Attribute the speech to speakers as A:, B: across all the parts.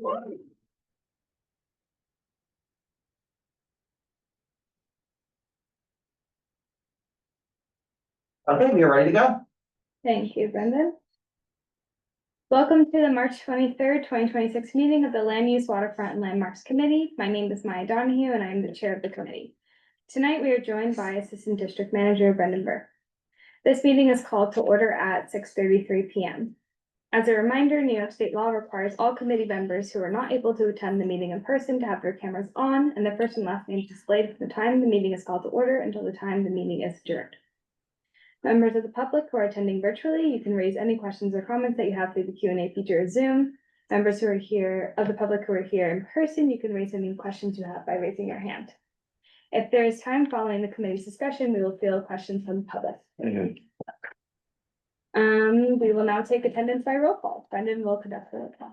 A: Okay, we are ready to go.
B: Thank you, Brendan. Welcome to the March 23rd, 2026 meeting of the Land Use, Waterfront and Landmarks Committee. My name is Maya Donahue and I am the chair of the committee. Tonight we are joined by Assistant District Manager Brendan Burke. This meeting is called to order at 6:33 p.m. As a reminder, New York State law requires all committee members who are not able to attend the meeting in person to have their cameras on and their first and last names displayed from the time the meeting is called to order until the time the meeting is adjourned. Members of the public who are attending virtually, you can raise any questions or comments that you have through the Q&A feature of Zoom. Members who are here, of the public who are here in person, you can raise any questions you have by raising your hand. If there is time following the committee's discussion, we will field questions from the public. We will now take attendance by roll call. Brendan will conduct the roll call.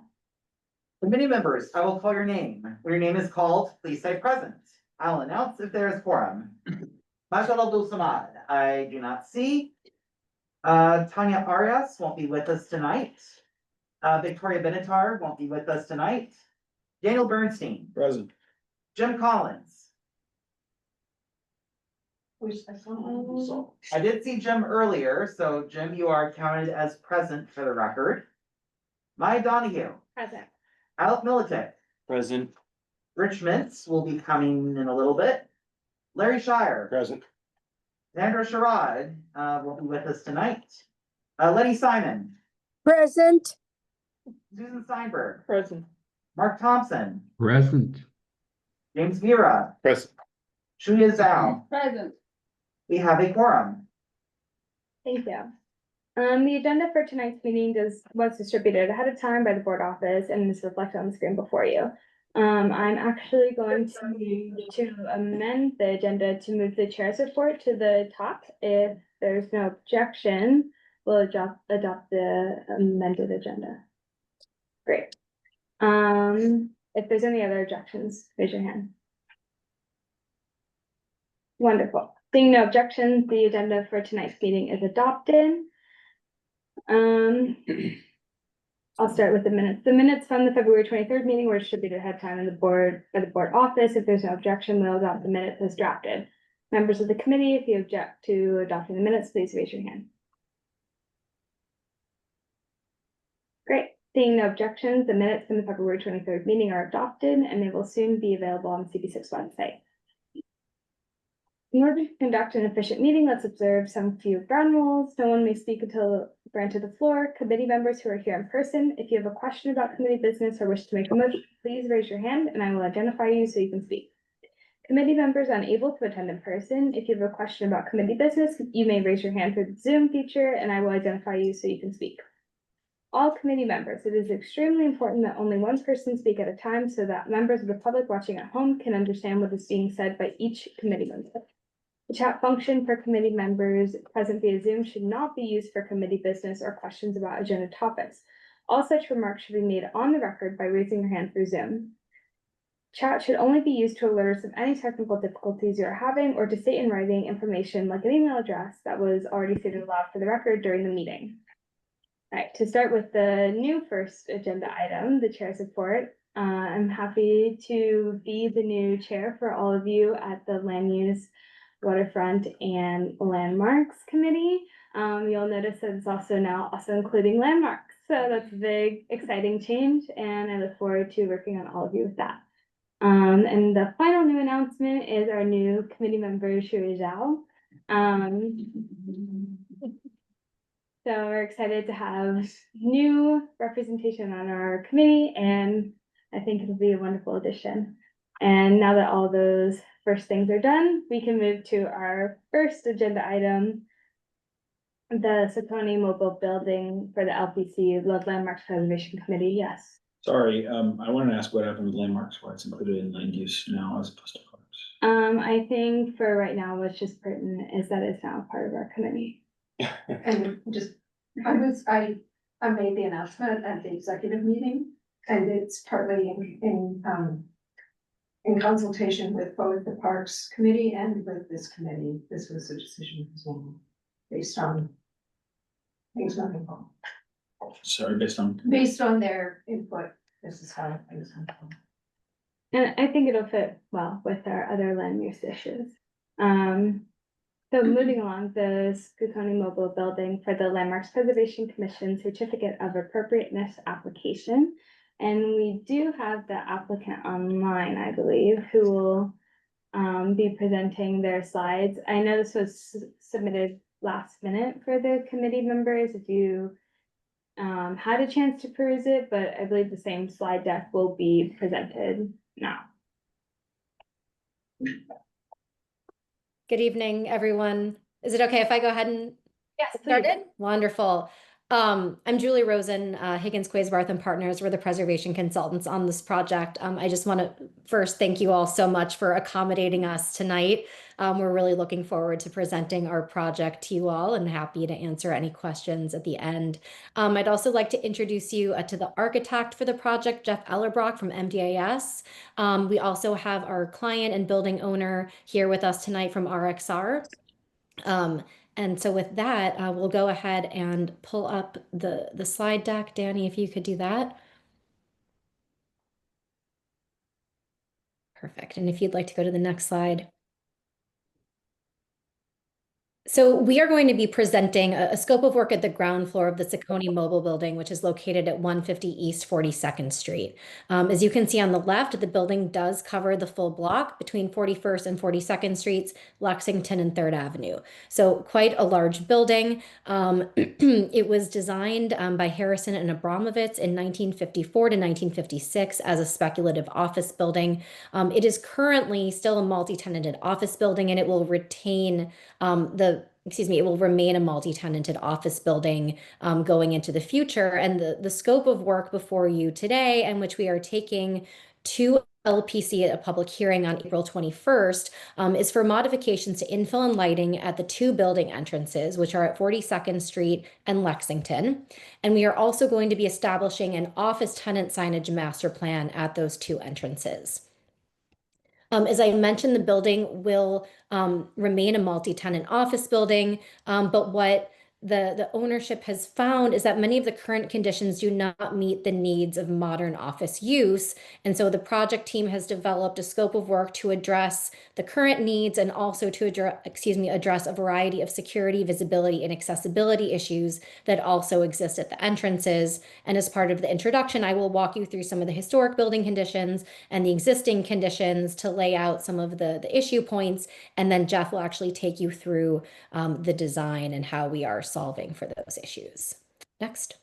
A: Committee members, I will call your name. When your name is called, please say present. I will announce if there is quorum. Mashallah Abdul Samad, I do not see. Tanya Arias won't be with us tonight. Victoria Benatar won't be with us tonight. Daniel Bernstein.
C: Present.
A: Jim Collins. I did see Jim earlier, so Jim, you are counted as present for the record. Maya Donahue.
B: Present.
A: Alec Militic.
C: Present.
A: Rich Mintz will be coming in a little bit. Larry Shire.
C: Present.
A: Sandra Sherrod will be with us tonight. Letty Simon.
D: Present.
A: Susan Steinberg.
C: Present.
A: Mark Thompson.
E: Present.
A: James Vera.
C: Present.
A: Shuya Zhao.
D: Present.
A: We have a quorum.
B: Thank you. The agenda for tonight's meeting was distributed ahead of time by the board office and is reflected on the screen before you. I'm actually going to amend the agenda to move the chair's report to the top. If there's no objection, we'll adopt the amended agenda. Great. If there's any other objections, raise your hand. Wonderful. Seeing no objections, the agenda for tonight's meeting is adopted. I'll start with the minutes. The minutes from the February 23rd meeting were distributed ahead of time by the board office. If there's no objection, we'll adopt the minutes as drafted. Members of the committee, if you object to adopting the minutes, please raise your hand. Great. Seeing no objections, the minutes from the February 23rd meeting are adopted and they will soon be available on the CB6 website. In order to conduct an efficient meeting, let's observe some few ground rules. No one may speak until granted the floor. Committee members who are here in person, if you have a question about committee business or wish to make a motion, please raise your hand and I will identify you so you can speak. Committee members unable to attend in person, if you have a question about committee business, you may raise your hand through the Zoom feature and I will identify you so you can speak. All committee members, it is extremely important that only one person speak at a time so that members of the public watching at home can understand what is being said by each committee member. The chat function for committee members present via Zoom should not be used for committee business or questions about agenda topics. All such remarks should be made on the record by raising your hand through Zoom. Chat should only be used to alert us of any technical difficulties you are having or to state in writing information like an email address that was already stated aloud for the record during the meeting. All right, to start with the new first agenda item, the chair's report. I'm happy to be the new chair for all of you at the Land Use, Waterfront and Landmarks Committee. You'll notice that it's also including landmarks. So that's a big, exciting change, and I look forward to working on all of you with that. And the final new announcement is our new committee member, Shuya Zhao. So we're excited to have new representation on our committee, and I think it'll be a wonderful addition. And now that all those first things are done, we can move to our first agenda item, the Satoni Mobile Building for the LPC, Landmarks Preservation Committee. Yes.
C: Sorry, I wanted to ask what happened with landmarks, why it's included in land use now as opposed to parks.
B: I think for right now, what's just pertinent is that it's now a part of our committee.
D: And just, I made the announcement at the executive meeting, and it's partly in consultation with both the Parks Committee and with this committee. This was a decision as well, based on things moving forward.
C: Sorry, based on
D: Based on their input This is how I use them.
B: And I think it'll fit well with our other land use issues. So moving along, the Scootony Mobile Building for the Landmarks Preservation Commission Certificate of Appropriateness application. And we do have the applicant online, I believe, who will be presenting their slides. I know this was submitted last minute for the committee members, if you had a chance to peruse it, but I believe the same slide deck will be presented now.
E: Good evening, everyone. Is it okay if I go ahead and
B: Yes,
E: get started? Wonderful. I'm Julie Rosen, Higgins Quaysbarth and Partners. We're the preservation consultants on this project. I just want to first thank you all so much for accommodating us tonight. We're really looking forward to presenting our project to you all and happy to answer any questions at the end. I'd also like to introduce you to the architect for the project, Jeff Ellerbrock from MDAS. We also have our client and building owner here with us tonight from RXR. And so with that, we'll go ahead and pull up the slide deck. Danny, if you could do that. Perfect. And if you'd like to go to the next slide. So we are going to be presenting a scope of work at the ground floor of the Saccone Mobile Building, which is located at 150 East 42nd Street. As you can see on the left, the building does cover the full block between 41st and 42nd Streets, Lexington and 3rd Avenue. So quite a large building. It was designed by Harrison and Abramovitz in 1954 to 1956 as a speculative office building. It is currently still a multi-tenanted office building, and it will retain it will remain a multi-tenanted office building going into the future. And the scope of work before you today, and which we are taking to LPC at a public hearing on April 21st, is for modifications to infill and lighting at the two building entrances, which are at 42nd Street and Lexington. And we are also going to be establishing an office tenant signage master plan at those two entrances. As I mentioned, the building will remain a multi-tenant office building, but what the ownership has found is that many of the current conditions do not meet the needs of modern office use. And so the project team has developed a scope of work to address the current needs and also to address a variety of security, visibility, and accessibility issues that also exist at the entrances. And as part of the introduction, I will walk you through some of the historic building conditions and the existing conditions to lay out some of the issue points. And then Jeff will actually take you through the design and how we are solving for those issues. Next.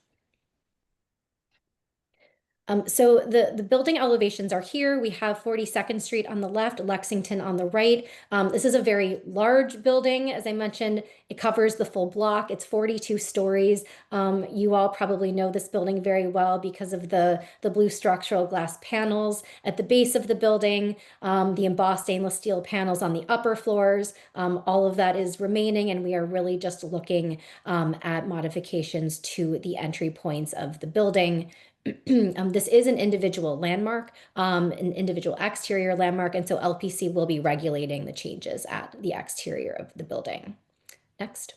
E: So the building elevations are here. We have 42nd Street on the left, Lexington on the right. This is a very large building. As I mentioned, it covers the full block. It's 42 stories. You all probably know this building very well because of the blue structural glass panels at the base of the building, the embossed stainless steel panels on the upper floors. All of that is remaining, and we are really just looking at modifications to the entry points of the building. This is an individual landmark, an individual exterior landmark, and so LPC will be regulating the changes at the exterior of the building. Next.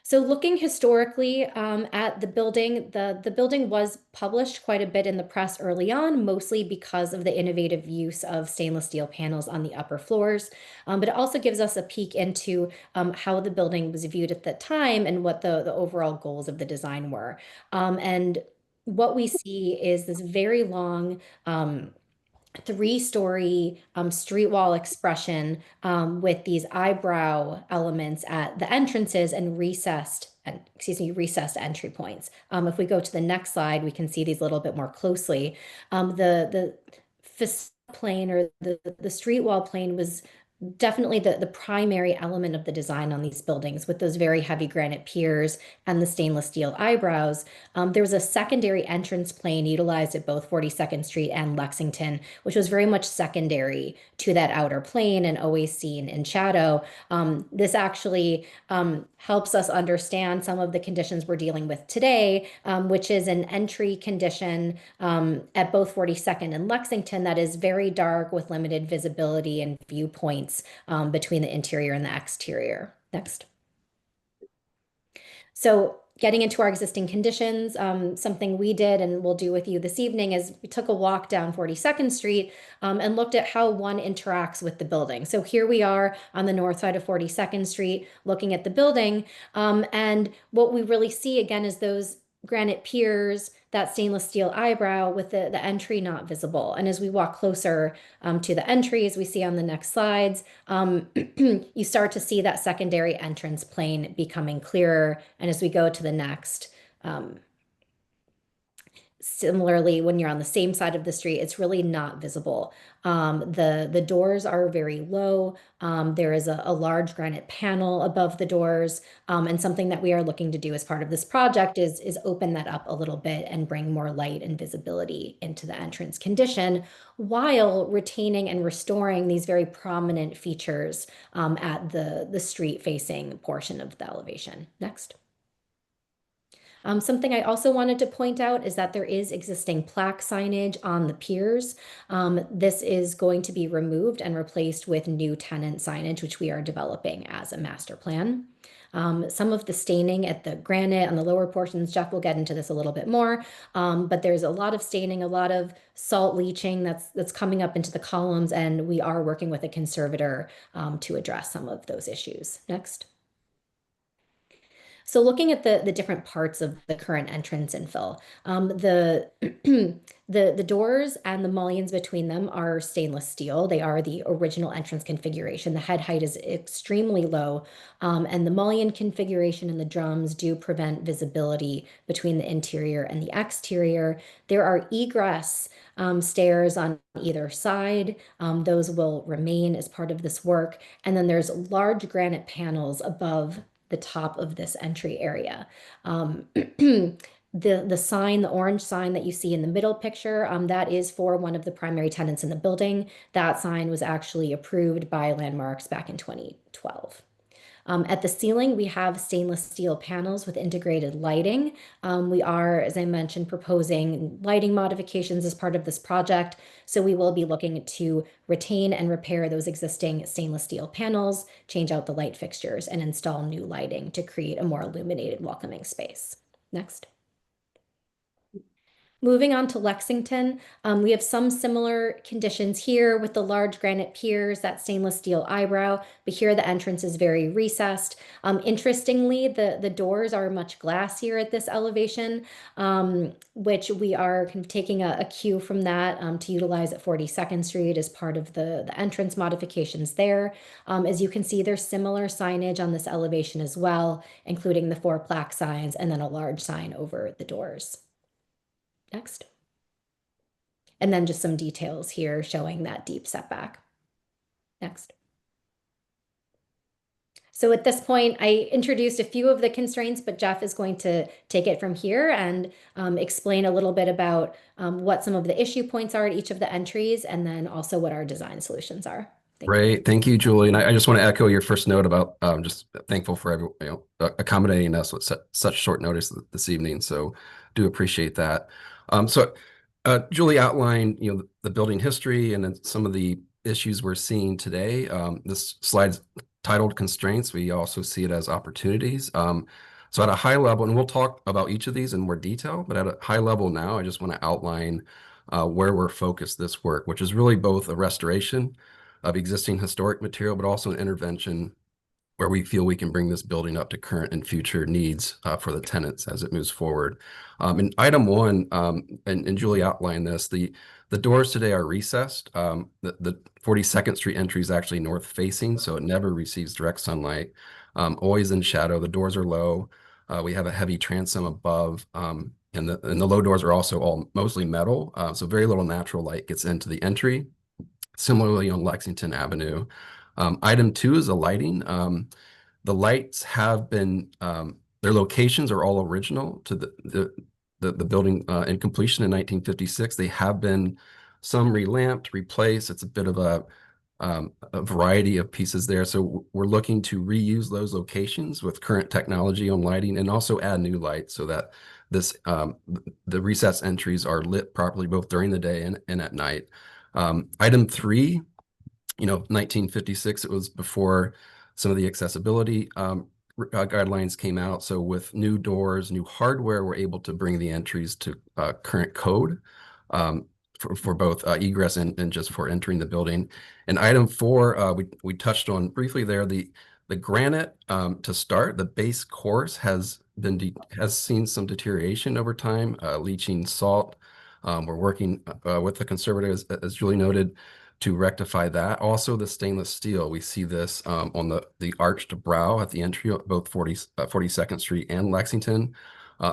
E: So looking historically at the building, the building was published quite a bit in the press early on, mostly because of the innovative use of stainless steel panels on the upper floors. But it also gives us a peek into how the building was viewed at the time and what the overall goals of the design were. And what we see is this very long three-story street wall expression with these eyebrow elements at the entrances and recessed entry points. If we go to the next slide, we can see these a little bit more closely. The facade plane or the street wall plane was definitely the primary element of the design on these buildings, with those very heavy granite piers and the stainless steel eyebrows. There was a secondary entrance plane utilized at both 42nd Street and Lexington, which was very much secondary to that outer plane and always seen in shadow. This actually helps us understand some of the conditions we're dealing with today, which is an entry condition at both 42nd and Lexington that is very dark with limited visibility and viewpoints between the interior and the exterior. Next. So Getting into our existing conditions, something we did and we'll do with you this evening is we took a walk down 42nd Street and looked at how one interacts with the building. So here we are on the north side of 42nd Street looking at the building. And what we really see again is those granite piers, that stainless steel eyebrow with the entry not visible. And as we walk closer to the entry, as we see on the next slides, you start to see that secondary entrance plane becoming clearer. And as we go to the next, similarly, when you're on the same side of the street, it's really not visible. The doors are very low. There is a large granite panel above the doors. And something that we are looking to do as part of this project is open that up a little bit and bring more light and visibility into the entrance condition while retaining and restoring these very prominent features at the street facing portion of the elevation. Next. Something I also wanted to point out is that there is existing plaque signage on the piers. This is going to be removed and replaced with new tenant signage, which we are developing as a master plan. Some of the staining at the granite on the lower portions, Jeff will get into this a little bit more, but there's a lot of staining, a lot of salt leaching that's coming up into the columns, and we are working with a conservator to address some of those issues. Next. So looking at the different parts of the current entrance infill, the doors and the mullions between them are stainless steel. They are the original entrance configuration. The head height is extremely low, and the mullion configuration and the drums do prevent visibility between the interior and the exterior. There are egress stairs on either side. Those will remain as part of this work. And then there's large granite panels above the top of this entry area. The sign, the orange sign that you see in the middle picture, that is for one of the primary tenants in the building. That sign was actually approved by Landmarks back in 2012. At the ceiling, we have stainless steel panels with integrated lighting. We are, as I mentioned, proposing lighting modifications as part of this project. So we will be looking to retain and repair those existing stainless steel panels, change out the light fixtures, and install new lighting to create a more illuminated, welcoming space. Next. Moving on to Lexington, we have some similar conditions here with the large granite piers, that stainless steel eyebrow, but here the entrance is very recessed. Interestingly, the doors are much glassier at this elevation, which we are kind of taking a cue from that to utilize at 42nd Street as part of the entrance modifications there. As you can see, there's similar signage on this elevation as well, including the 4 plaque signs and then a large sign over the doors. Next. And then just some details here showing that deep setback. Next. So at this point, I introduced a few of the constraints, but Jeff is going to take it from here and explain a little bit about what some of the issue points are at each of the entries, and then also what our design solutions are.
F: Great. Thank you, Julie. And I just want to echo your first note about just thankful for accommodating us with such short notice this evening. So do appreciate that. Julie outlined, the building history and then some of the issues we're seeing today. This slide's titled Constraints. We also see it as opportunities. So at a high level, and we'll talk about each of these in more detail, but at a high level now, I just want to outline where we're focused this work, which is really both a restoration of existing historic material, but also an intervention where we feel we can bring this building up to current and future needs for the tenants as it moves forward. In item 1, and Julie outlined this, the doors today are recessed. The 42nd Street entry is actually north facing, so it never receives direct sunlight, always in shadow. The doors are low. We have a heavy transom above, and the low doors are also all mostly metal, so very little natural light gets into the entry. Similarly on Lexington Avenue. Item 2 is the lighting. The lights have been, their locations are all original to the building in completion in 1956. They have been some relamped, replaced. It's a bit of a variety of pieces there. So we're looking to reuse those locations with current technology on lighting and also add new lights so that the recess entries are lit properly both during the day and at night. Item 3, 1956, it was before some of the accessibility guidelines came out. So with new doors, new hardware, we're able to bring the entries to current code um, for both egress and just for entering the building. And item 4, we touched on briefly there, the granite to start, the base course has seen some deterioration over time, leaching salt. We're working with the conservators, as Julie noted, to rectify that. Also, the stainless steel, we see this on the arched brow at the entry of both 42nd Street and Lexington.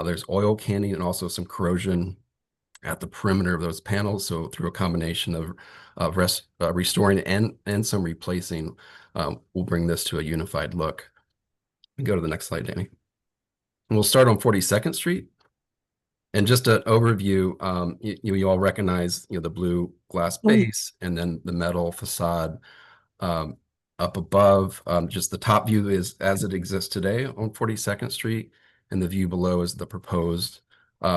F: There's oil canning and also some corrosion at the perimeter of those panels. So through a combination of restoring and some replacing, we'll bring this to a unified look. Go to the next slide, Danny. And we'll start on 42nd Street. And just an overview, you all recognize, the blue glass base and then the metal facade up above. Just the top view is as it exists today on 42nd Street, and the view below is the proposed,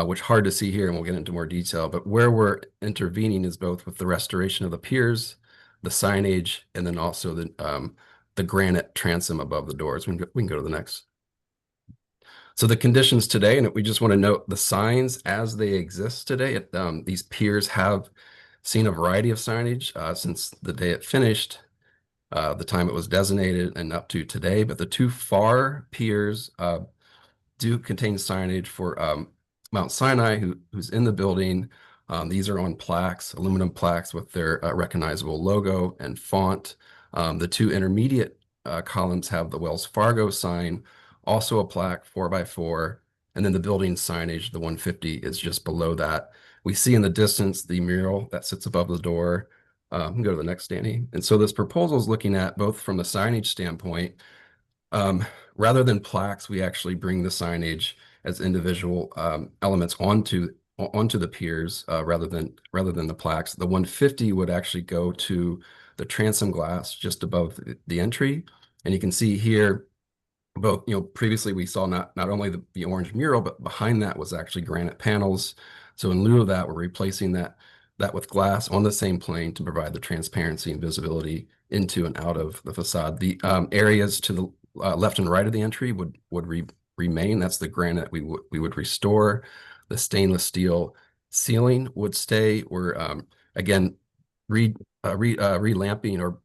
F: which hard to see here, and we'll get into more detail. But where we're intervening is both with the restoration of the piers, the signage, and then also the granite transom above the doors. We can go to the next. So the conditions today, and we just want to note the signs as they exist today. These piers have seen a variety of signage since the day it finished, the time it was designated, and up to today. But the 2 far piers do contain signage for Mount Sinai, who's in the building. These are on plaques, aluminum plaques with their recognizable logo and font. The 2 intermediate columns have the Wells Fargo sign, also a plaque 4x4, and then the building signage, the 150, is just below that. We see in the distance the mural that sits above the door. Go to the next, Danny. And so this proposal is looking at both from the signage standpoint, rather than plaques, we actually bring the signage as individual elements onto the piers rather than the plaques. The 150 would actually go to the transom glass just above the entry, and you can see here both, previously we saw not only the orange mural, but behind that was actually granite panels. So in lieu of that, we're replacing that with glass on the same plane to provide the transparency and visibility into and out of the facade. The areas to the left and right of the entry would remain. That's the granite we would restore. The stainless steel ceiling would stay. We're again relamping or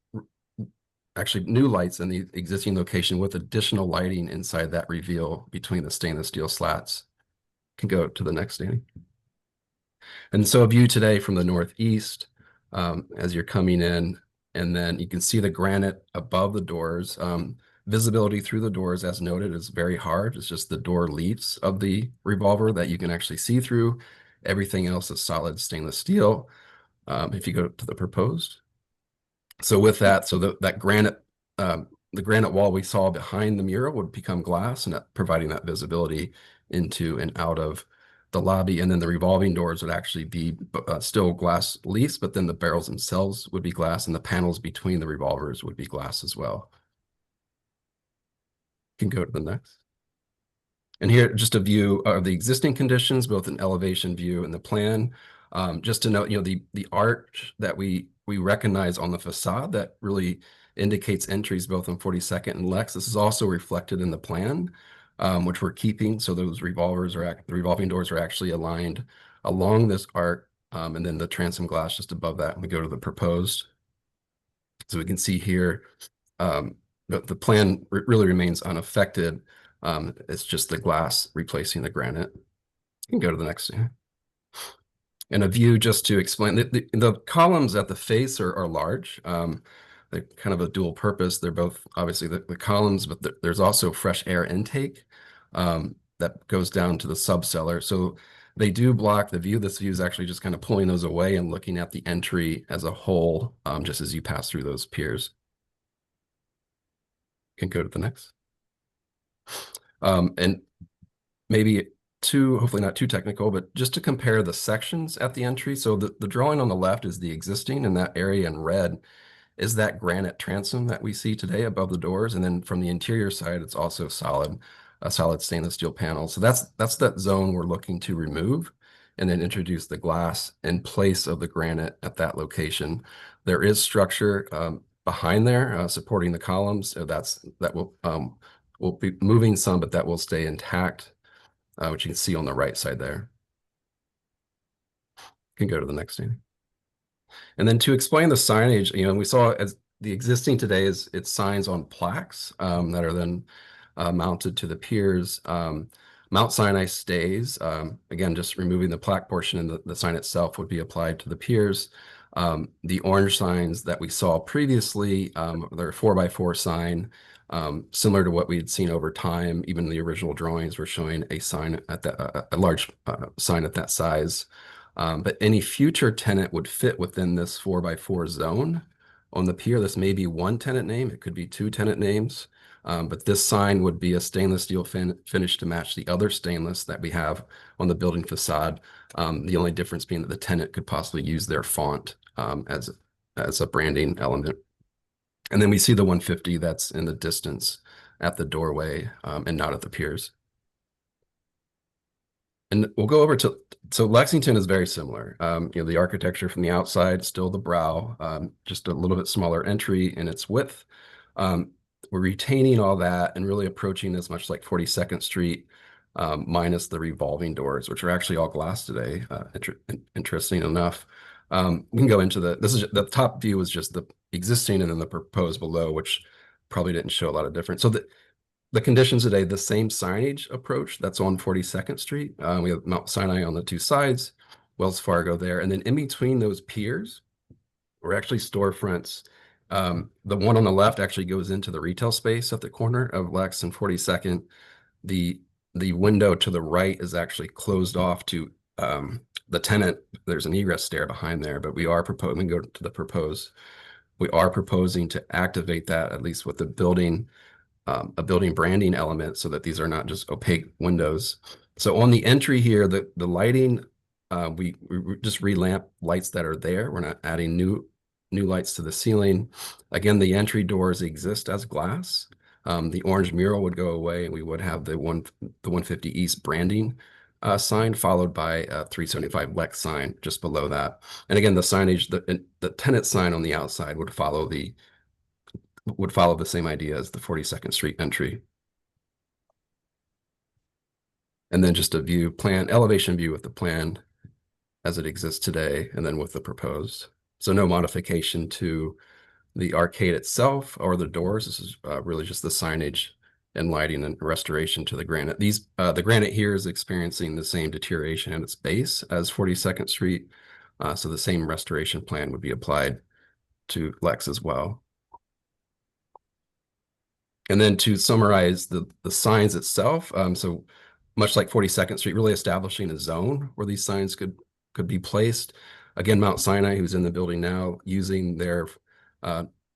F: actually new lights in the existing location with additional lighting inside that reveal between the stainless steel slats. Can go to the next, Danny. And so a view today from the northeast as you're coming in, and then you can see the granite above the doors. Visibility through the doors, as noted, is very hard. It's just the door leaves of the revolver that you can actually see through. Everything else is solid stainless steel. If you go to the proposed. So with that, so that granite, the granite wall we saw behind the mural would become glass, and providing that visibility into and out of the lobby. And then the revolving doors would actually be still glass leaves, but then the barrels themselves would be glass, and the panels between the revolvers would be glass as well. Can go to the next. And here, just a view of the existing conditions, both an elevation view and the plan. Just to note, the arch that we recognize on the facade that really indicates entries both on 42nd and Lex. This is also reflected in the plan, which we're keeping. So those the revolving doors are actually aligned along this arc, and then the transom glass just above that. We go to the proposed. So we can see here, the plan really remains unaffected. It's just the glass replacing the granite. You can go to the next. And a view just to explain, the columns at the face are large. They're kind of a dual purpose. They're both obviously the columns, but there's also fresh air intake that goes down to the subcellar. So they do block the view. This view is actually just kind of pulling those away and looking at the entry as a whole, just as you pass through those piers. Can go to the next. And maybe hopefully not too technical, but just to compare the sections at the entry. So the drawing on the left is the existing, and that area in red is that granite transom that we see today above the doors. And then from the interior side, it's also a solid stainless steel panel. So that's that zone we're looking to remove and then introduce the glass in place of the granite at that location. There is structure behind there supporting the columns. So that will we'll be moving some, but that will stay intact, which you can see on the right side there. You can go to the next thing. And then to explain the signage, we saw as the existing today is it's signs on plaques that are then mounted to the piers. Mount Sinai stays. Again, just removing the plaque portion, and the sign itself would be applied to the piers. The orange signs that we saw previously, they're a 4x4 sign, similar to what we had seen over time. Even the original drawings were showing a sign at a large sign at that size. But any future tenant would fit within this 4x4 zone on the pier. This may be one tenant name, it could be two tenant names. But this sign would be a stainless steel finish to match the other stainless that we have on the building facade. The only difference being that the tenant could possibly use their font as a branding element. And then we see the 150 that's in the distance at the doorway and not at the piers. And we'll go over so Lexington is very similar. The architecture from the outside, still the brow, just a little bit smaller entry in its width. We're retaining all that and really approaching as much like 42nd Street, minus the revolving doors, which are actually all glass today. Interesting enough. We can go into the top view is just the existing and then the proposed below, which probably didn't show a lot of difference. So the conditions today, the same signage approach that's on 42nd Street. We have Mount Sinai on the two sides, Wells Fargo there. And then in between those piers, we're actually storefronts. The one on the left actually goes into the retail space at the corner of Lex and 42nd. The window to the right is actually closed off to the tenant. There's an egress stair behind there, but we are proposing, we can go to the proposed. We are proposing to activate that, at least with the building, a building branding element, so that these are not just opaque windows. So on the entry here, the lighting, we just relamp lights that are there. We're not adding new lights to the ceiling. Again, the entry doors exist as glass. The orange mural would go away, and we would have the 150 East branding sign, followed by a 375 Lex sign just below that. And again, the signage, the tenant sign on the outside would follow the same idea as the 42nd Street entry. And then just a elevation view with the plan as it exists today, and then with the proposed. So no modification to the arcade itself or the doors. This is really just the signage and lighting and restoration to the granite. The granite here is experiencing the same deterioration at its base as 42nd Street. So the same restoration plan would be applied to Lex as well. And then to summarize the signs itself, so much like 42nd Street, really establishing a zone where these signs could be placed. Again, Mount Sinai, who's in the building now, using their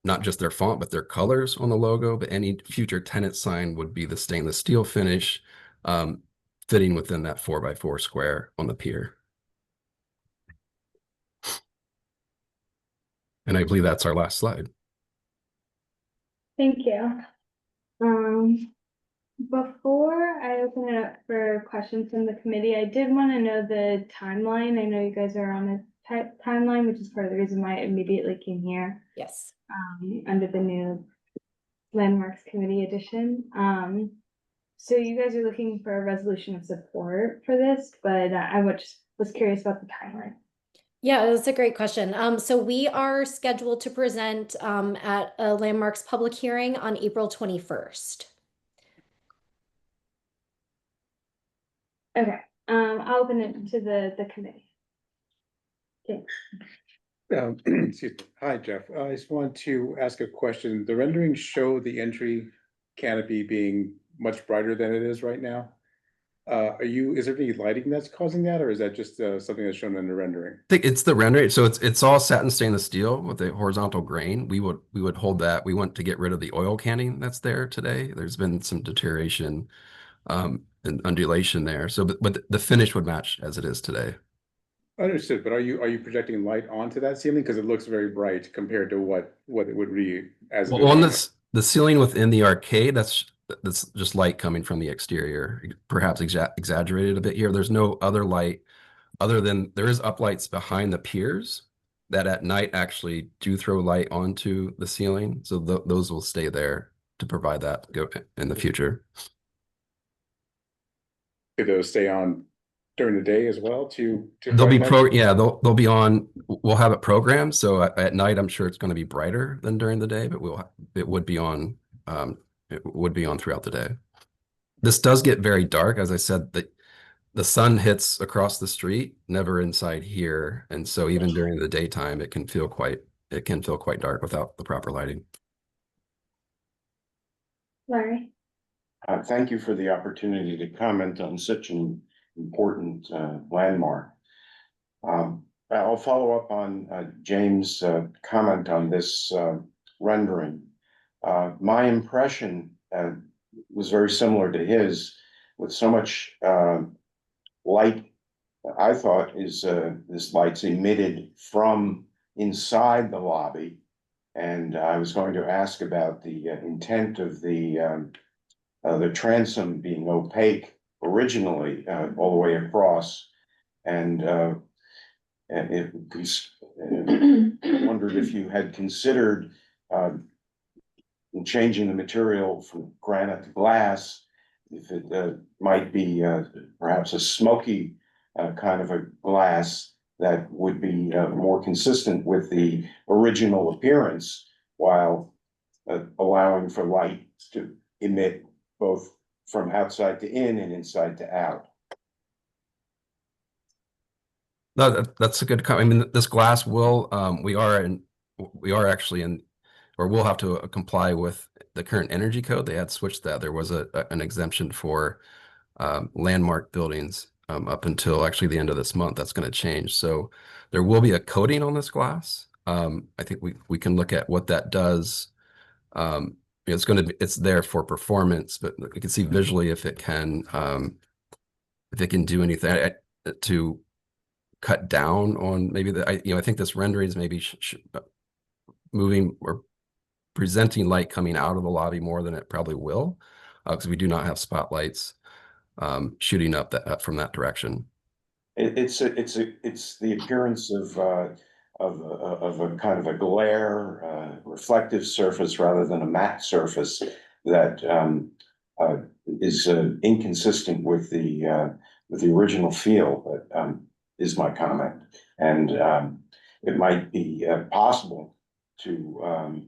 F: not just their font, but their colors on the logo. But any future tenant sign would be the stainless steel finish, fitting within that 4x4 square on the pier. And I believe that's our last slide.
B: Thank you. Before I open it up for questions from the committee, I did want to know the timeline. I know you guys are on a timeline, which is part of the reason why I immediately came here.
E: Yes.
B: Under the new Landmarks Committee edition. So you guys are looking for a resolution of support for this, but I was curious about the timeline.
E: Yeah, that's a great question. So we are scheduled to present at a Landmarks public hearing on April 21st.
B: Okay, I'll open it to the committee. Okay.
G: Excuse me. Hi, Jeff. I just want to ask a question. The renderings show the entry canopy being much brighter than it is right now. Is there any lighting that's causing that, or is that just something that's shown in the rendering?
F: I think it's the rendering. So it's all satin stainless steel with a horizontal grain. We would hold that. We want to get rid of the oil canning that's there today. There's been some deterioration and undulation there. So, but the finish would match as it is today.
G: Understood, but are you projecting light onto that ceiling? Because it looks very bright compared to what it would be as
F: well, on the ceiling within the arcade, that's just light coming from the exterior, perhaps exaggerated a bit here. There's no other light other than there is uplights behind the piers that at night actually do throw light onto the ceiling. So those will stay there to provide that go in the future.
G: Do those stay on during the day as well to?
F: They'll be
G: provide that?
F: yeah, they'll be on, we'll have it programmed, so at night, I'm sure it's going to be brighter than during the day, but it would be on, throughout the day. This does get very dark, as I said, the sun hits across the street, never inside here, and so even during the daytime, it can feel quite dark without the proper lighting.
B: Larry?
H: Thank you for the opportunity to comment on such an important landmark. I'll follow up on James' comment on this rendering. My impression was very similar to his, with so much light. I thought this light's emitted from inside the lobby, and I was going to ask about the intent of the transom being opaque originally all the way across, and it wondered if you had considered changing the material from granite to glass, if it might be perhaps a smoky kind of a glass that would be more consistent with the original appearance, while allowing for light to emit both from outside to in and inside to out.
F: No, that's a good comment. I mean, this glass will, we are actually in, or we'll have to comply with the current energy code. They had switched that. There was an exemption for landmark buildings up until actually the end of this month. That's going to change. So there will be a coating on this glass. I think we can look at what that does. It's there for performance, but you can see visually if it can do anything to cut down on maybe I think this rendering is maybe moving or presenting light coming out of the lobby more than it probably will, because we do not have spotlights shooting up from that direction.
H: It's the appearance of a kind of a glare, reflective surface rather than a matte surface that is inconsistent with the original feel. But is my comment, and it might be possible to,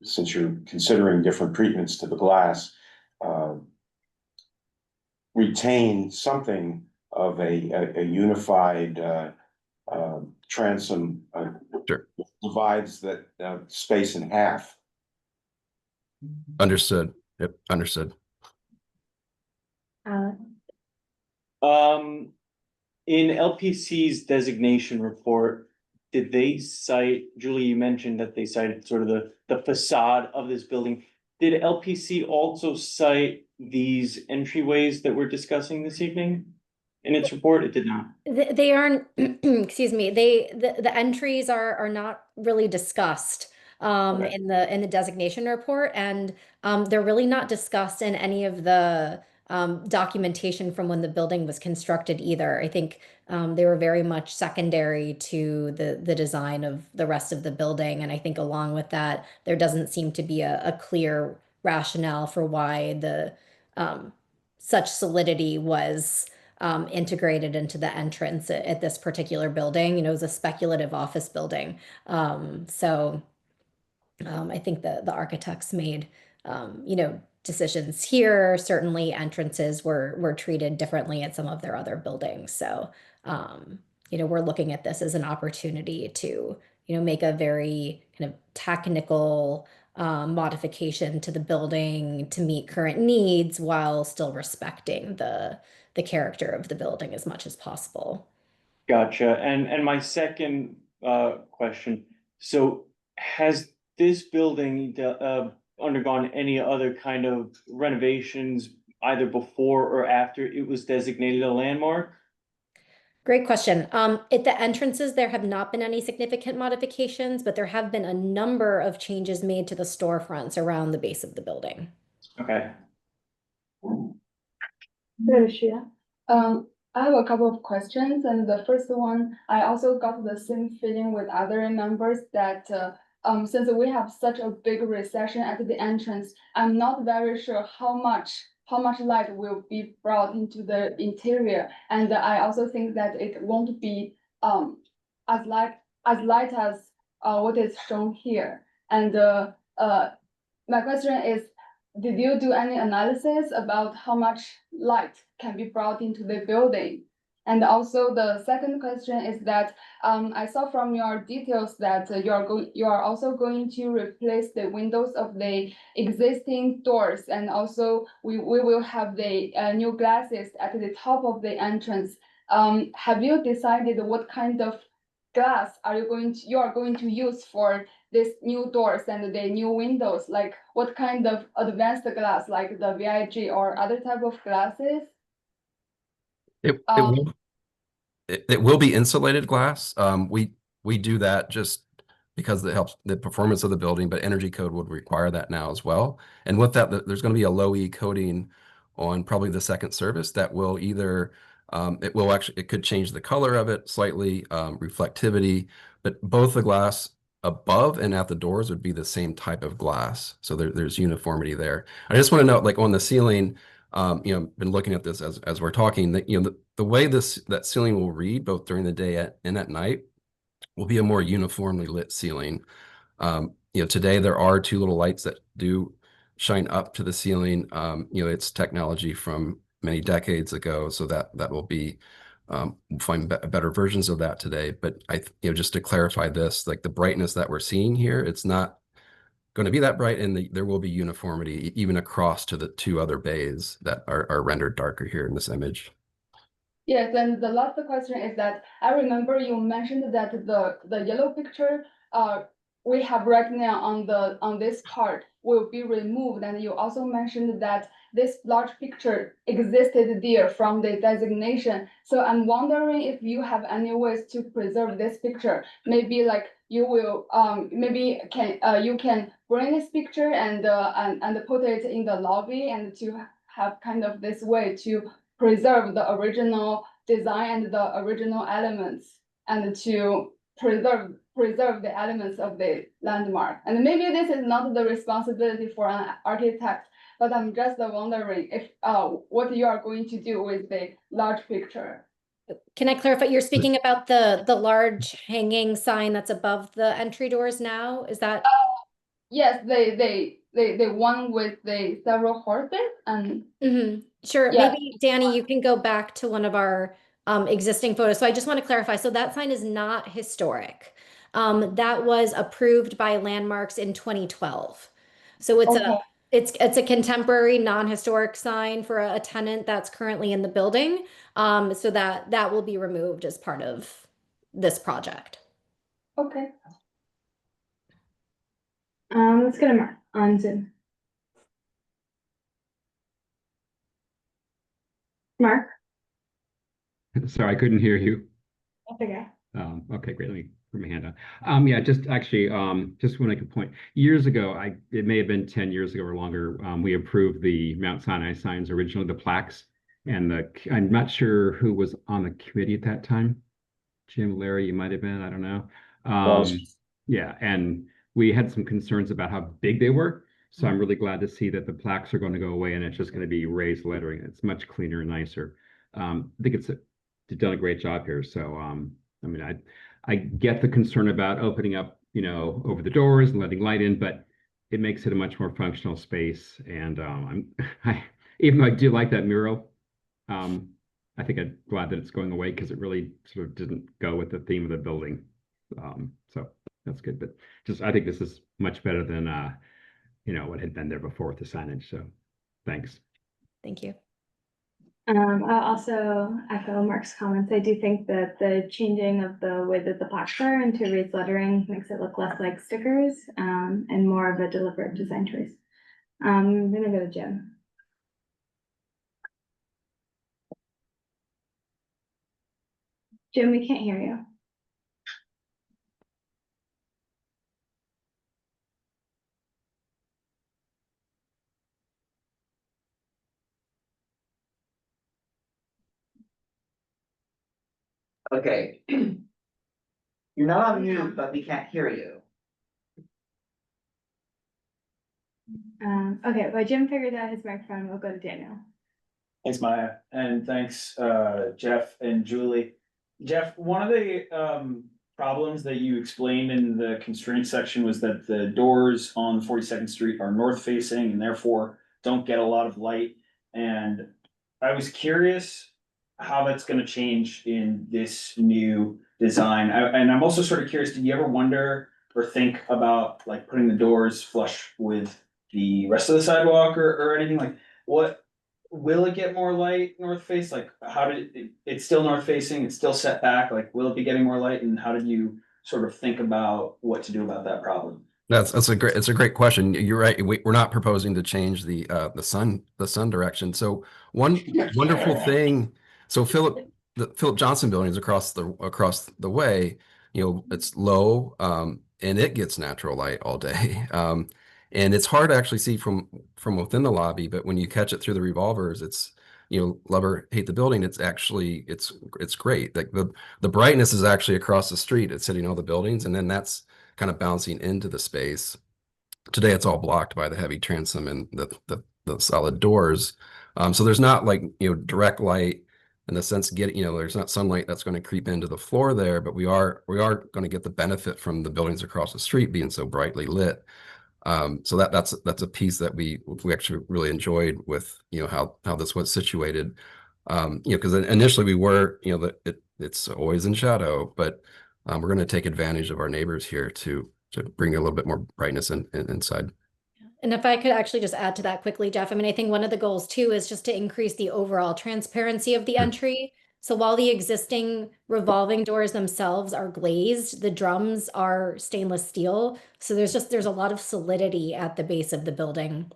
H: since you're considering different treatments to the glass, retain something of a unified transom.
F: Sure.
H: Divides that space in half.
F: Understood. Yep, understood.
I: In LPC's designation report, did they cite, Julie, you mentioned that they cited sort of the facade of this building. Did LPC also cite these entryways that we're discussing this evening in its report? It did not.
E: They aren't, excuse me, the entries are not really discussed
I: Okay.
E: in the designation report, and they're really not discussed in any of the documentation from when the building was constructed either. I think they were very much secondary to the design of the rest of the building, and I think along with that, there doesn't seem to be a clear rationale for why the such solidity was integrated into the entrance at this particular building. It was a speculative office building. So I think the architects made, decisions here. Certainly entrances were treated differently at some of their other buildings. So, we're looking at this as an opportunity to, make a very kind of technical modification to the building to meet current needs while still respecting the character of the building as much as possible.
I: Gotcha. And my second question, so has this building undergone any other kind of renovations either before or after it was designated a landmark?
E: Great question. At the entrances, there have not been any significant modifications, but there have been a number of changes made to the storefronts around the base of the building.
I: Okay.
J: I have a couple of questions, and the first one, I also got the same feeling with other members that
B: since we have such a big recession at the entrance, I'm not very sure how much light will be brought into the interior. And I also think that it won't be, as light as, what is shown here. And, my question is, did you do any analysis about how much light can be brought into the building? And also the second question is that, I saw from your details that you are also going to replace the windows of the existing doors, and also we will have the new glasses at the top of the entrance. Have you decided what kind of glass you are going to use for these new doors and the new windows? Like what kind of advanced glass, like the VIG or other type of glasses?
F: It
B: Um,
F: will it will be insulated glass. We do that just because it helps the performance of the building, but energy code would require that now as well. And with that, there's going to be a low E coating on probably the second service that will either it could change the color of it slightly, reflectivity, but both the glass above and at the doors would be the same type of glass. So there's uniformity there. I just want to note, like on the ceiling, been looking at this as we're talking, that the way that ceiling will read both during the day and at night will be a more uniformly lit ceiling. Today there are two little lights that do shine up to the ceiling. It's technology from many decades ago, so that will be we'll find better versions of that today. But just to clarify this, like the brightness that we're seeing here, it's not going to be that bright, and there will be uniformity even across to the two other bays that are rendered darker here in this image.
B: Yes, and the last question is that I remember you mentioned that the yellow picture we have right now on this part will be removed, and you also mentioned that this large picture existed there from the designation. So I'm wondering if you have any ways to preserve this picture. Maybe like you will maybe you can bring this picture and put it in the lobby, and to have kind of this way to preserve the original design and the original elements, and to preserve the elements of the landmark. And maybe this is not the responsibility for an architect, but I'm just wondering if what you are going to do with the large picture.
E: Can I clarify? You're speaking about the large hanging sign that's above the entry doors now? Is that?
B: Yes, the one with the several horses and.
E: Sure.
B: Yeah.
E: Maybe Danny, you can go back to one of our existing photos. So I just want to clarify. So that sign is not historic. That was approved by Landmarks in 2012. So it's a contemporary, non-historic sign for a tenant that's currently in the building. So that will be removed as part of this project.
B: Okay. Let's get a mark on Zoom. Mark?
J: Sorry, I couldn't hear you.
B: That's okay.
J: Okay, great. Let me put my hand on. Yeah, just actually, just want to make a point. Years ago, it may have been 10 years ago or longer, we approved the Mount Sinai signs, originally the plaques, and I'm not sure who was on the committee at that time. Jim, Larry, you might have been, I don't know. Yeah, and we had some concerns about how big they were. So I'm really glad to see that the plaques are going to go away and it's just going to be raised lettering. It's much cleaner and nicer. I think they've done a great job here. So, I mean, I get the concern about opening up, over the doors and letting light in, but it makes it a much more functional space. And even though I do like that mural, I think I'm glad that it's going away because it really sort of didn't go with the theme of the building. So that's good. But I think this is much better than what had been there before with the signage. So thanks.
E: Thank you.
B: I'll also echo Mark's comments. I do think that the changing of the way that the plaques are into raised lettering makes it look less like stickers, and more of a deliberate design choice. I'm gonna go to Jim. Jim, we can't hear you.
A: Okay. You're not on mute, but we can't hear you.
B: Okay, while Jim figures out his microphone, we'll go to Daniel.
C: Thanks, Maya, and thanks, Jeff and Julie. Jeff, one of the problems that you explained in the constraint section was that the doors on 42nd Street are north facing and therefore don't get a lot of light. And I was curious how that's gonna change in this new design. And I'm also sort of curious, did you ever wonder or think about like putting the doors flush with the rest of the sidewalk or anything like what? Will it get more light north face? Like, how did it's still north facing, it's still set back, like, will it be getting more light, and how did you sort of think about what to do about that problem?
F: That's a great question. You're right. We're not proposing to change the sun direction. So one wonderful thing. So the Philip Johnson building is across the way. You know, it's low, and it gets natural light all day. And it's hard to actually see from within the lobby, but when you catch it through the revolvers, it's, you know, love or hate the building. It's actually it's great. Like the brightness is actually across the street. It's hitting all the buildings, and then that's kind of bouncing into the space. Today, it's all blocked by the heavy transom and the solid doors. So there's not like, you know, direct light in the sense you know, there's not sunlight that's going to creep into the floor there, but we are going to get the benefit from the buildings across the street being so brightly lit. So that's a piece that we actually really enjoyed with, you know, how this was situated. You know, because initially we were, you know, that it's always in shadow, but we're going to take advantage of our neighbors here to bring a little bit more brightness inside.
E: And if I could actually just add to that quickly, Jeff, I mean, I think one of the goals too is just to increase the overall transparency of the entry. So while the existing revolving doors themselves are glazed, the drums are stainless steel. So there's a lot of solidity at the base of the building.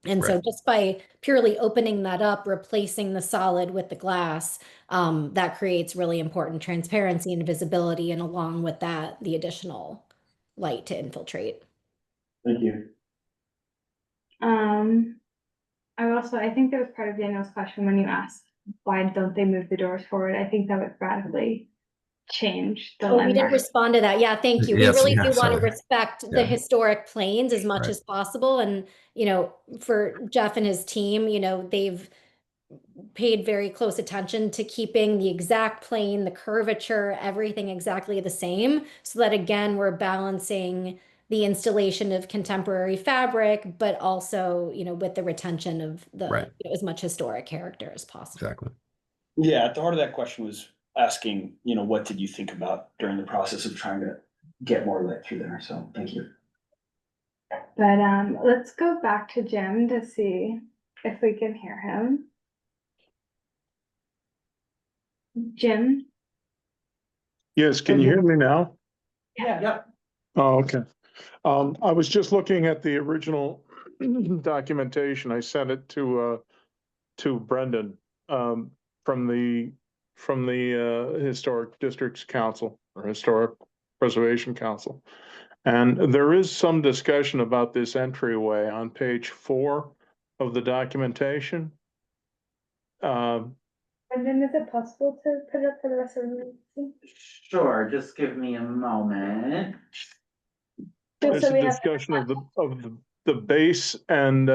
E: And so
F: Right.
E: just by purely opening that up, replacing the solid with the glass, that creates really important transparency and visibility, and along with that, the additional light to infiltrate.
C: Thank you.
B: I think that was part of Daniel's question when you asked, why don't they move the doors forward? I think that would radically change the
E: Oh, we didn't
B: landmark.
E: respond to that. Yeah, thank you. We
F: Yes,
E: really
F: yeah,
E: do want to
F: sorry.
E: respect the
F: Yeah.
E: historic planes as much
F: Right.
E: as possible. And, you know, for Jeff and his team, you know, they've paid very close attention to keeping the exact plane, the curvature, everything exactly the same, so that again, we're balancing the installation of contemporary fabric, but also, you know, with the retention of the
F: Right.
E: you know, as much historic character as possible.
F: Exactly.
C: Yeah, at the heart of that question was asking, you know, what did you think about during the process of trying to get more light through there? So thank you.
B: But let's go back to Jim to see if we can hear him. Jim?
K: Yes, can you hear me now?
A: Yeah, yep.
K: Oh, okay. I was just looking at the original documentation. I sent it to Brendan, from the Historic Districts Council or Historic Preservation Council. And there is some discussion about this entryway on page 4 of the documentation.
B: And then is it possible to put it up for the rest of the meeting?
A: Sure, just give me a moment.
B: Just
K: There's
B: so
K: a
B: we have.
K: discussion of the base, and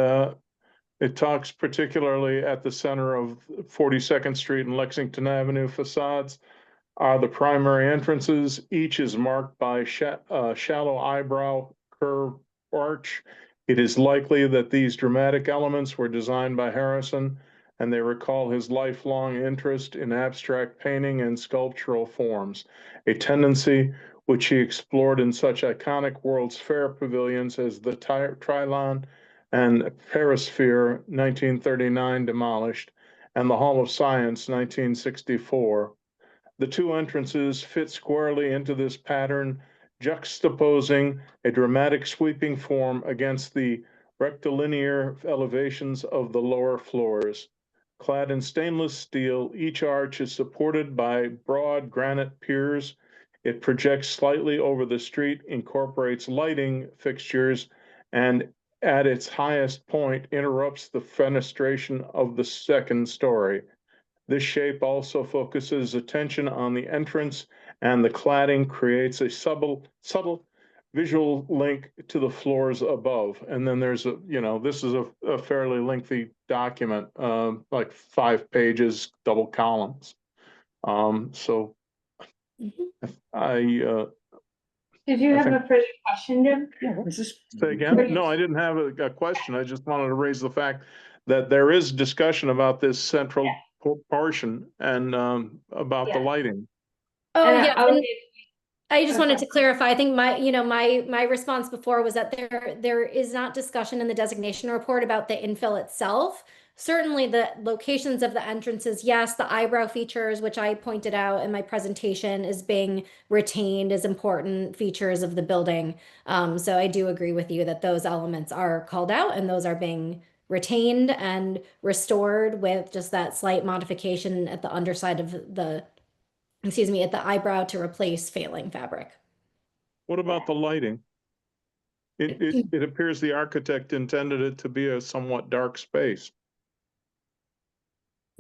K: it talks particularly at the center of 42nd Street and Lexington Avenue facades are the primary entrances. Each is marked by shallow eyebrow curve arch. It is likely that these dramatic elements were designed by Harrison, and they recall his lifelong interest in abstract painting and sculptural forms, a tendency which he explored in such iconic World's Fair pavilions as the Trilon and Perisphere 1939 demolished, and the Hall of Science 1964. The two entrances fit squarely into this pattern, juxtaposing a dramatic sweeping form against the rectilinear elevations of the lower floors. Clad in stainless steel, each arch is supported by broad granite piers. It projects slightly over the street, incorporates lighting fixtures, and at its highest point interrupts the fenestration of the second story. This shape also focuses attention on the entrance, and the cladding creates a subtle visual link to the floors above. And then there's this is a fairly lengthy document, like 5 pages, double columns. So I,
B: Did you
K: I
B: have
K: think-
B: a further question, Jim?
I: Yeah, what is this?
K: say again? No, I didn't have a question. I just wanted to raise the fact that there is discussion about this central portion and, about the
B: Yeah.
K: lighting.
E: Oh,
B: And
E: yeah.
B: I'll
E: And
B: give-
E: I just wanted
B: Okay.
E: to clarify, I think my response before was that there is not discussion in the designation report about the infill itself. Certainly the locations of the entrances, yes, the eyebrow features, which I pointed out in my presentation, is being retained as important features of the building. So I do agree with you that those elements are called out and those are being retained and restored with just that slight modification at the underside of the, excuse me, at the eyebrow to replace failing fabric.
K: What about the lighting? It appears the architect intended it to be a somewhat dark space.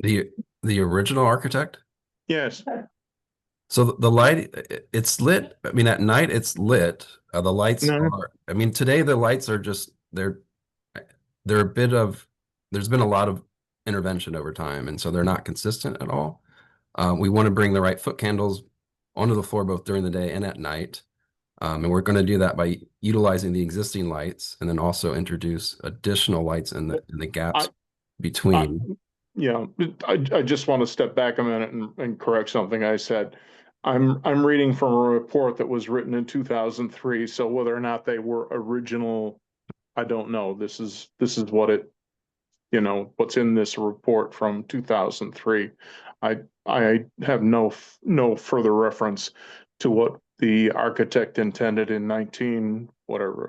F: The original architect?
K: Yes,
F: So the light, it's lit. I mean, at night it's lit. The lights
K: No.
F: are, I mean, today the lights are just, they're a bit of, there's been a lot of intervention over time, and so they're not consistent at all. We want to bring the right foot candles onto the floor both during the day and at night. And we're going to do that by utilizing the existing lights and then also introduce additional lights in the gaps between.
K: yeah, I just want to step back a minute and correct something I said. I'm reading from a report that was written in 2003, so whether or not they were original, I don't know. This is what it, what's in this report from 2003. I have no further reference to what the architect intended in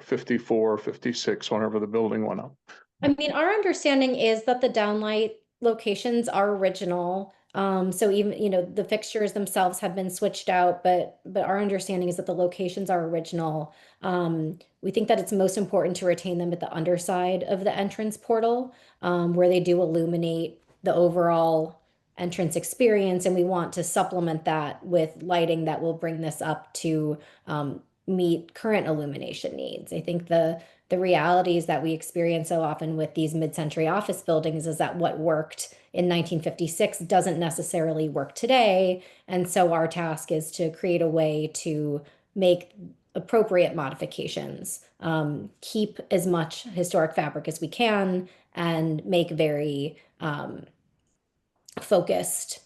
K: 54, 56, whenever the building went up.
E: I mean, our understanding is that the downlight locations are original. So even, the fixtures themselves have been switched out, but our understanding is that the locations are original. We think that it's most important to retain them at the underside of the entrance portal, where they do illuminate the overall entrance experience, and we want to supplement that with lighting that will bring this up to meet current illumination needs. I think the realities that we experience so often with these mid-century office buildings is that what worked in 1956 doesn't necessarily work today. And so our task is to create a way to make appropriate modifications, keep as much historic fabric as we can, and make very focused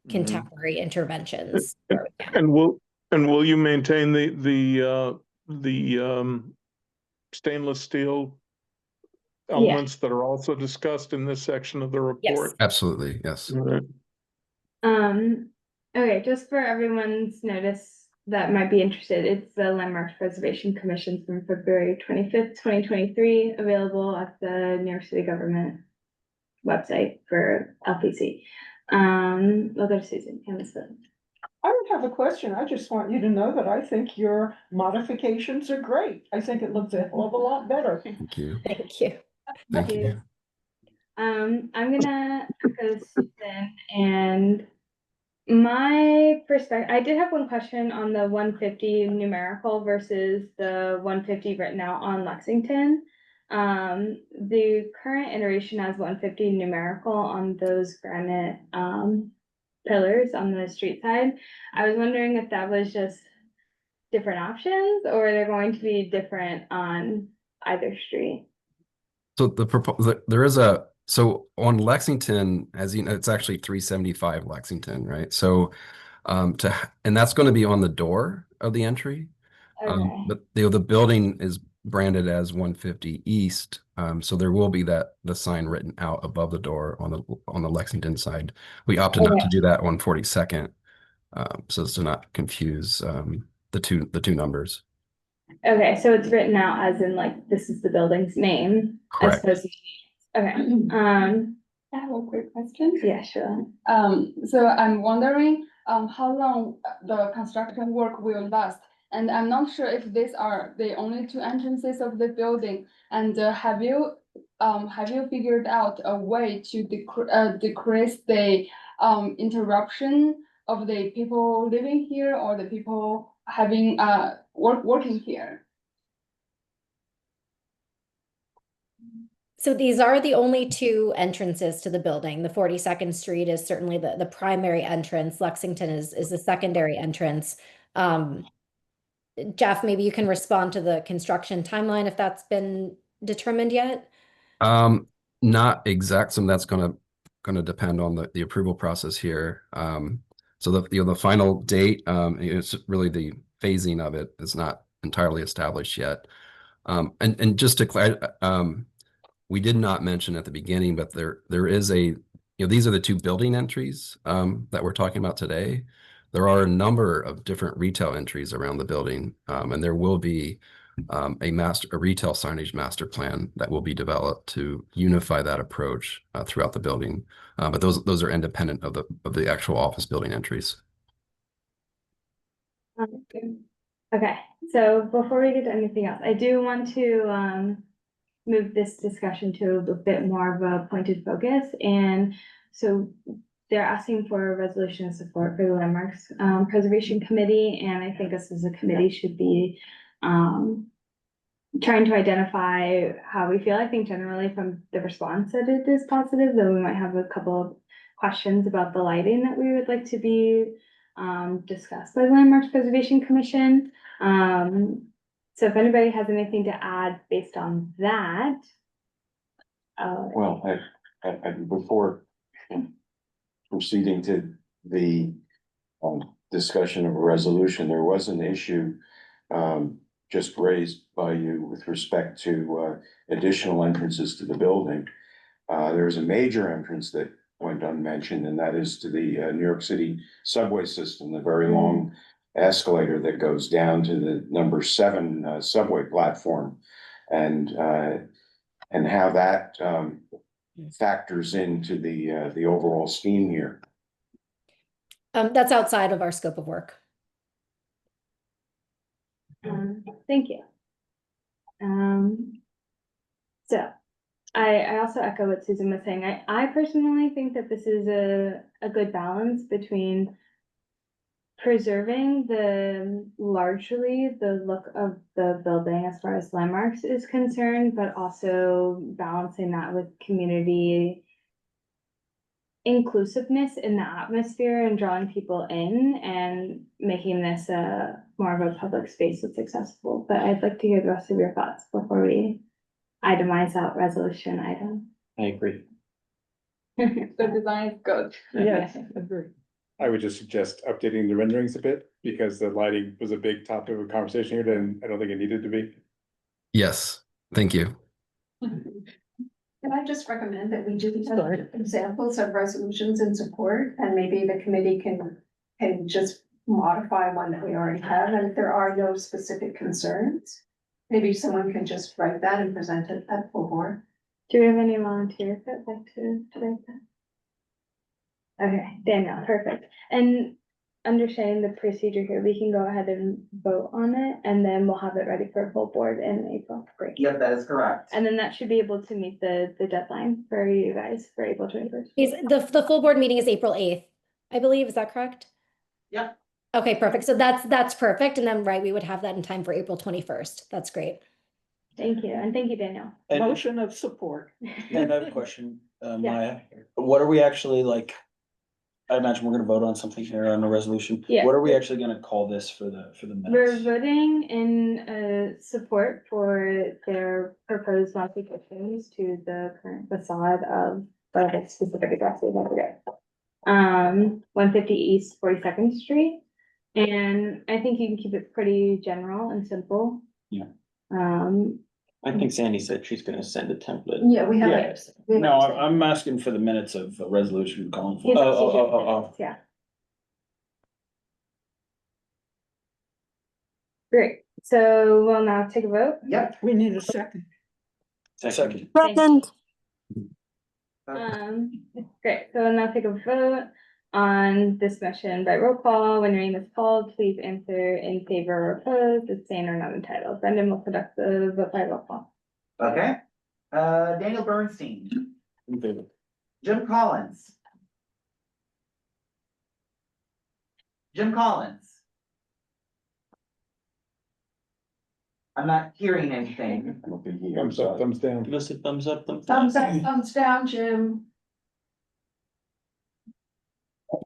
E: contemporary interventions where we can.
K: And will you maintain the stainless steel elements that are also discussed in this section of the report?
F: Absolutely, yes.
B: Okay, just for everyone's notice that might be interested, it's the Landmarks Preservation Commission from February 25th, 2023, available at the New York City government website for LPC. We'll go to Susan.
L: I don't have a question. I just want you to know that I think your modifications are great. I think it looks a hell of a lot better.
F: Thank you.
E: Thank you.
F: Thank you.
B: I'm gonna echo Susan, and my perspective, I did have one question on the 150 numerical versus the 150 written out on Lexington. The current iteration has 150 numerical on those granite pillars on the street side. I was wondering if that was just different options, or they're going to be different on either street.
F: So there is so on Lexington, as you know, it's actually 375 Lexington, right? So and that's going to be on the door of the entry.
B: Okay.
F: But the building is branded as 150 East. So there will be the sign written out above the door on the Lexington side. We opted not to do that on 42nd, so as to not confuse the two numbers.
B: Okay, so it's written out as in like this is the building's name.
F: Correct.
B: As opposed to, okay.
M: I have a quick question.
B: Yeah, sure.
M: So I'm wondering, how long the construction work will last? And I'm not sure if these are the only 2 entrances of the building. And have you figured out a way to decrease the interruption of the people living here or the people having working here?
E: So these are the only two entrances to the building. The 42nd Street is certainly the primary entrance. Lexington is the secondary entrance. Jeff, maybe you can respond to the construction timeline if that's been determined yet?
F: Not exact, some that's gonna depend on the approval process here. So the final date, it's really the phasing of it is not entirely established yet. And just to we did not mention at the beginning, but there is these are the two building entries that we're talking about today. There are a number of different retail entries around the building, and there will be a retail signage master plan that will be developed to unify that approach throughout the building. But those are independent of the actual office building entries.
B: Okay, so before we get to anything else, I do want to move this discussion to a bit more of a pointed focus. And so they're asking for a resolution of support for the Landmarks Preservation Committee. And I think us as a committee should be trying to identify how we feel. I think generally from the response that it is positive, though we might have a couple of questions about the lighting that we would like to be discussed by the Landmarks Preservation Commission. So if anybody has anything to add based on that.
H: Well, before proceeding to the discussion of a resolution, there was an issue just raised by you with respect to additional entrances to the building. There is a major entrance that went unmentioned, and that is to the New York City subway system, the very long escalator that goes down to the number 7 subway platform, and how that factors into the overall scheme here.
E: That's outside of our scope of work.
B: Thank you. So I also echo what Susan was saying. I personally think that this is a good balance between preserving largely the look of the building as far as landmarks is concerned, but also balancing that with community inclusiveness in the atmosphere and drawing people in and making this more of a public space that's accessible. But I'd like to hear the rest of your thoughts before we itemize that resolution item.
I: I agree.
M: The design is good.
L: Yes, agree.
G: I would just suggest updating the renderings a bit because the lighting was a big topic of conversation here, and I don't think it needed to be.
F: Yes, thank you.
D: Can I just recommend that we do examples of resolutions in support, and maybe the committee can just modify one that we already have, and if there are no specific concerns, maybe someone can just write that and present it at full board.
B: Do we have any volunteers that'd like to write that? Okay, Danielle, perfect. And understanding the procedure here, we can go ahead and vote on it, and then we'll have it ready for a full board in April. Great.
A: Yep, that is correct.
B: And then that should be able to meet the deadline for you guys for April 21st.
E: The full board meeting is April 8th, I believe. Is that correct?
A: Yep.
E: Okay, perfect. So that's perfect. And then, right, we would have that in time for April 21st. That's great.
B: Thank you. And thank you, Danielle.
L: Motion of support.
C: And I have a question, Maya. What are we actually like? I imagine we're gonna vote on something here on the resolution.
B: Yeah.
C: What are we actually gonna call this for the
B: We're
C: minutes?
B: voting in support for their proposed modifications to the current facade of the specific addresses, I forget. 150 East 42nd Street. And I think you can keep it pretty general and simple.
C: Yeah.
I: I think Sandy said she's gonna send a template.
D: Yeah, we have.
C: Yeah. No, I'm asking for the minutes of a resolution calling for.
B: Yes,
C: Oh.
B: Yeah. Great. So we'll now take a vote.
A: Yep.
L: We need a second.
C: Second.
B: Second. Great, so we'll now take a vote on this motion by roll call. When your name is called, please answer in favor or opposed, abstain or not entitled. Brendan will conduct the vote by roll call.
A: Okay. Daniel Bernstein,
C: In favor.
A: Jim Collins. Jim Collins. I'm not hearing anything.
H: I don't think he
G: Thumbs
H: hears
G: up,
H: us.
G: thumbs down.
I: Give us a thumbs up, thumbs
D: Thumbs
I: down.
D: up, thumbs down, Jim.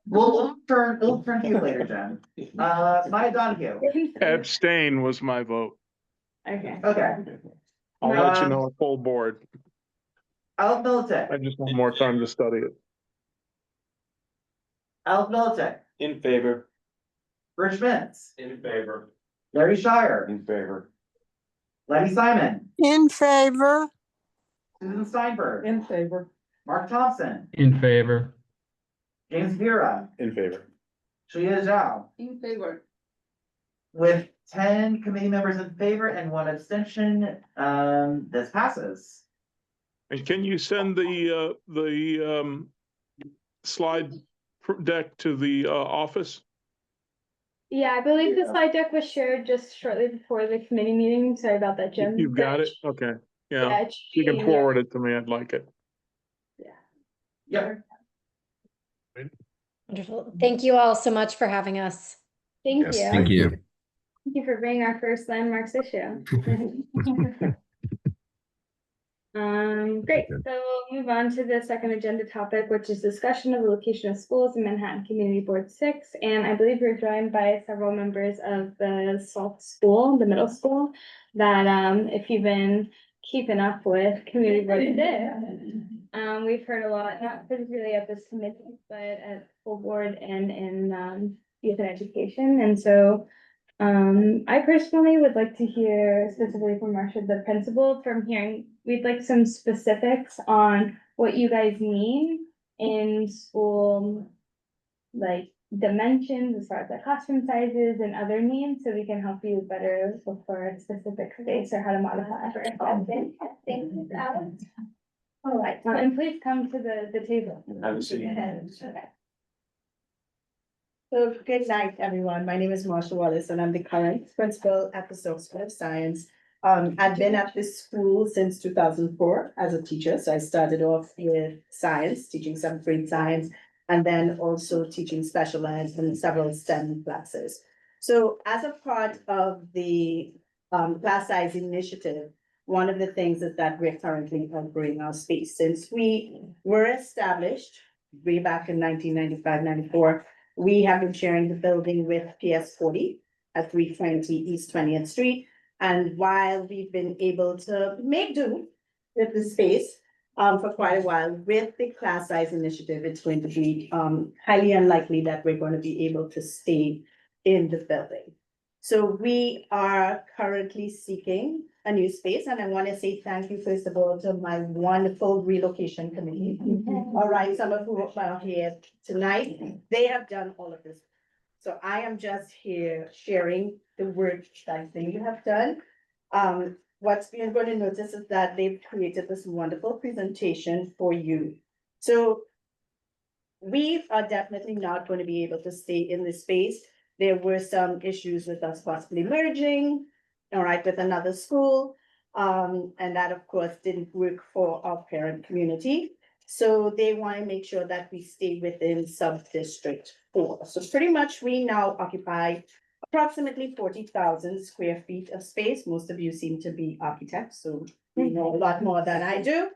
A: We'll look for you later, Jen. Maya Donahue.
K: Abstain was my vote.
B: Okay.
A: Okay.
K: I'll let you
A: Um,
K: know a full board.
A: Alf Militic.
K: I just want more time to study it.
A: Alf Militic.
I: In favor.
A: Rich Mintz.
I: In favor.
A: Larry Shire.
H: In favor.
A: Letty Simon.
N: In favor.
A: Susan Steinberg.
L: In favor.
A: Mark Thompson.
J: In favor.
A: James Vera.
G: In favor.
A: Shuya Zhao.
M: In favor.
A: With 10 committee members in favor and 1 abstention, this passes.
K: And can you send the slide deck to the office?
B: Yeah, I believe the slide deck was shared just shortly before the committee meeting. Sorry about that, Jim.
K: You've got
B: But
K: it? Okay,
B: yeah,
K: yeah.
B: it should
K: You
B: be
K: can
B: in
K: forward it to me, I'd like it.
A: Yep.
E: Wonderful. Thank you all so much for having us.
B: Thank
G: Yes,
B: you.
F: Thank you.
B: Thank you for bringing our first landmarks issue. Great, so we'll move on to the second agenda topic, which is discussion of the location of schools in Manhattan Community Board 6. And I believe we're joined by several members of the Salt School, the middle school, that if you've been keeping up with Community Board 6, we've heard a lot, not particularly at this committee, but at full board and in youth and education. And so I personally would like to hear specifically from Marcia, the principal, from hearing, we'd like some specifics on what you guys need in school, like dimensions as far as the classroom sizes and other needs, so we can help you better look for a specific space or how to modify. Thank you, Alex. All right, and please come to the table.
I: Have a seat.
B: Okay.
O: So good night, everyone. My name is Marsha Wallace and I'm the current principal at the Silk School of Science. I've been at this school since 2004 as a teacher. So I started off with science, teaching 7th grade science, and then also teaching special ed and several STEM classes. So as a part of the class size initiative, one of the things is that we're currently outgrowing our space. Since we were established way back in 1995-94, we have been sharing the building with PS 40 at 320 East 20th Street. And while we've been able to make do with the space for quite a while, with the class size initiative, it's going to be highly unlikely that we're going to be able to stay in the building. So we are currently seeking a new space, and I want to say thank you, first of all, to my wonderful relocation committee. All right, some of who are here tonight, they have done all of this. So I am just here sharing the work that they have done. What's you're going to notice is that they've created this wonderful presentation for you. So we are definitely not going to be able to stay in this space. There were some issues with us possibly merging, all right, with another school. And that, of course, didn't work for our parent community. So they want to make sure that we stay within sub-district 4. So pretty much we now occupy approximately 40,000 square feet of space. Most of you seem to be architects, so you know a lot more than I do.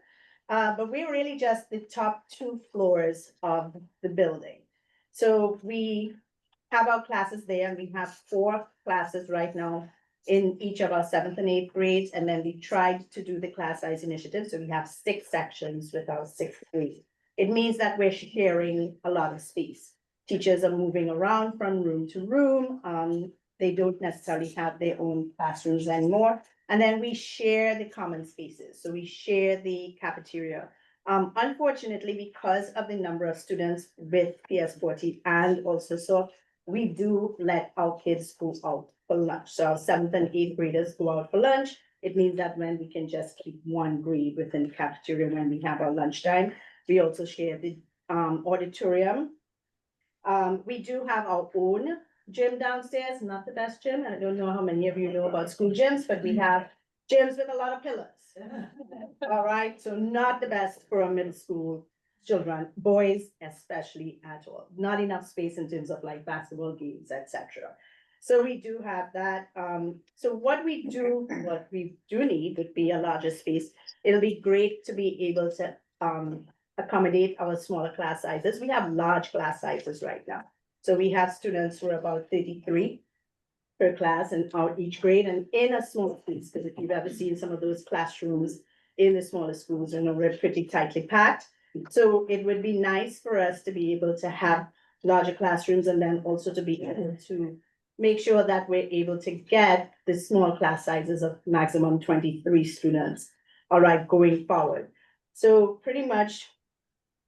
O: But we're really just the top 2 floors of the building. So we have our classes there, and we have 4 classes right now in each of our 7th and 8th grades. And then we tried to do the class size initiative. So we have 6 sections with our 6th grade. It means that we're sharing a lot of space. Teachers are moving around from room to room. They don't necessarily have their own classrooms anymore. And then we share the common spaces. So we share the cafeteria. Unfortunately, because of the number of students with PS 40 and also so we do let our kids go out for lunch. So our 7th and 8th graders go out for lunch. It means that when we can just keep 1 grade within the cafeteria when we have our lunchtime. We also share the auditorium. We do have our own gym downstairs, not the best gym. I don't know how many of you know about school gyms, but we have gyms with a lot of pillars. All right, so not the best for a middle school children, boys especially at all. Not enough space in terms of like basketball games, etc. So we do have that. So what we do need would be a larger space. It'll be great to be able to accommodate our smaller class sizes. We have large class sizes right now. So we have students who are about 33 per class in our each grade and in a small space, because if you've ever seen some of those classrooms in the smaller schools, we're pretty tightly packed. So it would be nice for us to be able to have larger classrooms and then also to be able to make sure that we're able to get the small class sizes of maximum 23 students, all right, going forward. So pretty much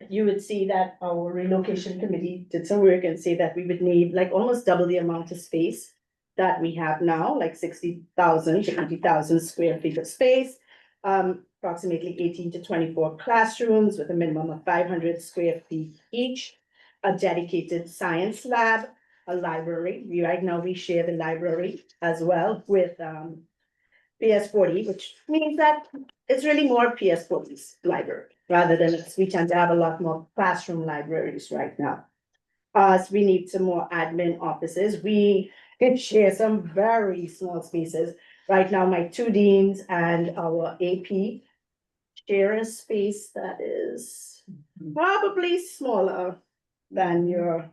O: you would see that our relocation committee did some work and say that we would need like almost double the amount of space that we have now, like 60,000 to 80,000 square feet of space. Approximately 18 to 24 classrooms with a minimum of 500 square feet each, a dedicated science lab, a library. Right now we share the library as well with PS40, which means that it's really more PS40's library rather than we tend to have a lot more classroom libraries right now. So we need some more admin offices. We can share some very small spaces. Right now, my two deans and our AP share a space that is probably smaller than your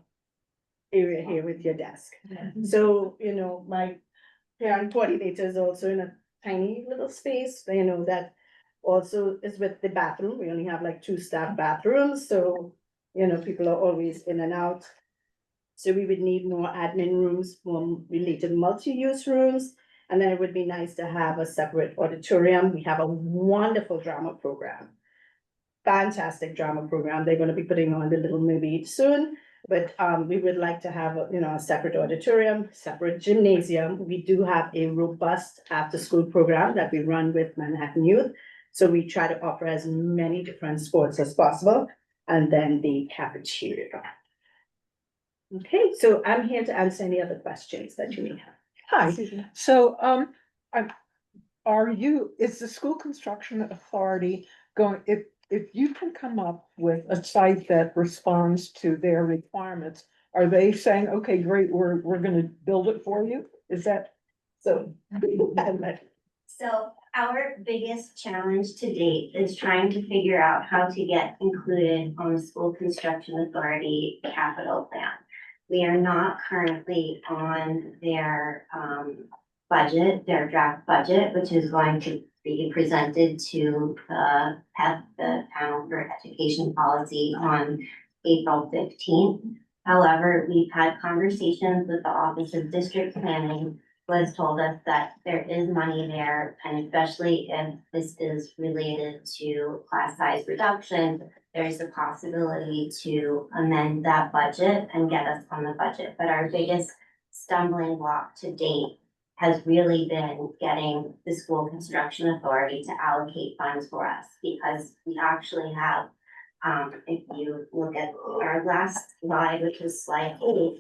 O: area here with your desk. So, my parent coordinator is also in a tiny little space, that also is with the bathroom. We only have like 2 staff bathrooms, so, people are always in and out. So we would need more admin rooms, more related multi-use rooms. And then it would be nice to have a separate auditorium. We have a wonderful drama program. Fantastic drama program. They're going to be putting on the Little Mermaid soon. But we would like to have a separate auditorium, separate gymnasium. We do have a robust after-school program that we run with Manhattan Youth. So we try to offer as many different sports as possible. And then the cafeteria. Okay, so I'm here to answer any other questions that you may have.
L: Hi, so, is the school construction authority going, if you can come up with a site that responds to their requirements, are they saying, okay, great, we're gonna build it for you? Is that so?
N: So our biggest challenge to date is trying to figure out how to get included on the school construction authority capital plan. We are not currently on their budget, their draft budget, which is going to be presented to the PEP, the Panel for Education Policy, on April 15th. However, we've had conversations with the Office of District Planning, who has told us that there is money there, and especially if this is related to class size reduction, there's a possibility to amend that budget and get us on the budget. But our biggest stumbling block to date has really been getting the school construction authority to allocate funds for us, because we actually have, if you look at our last slide, which is slide 8,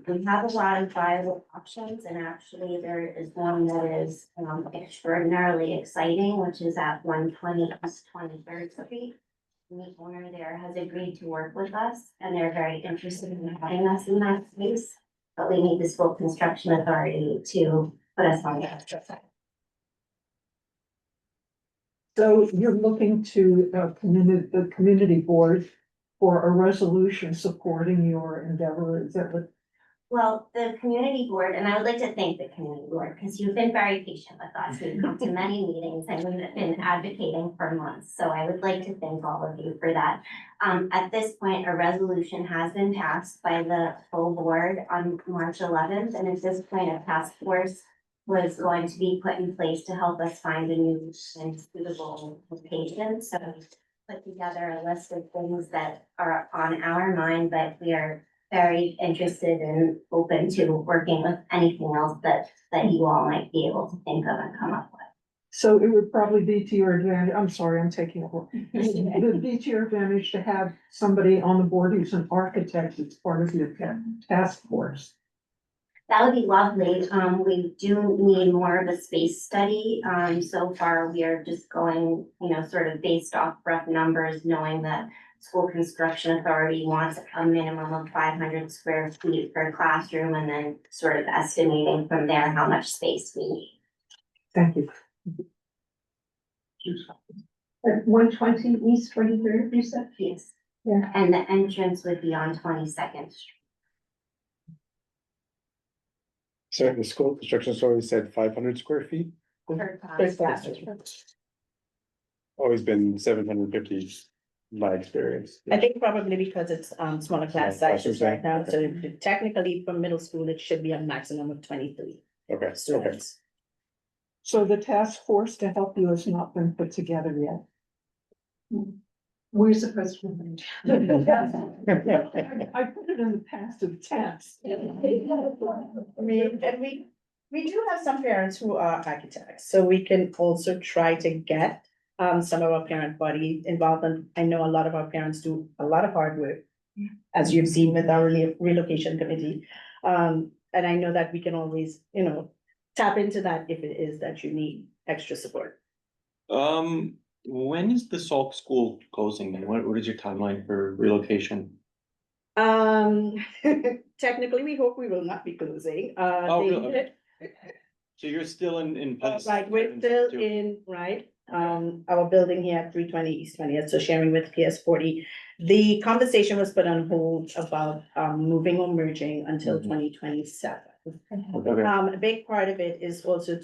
N: we have a lot of viable options, and actually there is one that is extraordinarily exciting, which is at 120 East 23rd Street. The owner there has agreed to work with us, and they're very interested in having us in that space. But we need the school construction authority to put us on the extra side.
L: So you're looking to the community board for a resolution supporting your endeavor, is that what?
N: Well, the community board, and I would like to thank the community board, because you've been very patient with us. We've come to many meetings and we've been advocating for months. So I would like to thank all of you for that. At this point, a resolution has been passed by the full board on March 11th. And at this point, a task force was going to be put in place to help us find a new and suitable location. So we put together a list of things that are on our mind, but we are very interested and open to working with anything else that you all might be able to think of and come up with.
L: So it would probably be to your advantage, I'm sorry, I'm taking over. It would be to your advantage to have somebody on the board who's an architect as part of your task force.
N: That would be lovely. We do need more of a space study. So far we are just going, sort of based off rough numbers, knowing that School Construction Authority wants a minimum of 500 square feet per classroom, and then sort of estimating from there how much space we need.
L: Thank you.
D: At 120 East 23rd, you said?
N: Yes.
D: Yeah.
N: And the entrance would be on 22nd Street.
G: So the school construction authority said 500 square feet,
N: Per
O: classroom.
G: always been 750, my experience.
O: I think probably because it's smaller class
G: Small
O: sizes
G: classrooms,
O: right now,
G: okay.
O: so technically for middle school, it should be a maximum of 23
G: Okay, okay.
O: students.
L: So the task force to help you has not been put together yet.
D: We're supposed to.
L: I put it in the passive tense.
O: I mean, and we do have some parents who are architects, so we can also try to get some of our parent body involved, and I know a lot of our parents do a lot of hard work, as you've seen with our relocation committee. And I know that we can always, tap into that if it is that you need extra support.
I: When is the Salk school closing and what is your timeline for relocation?
O: Technically, we hope we will not be closing.
I: Oh, really? So you're still in place?
O: Right, we're still in, right, our building here at 320 East 20th, so sharing with PS40. The conversation was put on hold about moving or merging until 2027.
I: Okay.
O: A big part of it is also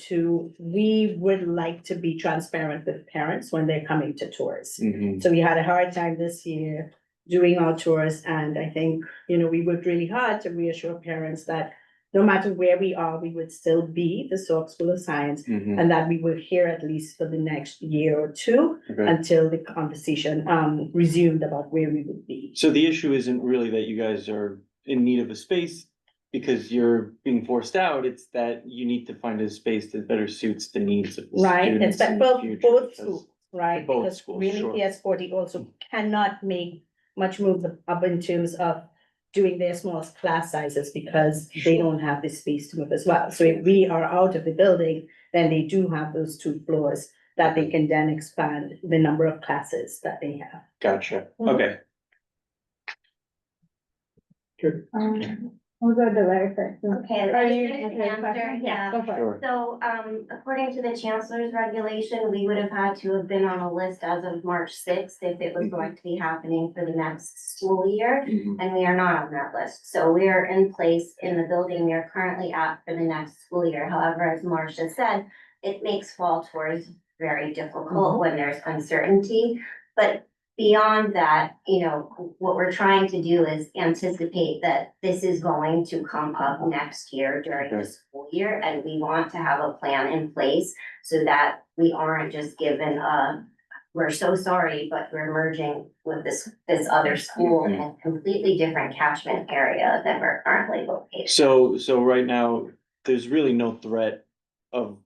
O: we would like to be transparent with parents when they're coming to tours.
I: Mhm.
O: So we had a hard time this year doing our tours, and I think, we worked really hard to reassure parents that no matter where we are, we would still be the Salk School of Science,
I: Mhm.
O: and that we were here at least for the next year or two
I: Okay.
O: until the conversation resumed about where we would be.
I: So the issue isn't really that you guys are in need of a space because you're being forced out, it's that you need to find a space that better suits the needs of the
O: Right,
I: students
O: it's
I: in
O: but
I: the future,
O: both
I: because-
O: schools, right?
I: both
O: Because
I: schools,
O: really,
I: sure.
O: PS40 also cannot make much move up in terms of doing their smallest class sizes because they don't have the space to move as well. So if we are out of the building, then they do have those 2 floors that they can then expand the number of classes that they have.
I: Gotcha,
O: Mhm.
I: okay.
B: We'll go to Larry first.
N: Okay.
B: Are you
N: I can
B: answering the
N: answer,
B: question?
N: yeah.
B: Go for it.
I: Sure.
N: So, according to the chancellor's regulation, we would have had to have been on a list as of March 6th if it was going to be happening for the next school year,
I: Mhm.
N: and we are not on that list. So we are in place in the building we are currently at for the next school year. However, as Marcia said, it makes fall tours very difficult when there's uncertainty. But beyond that, what we're trying to do is anticipate that this is going to come up next year during the
I: Okay.
N: school year, and we want to have a plan in place so that we aren't just given we're so sorry, but we're merging with this other school in a completely different catchment area than we're currently located.
I: So right now, there's really no threat of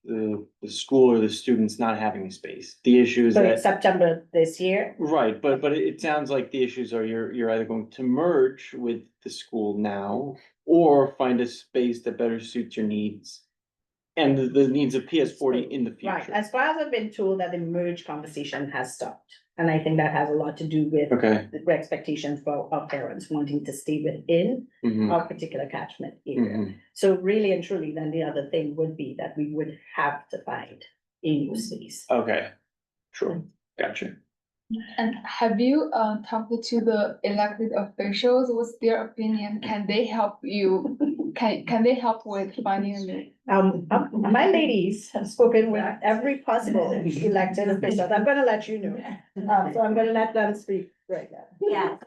I: the school or the students not having a space. The issue is
O: So
I: that.
O: it's September this year.
I: Right, but it sounds like the issues are you're either going to merge with the school now or find a space that better suits your needs. And the needs of PS40 in the
O: Right,
I: future.
O: as far as I've been told that the merge conversation has stopped, and I think that has a lot to do with
I: Okay.
O: the expectations for our parents wanting to stay within
I: Mhm.
O: our particular catchment area.
I: Mhm.
O: So really and truly, then the other thing would be that we would have to find a new space.
I: Okay, sure, gotcha.
M: And have you talked to the elected officials? What's their opinion? Can they help you? Can they help with finding a new?
O: My ladies have spoken with every possible elected official. I'm gonna let you know. So I'm gonna let them speak right now.
N: Yeah,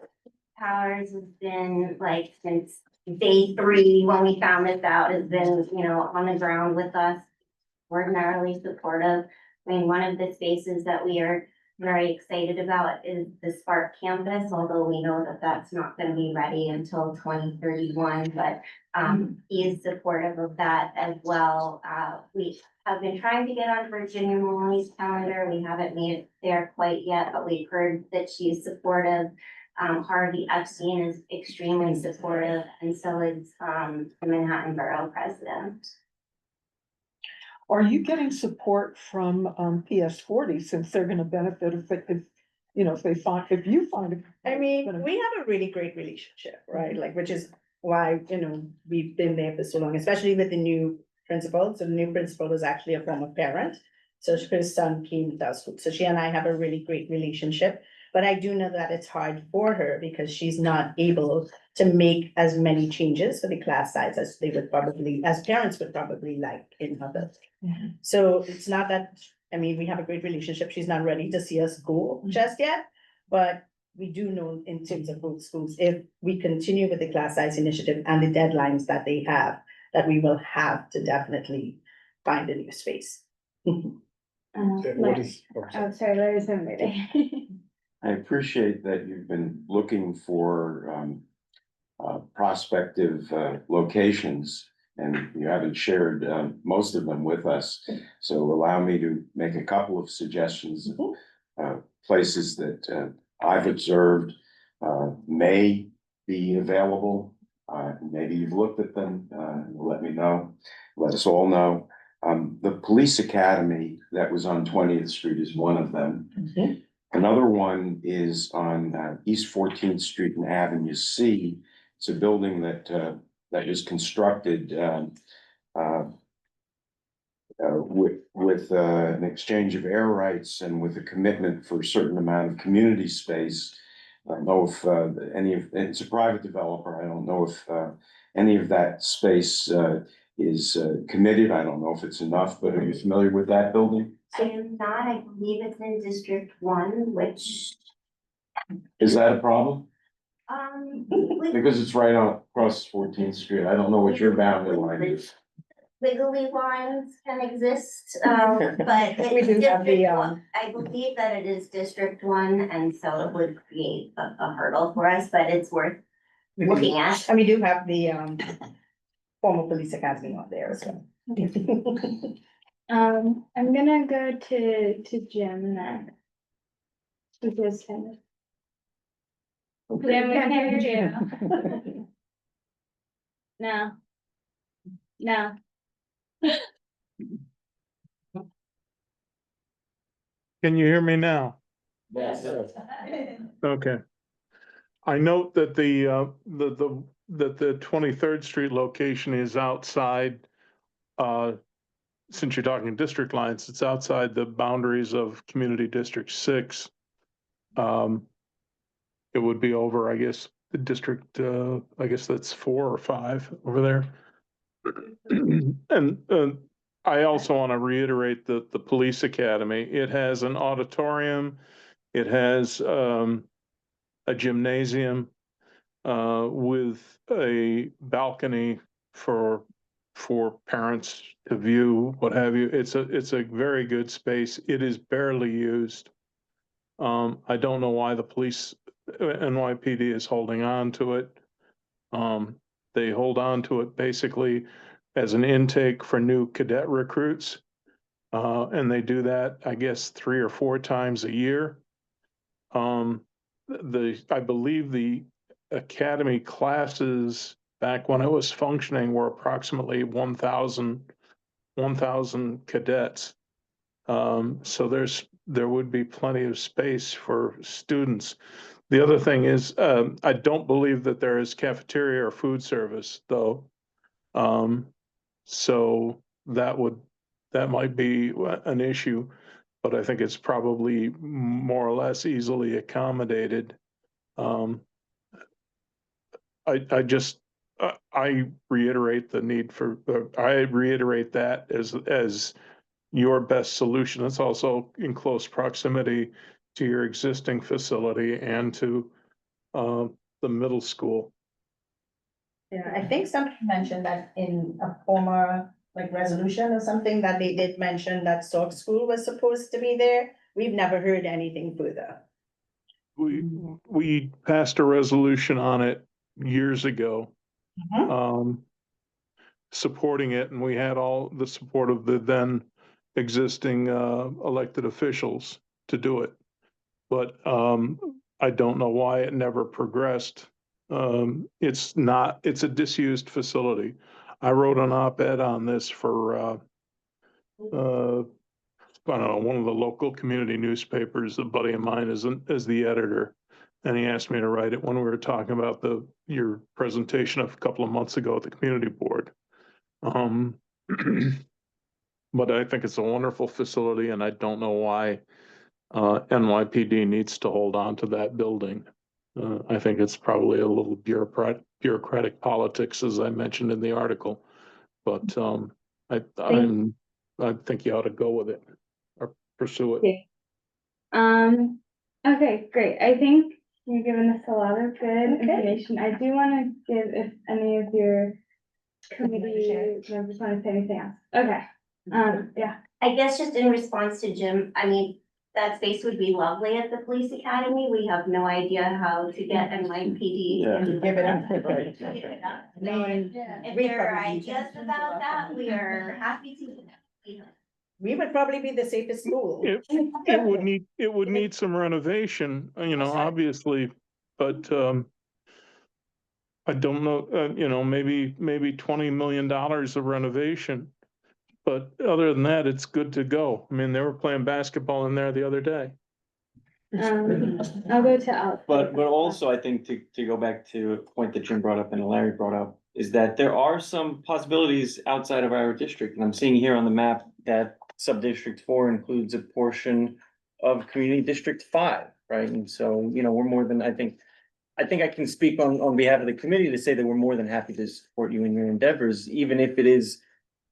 N: Powers has been like since day 3, when we found this out, has been, on the ground with us. Ordinarily supportive. I mean, one of the spaces that we are very excited about is the Spark campus, although we know that that's not gonna be ready until 2031, but he is supportive of that as well. We have been trying to get on Virginia Maloney's calendar. We haven't made it there quite yet, but we've heard that she is supportive. Harvey Epstein is extremely supportive, and so is the Manhattan Borough President.
L: Are you getting support from PS40 since they're gonna benefit if you know, if you find it.
O: I mean, we have a really great relationship, right? Like, which is why, you know, we've been there for so long, especially with the new principal. So the new principal is actually a former parent. So her son came to our school. So she and I have a really great relationship. But I do know that it's hard for her because she's not able to make as many changes for the class size as they would probably, as parents would probably like in her building. So it's not that, I mean, we have a great relationship. She's not ready to see us go just yet. But we do know in terms of both schools, if we continue with the class size initiative and the deadlines that they have, that we will have to definitely find a new space.
B: Larry. Oh, sorry, Larry's having a day.
H: I appreciate that you've been looking for prospective locations, and you haven't shared most of them with us. So allow me to make a couple of suggestions of places that I've observed may be available. Maybe you've looked at them, let me know, let us all know. The police academy that was on 20th Street is one of them. Another one is on East 14th Street and Avenue C. It's a building that is constructed with an exchange of air rights and with a commitment for a certain amount of community space. I don't know if it's a private developer. I don't know if any of that space is committed. I don't know if it's enough, but are you familiar with that building?
N: I am not, I believe it's in District 1, which,
H: Is that a problem?
N: with
H: Because it's right on across 14th Street. I don't know what your boundary line is.
N: wiggly lines can exist, but
O: We
N: it's
O: do have the,
N: District 1. I believe that it is District 1, and so it would create a hurdle for us, but it's worth looking at.
O: And we do have the former police academy on there as well.
B: I'm gonna go to Jim next. Because Jim, we can hear you. No. No.
K: Can you hear me now?
A: Yes.
K: Okay. I note that the 23rd Street location is outside, since you're talking district lines, it's outside the boundaries of Community District 6. It would be over, I guess, the district, I guess that's 4 or 5 over there. And I also want to reiterate that the police academy, it has an auditorium, it has a gymnasium with a balcony for parents to view, what have you. It's a very good space. It is barely used. I don't know why the police NYPD is holding on to it. They hold on to it basically as an intake for new cadet recruits. And they do that, I guess, 3 or 4 times a year. I believe the academy classes back when it was functioning were approximately 1,000 cadets. So there would be plenty of space for students. The other thing is, I don't believe that there is cafeteria or food service though. So that might be an issue, but I think it's probably more or less easily accommodated. I reiterate the need for, I reiterate that as your best solution. It's also in close proximity to your existing facility and to the middle school.
O: Yeah, I think somebody mentioned that in a former like resolution or something that they did mention that Sauk School was supposed to be there. We've never heard anything further.
K: We passed a resolution on it years ago, supporting it, and we had all the support of the then existing elected officials to do it. But I don't know why it never progressed. It's a disused facility. I wrote an op-ed on this for I don't know, one of the local community newspapers, a buddy of mine is the editor. And he asked me to write it when we were talking about your presentation a couple of months ago at the community board. But I think it's a wonderful facility and I don't know why NYPD needs to hold on to that building. I think it's probably a little bureaucratic politics, as I mentioned in the article. But I think you ought to go with it or pursue it.
B: Okay. Okay, great. I think you're giving us a lot of good information. I do want to give if any of your committee members want to say anything else. Okay. Yeah.
N: I guess just in response to Jim, I mean, that space would be lovely at the police academy. We have no idea how to get NYPD. to
O: Give it up.
N: Give it up. If there are ideas about that, we are happy to.
O: We would probably be the safest school.
K: It would need some renovation, obviously, but I don't know, maybe $20 million of renovation. But other than that, it's good to go. I mean, they were playing basketball in there the other day.
B: I'll go to Alex.
I: But also I think to go back to a point that Jim brought up and Larry brought up, is that there are some possibilities outside of our district. And I'm seeing here on the map that sub-district 4 includes a portion of community district 5, right? And so, we're more than, I think I can speak on behalf of the committee to say that we're more than happy to support you in your endeavors, even if it is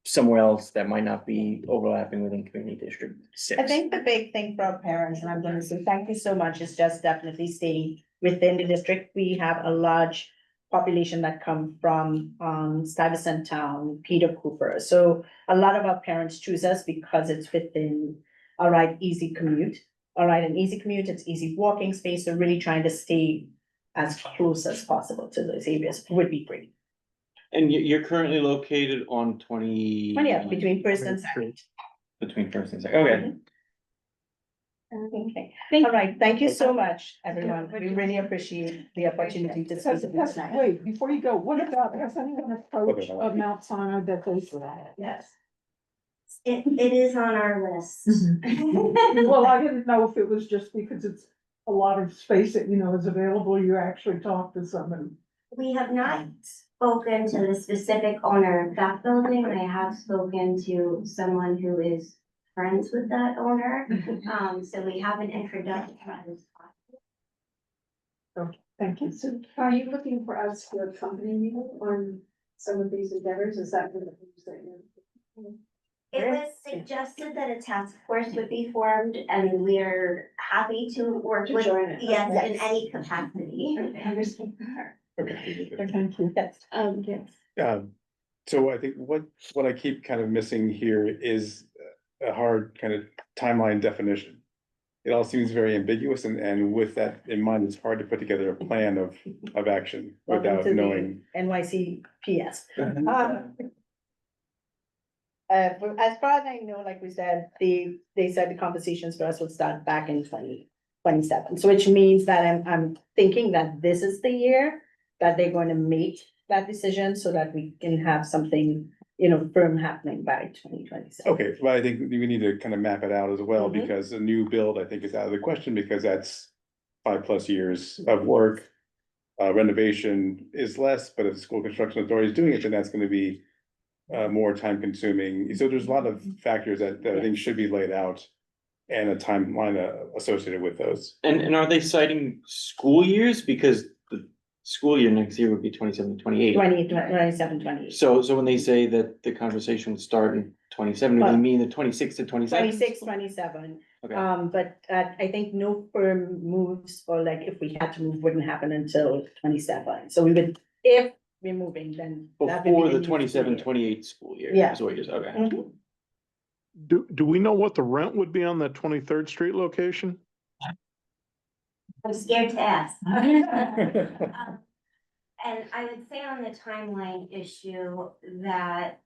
I: somewhere else that might not be overlapping within community district 6.
O: I think the big thing for our parents, and I'm going to say thank you so much, is just definitely staying within the district. We have a large population that come from Stuyvesant Town, Peter Cooper. So a lot of our parents choose us because it's within, all right, easy commute. All right, an easy commute, it's easy walking space. So really trying to stay as close as possible to those areas would be great.
I: And you're currently located on 20.
O: Between First and Second.
I: Between First and Second, okay.
O: Okay, all right, thank you so much, everyone. We really appreciate the opportunity to speak with us tonight.
L: Wait, before you go, what about, has anyone approached of Mount Sinai that they?
O: Yes.
N: It is on our list.
L: Well, I didn't know if it was just because it's a lot of space that, is available, you actually talk to somebody.
N: We have not spoken to the specific owner of that building. I have spoken to someone who is friends with that owner. So we have an introduction.
L: Okay, thank you.
D: So are you looking for us to accompany you on some of these endeavors? Is that what you're?
N: It was suggested that a task force would be formed and we're happy to work with, yes, in any capacity.
G: Okay.
L: Thank you.
B: Yes.
G: So I think what I keep kind of missing here is a hard kind of timeline definition. It all seems very ambiguous and with that in mind, it's hard to put together a plan of action without knowing.
O: NYCPS. As far as I know, like we said, they said the conversations for us would start back in 2027. So which means that I'm thinking that this is the year that they're going to make that decision so that we can have something, firm happening by 2027.
G: Okay, well, I think we need to kind of map it out as well, because a new build, I think, is out of the question, because that's 5+ years of work. Renovation is less, but if the school construction authority is doing it, then that's going to be more time consuming. So there's a lot of factors that I think should be laid out and a timeline associated with those.
I: And are they citing school years? Because the school year next year would be 27 to 28.
O: 27, 28.
I: So when they say that the conversation would start in 27, do they mean the 26 to 27?
O: 26, 27.
I: Okay.
O: But I think no firm moves, or like if we had to move, wouldn't happen until 27. So we would, if we're moving, then. that would be
I: Before the
O: new
I: 27,
O: school year.
I: 28 school year.
O: Yeah.
I: Is what you're saying, okay.
O: Mhm.
K: Do we know what the rent would be on that 23rd Street location?
N: I'm scared to ask. And I would say on the timeline issue that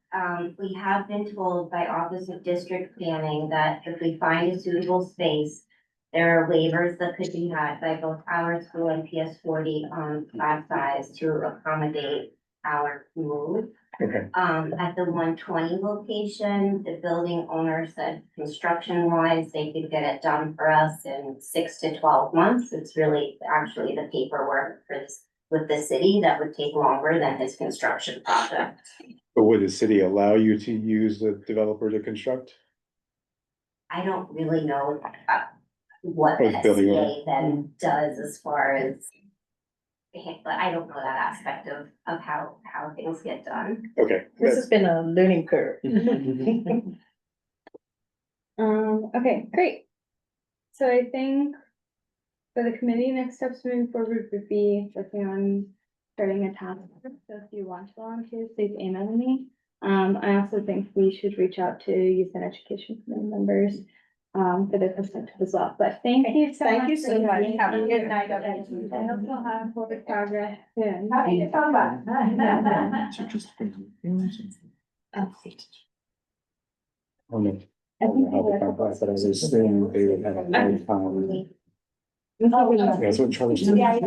N: we have been told by Office of District Planning that if we find a suitable space, there are waivers that could be had by both our school and PS40 on class size to accommodate our move.
G: Okay,
N: At the 120 location, the building owner said construction wise, they could get it done for us in 6 to 12 months. It's really actually the paperwork for this with the city that would take longer than his construction project.
G: but would the city allow you to use the developer to construct?
N: I don't really know what
G: Or
N: the
G: the building owner?
N: SCA then does as far as. But I don't know that aspect of how things get done.
G: Okay.
O: This has been a learning curve.
B: Okay, great. So I think for the committee, next steps moving forward would be working on starting a task force. So if you want to volunteer, please email me. I also think we should reach out to youth and education committee members for their perspective as well. But thank you so much.
O: Thank you so much. Have a good night.
B: I hope you'll have forward progress soon.
G: I don't know how they come back, but I was assuming they would have a hard time. That's what Charlie said.
B: Yeah, yeah. Do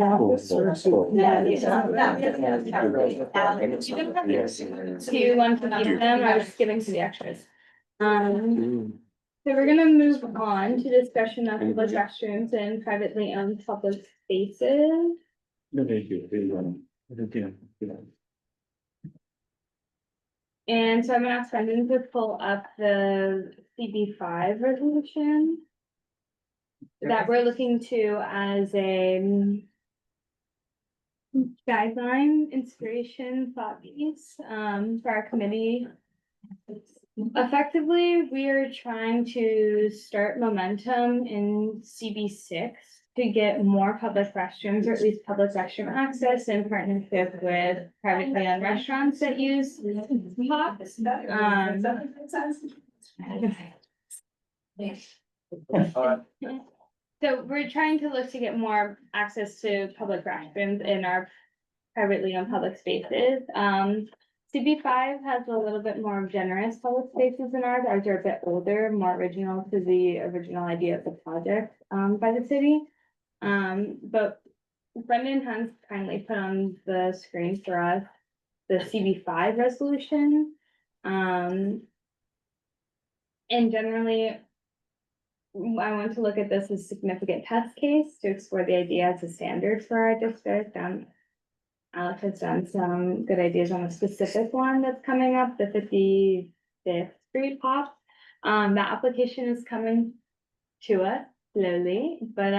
B: you want to keep them? I was giving to the extras. So we're gonna move on to discussion of public restrooms and privately owned public spaces.
G: No, they do, they run.
B: And so I'm gonna ask Brendan to pull up the CB5 resolution that we're looking to as a guideline, inspiration, thought piece, for our committee. Effectively, we are trying to start momentum in CB6 to get more public restrooms, or at least public restroom access in partnership with privately owned restaurants that use POPs. So we're trying to look to get more access to public restrooms in our privately owned public spaces. CB5 has a little bit more generous public spaces than ours. Ours are a bit older, more original to the original idea of the project by the city. But Brendan has kindly put on the screen for us the CB5 resolution. And generally, I want to look at this as significant test case to explore the idea as a standard for our district. Alex has done some good ideas on a specific one that's coming up, the 55th Street POP. That application is coming to us slowly, but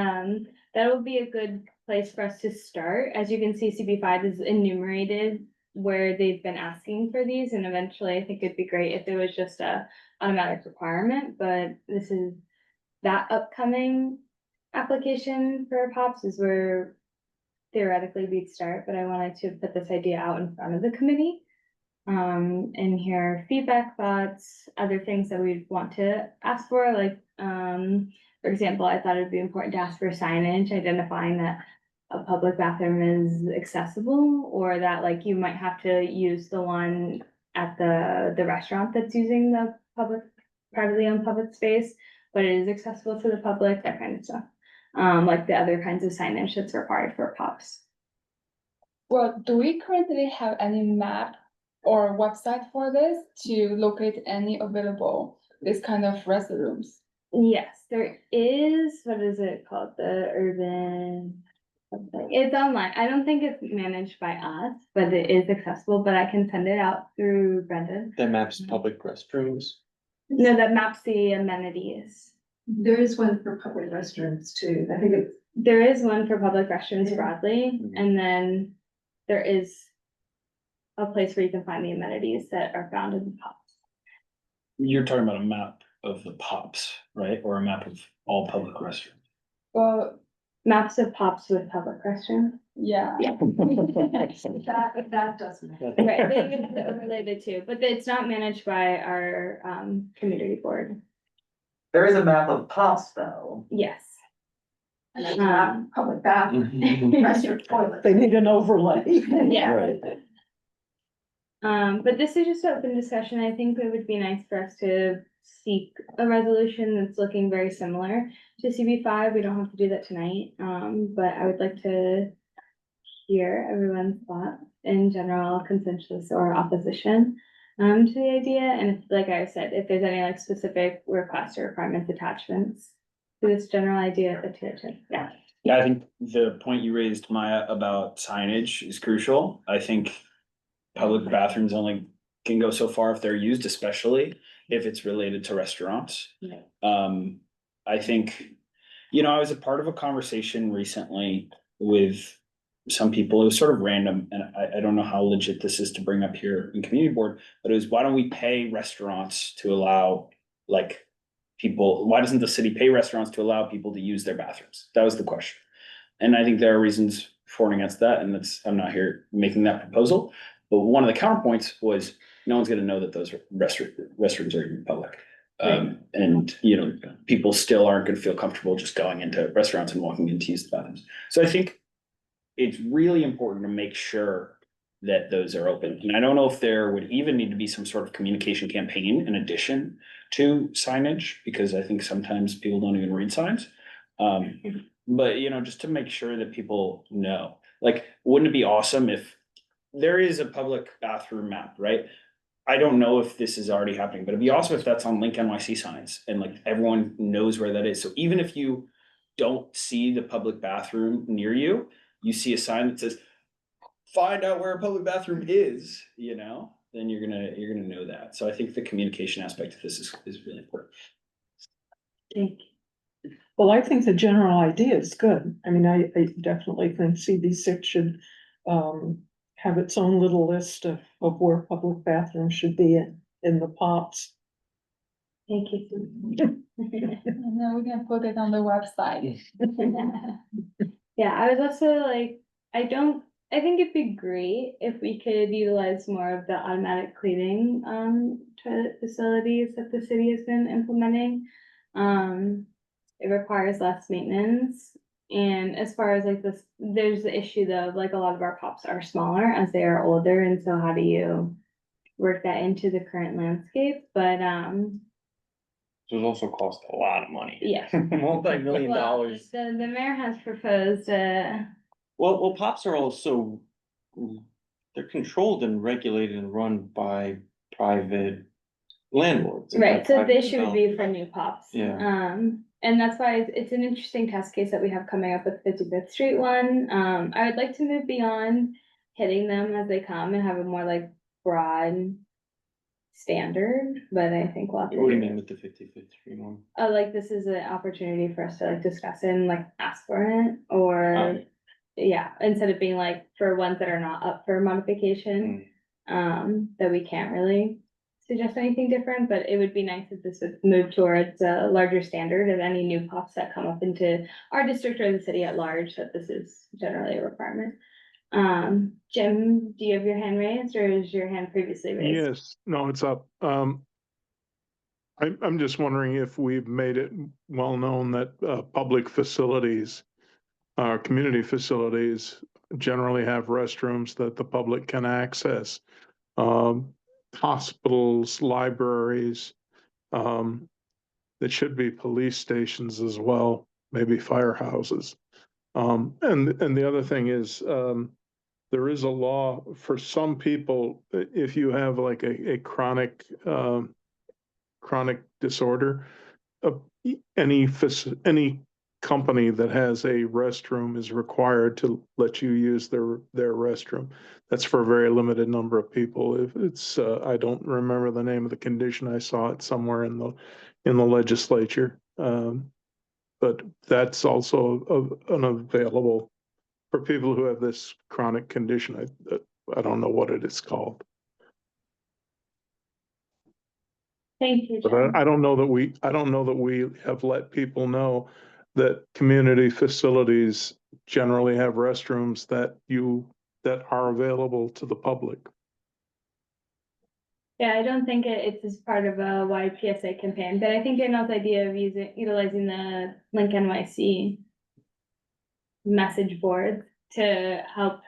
B: that will be a good place for us to start. As you can see, CB5 is enumerated where they've been asking for these, and eventually I think it'd be great if it was just a automatic requirement, but this is that upcoming application for POPs is where theoretically we'd start, but I wanted to put this idea out in front of the committee. And hear feedback, thoughts, other things that we'd want to ask for, like, for example, I thought it'd be important to ask for signage, identifying that a public bathroom is accessible, or that like you might have to use the one at the restaurant that's using the privately owned public space, but it is accessible to the public, that kind of stuff. Like the other kinds of signage that's required for POPs.
M: Well, do we currently have any map or website for this to locate any available this kind of restrooms?
B: Yes, there is, what is it called? The urban something. It's online. I don't think it's managed by us, but it is accessible, but I can send it out through Brendan.
I: That maps public restrooms.
B: No, that maps the amenities.
D: There is one for public restrooms too. I think it's.
B: There is one for public restrooms broadly, and then there is a place where you can find the amenities that are found in the POPs.
C: You're talking about a map of the POPs, right? Or a map of all public restrooms?
M: Well,
B: maps of POPs with public restrooms.
M: Yeah.
D: That doesn't.
B: Right, they would overlay the two, but it's not managed by our community board.
A: There is a map of POPs though.
B: Yes.
D: And it's not public bathroom, restroom, toilet.
L: They need an overlay.
B: Yeah. But this is just an open discussion. I think it would be nice for us to seek a resolution that's looking very similar to CB5. We don't have to do that tonight, but I would like to hear everyone's thoughts in general, consensus or opposition to the idea. And if, like I said, if there's any like specific requests or requirements, attachments to this general idea of the tier two. Yeah.
C: Yeah, I think the point you raised, Maya, about signage is crucial. I think public bathrooms only can go so far if they're used, especially if it's related to restaurants.
B: Yeah.
C: I think, I was a part of a conversation recently with some people. It was sort of random, and I don't know how legit this is to bring up here in community board, but it was, why don't we pay restaurants to allow, like, people, why doesn't the city pay restaurants to allow people to use their bathrooms? That was the question. And I think there are reasons for and against that, and I'm not here making that proposal. But one of the counterpoints was, no one's gonna know that those restrooms are even public. And, people still aren't gonna feel comfortable just going into restaurants and walking in to use the bathrooms. So I think it's really important to make sure that those are open. And I don't know if there would even need to be some sort of communication campaign in addition to signage, because I think sometimes people don't even read signs. But, just to make sure that people know, like, wouldn't it be awesome if there is a public bathroom map, right? I don't know if this is already happening, but it'd be awesome if that's on Link NYC signs and like everyone knows where that is. So even if you don't see the public bathroom near you, you see a sign that says, find out where a public bathroom is, then you're gonna know that. So I think the communication aspect of this is really important.
B: Thank you.
L: Well, I think the general idea is good. I mean, I definitely think CB6 should have its own little list of where public bathrooms should be in the pops.
B: Thank you.
M: And then we can put it on the website.
B: Yeah, I was also like, I think it'd be great if we could utilize more of the automatic cleaning toilet facilities that the city has been implementing. It requires less maintenance. And as far as like this, there's the issue though, of, like, a lot of our pops are smaller as they are older, and so how do you work that into the current landscape? But
I: So it also costs a lot of money.
B: yeah.
I: Multi-million dollars.
B: The mayor has proposed
I: Well, pops are also, they're controlled and regulated and run by private landlords. and by
B: right, so
I: private
B: the issue would be for new pops.
I: Yeah.
B: And that's why it's an interesting test case that we have coming up with 55th Street one. I would like to move beyond hitting them as they come and have a more like broad standard, but I think we'll have to.
I: What do you mean with the 55th Street one?
B: Like, this is an opportunity for us to like discuss it and like ask for it, or yeah, instead of being like for ones that are not up for modification, that we can't really suggest anything different, but it would be nice if this would move towards a larger standard of any new pops that come up into our district or the city at large, that this is generally a requirement. Jim, do you have your hand raised, or is your hand previously raised?
K: Yes, no, it's up. I'm just wondering if we've made it well known that public facilities, community facilities generally have restrooms that the public can access. Hospitals, libraries, there should be police stations as well, maybe firehouses. And the other thing is, there is a law for some people, if you have like a chronic disorder, any company that has a restroom is required to let you use their restroom. That's for a very limited number of people. If it's, I don't remember the name of the condition. I saw it somewhere in the legislature. But that's also unavailable for people who have this chronic condition. I don't know what it is called.
B: Thank you,
K: But
B: Jim.
K: I don't know that we have let people know that community facilities generally have restrooms that are available to the public.
B: Yeah, I don't think it's as part of a wide PSA campaign, but I think Danielle's idea of utilizing the Link NYC message board to help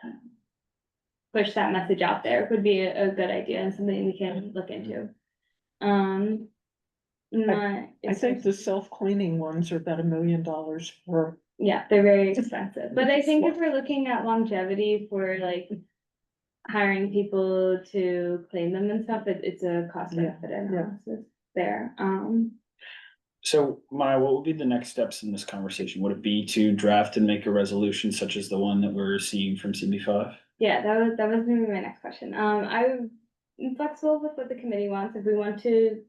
B: push that message out there would be a good idea and something we can look into.
L: I think the self-cleaning ones are about $1 million for
B: Yeah, they're very expensive, but I think if we're looking at longevity for like hiring people to clean them and stuff, it's a cost benefit analysis there.
C: So Maya, what would be the next steps in this conversation? Would it be to draft and make a resolution such as the one that we're seeing from CB5?
B: Yeah, that was gonna be my next question. I'm flexible with what the committee wants. If we want to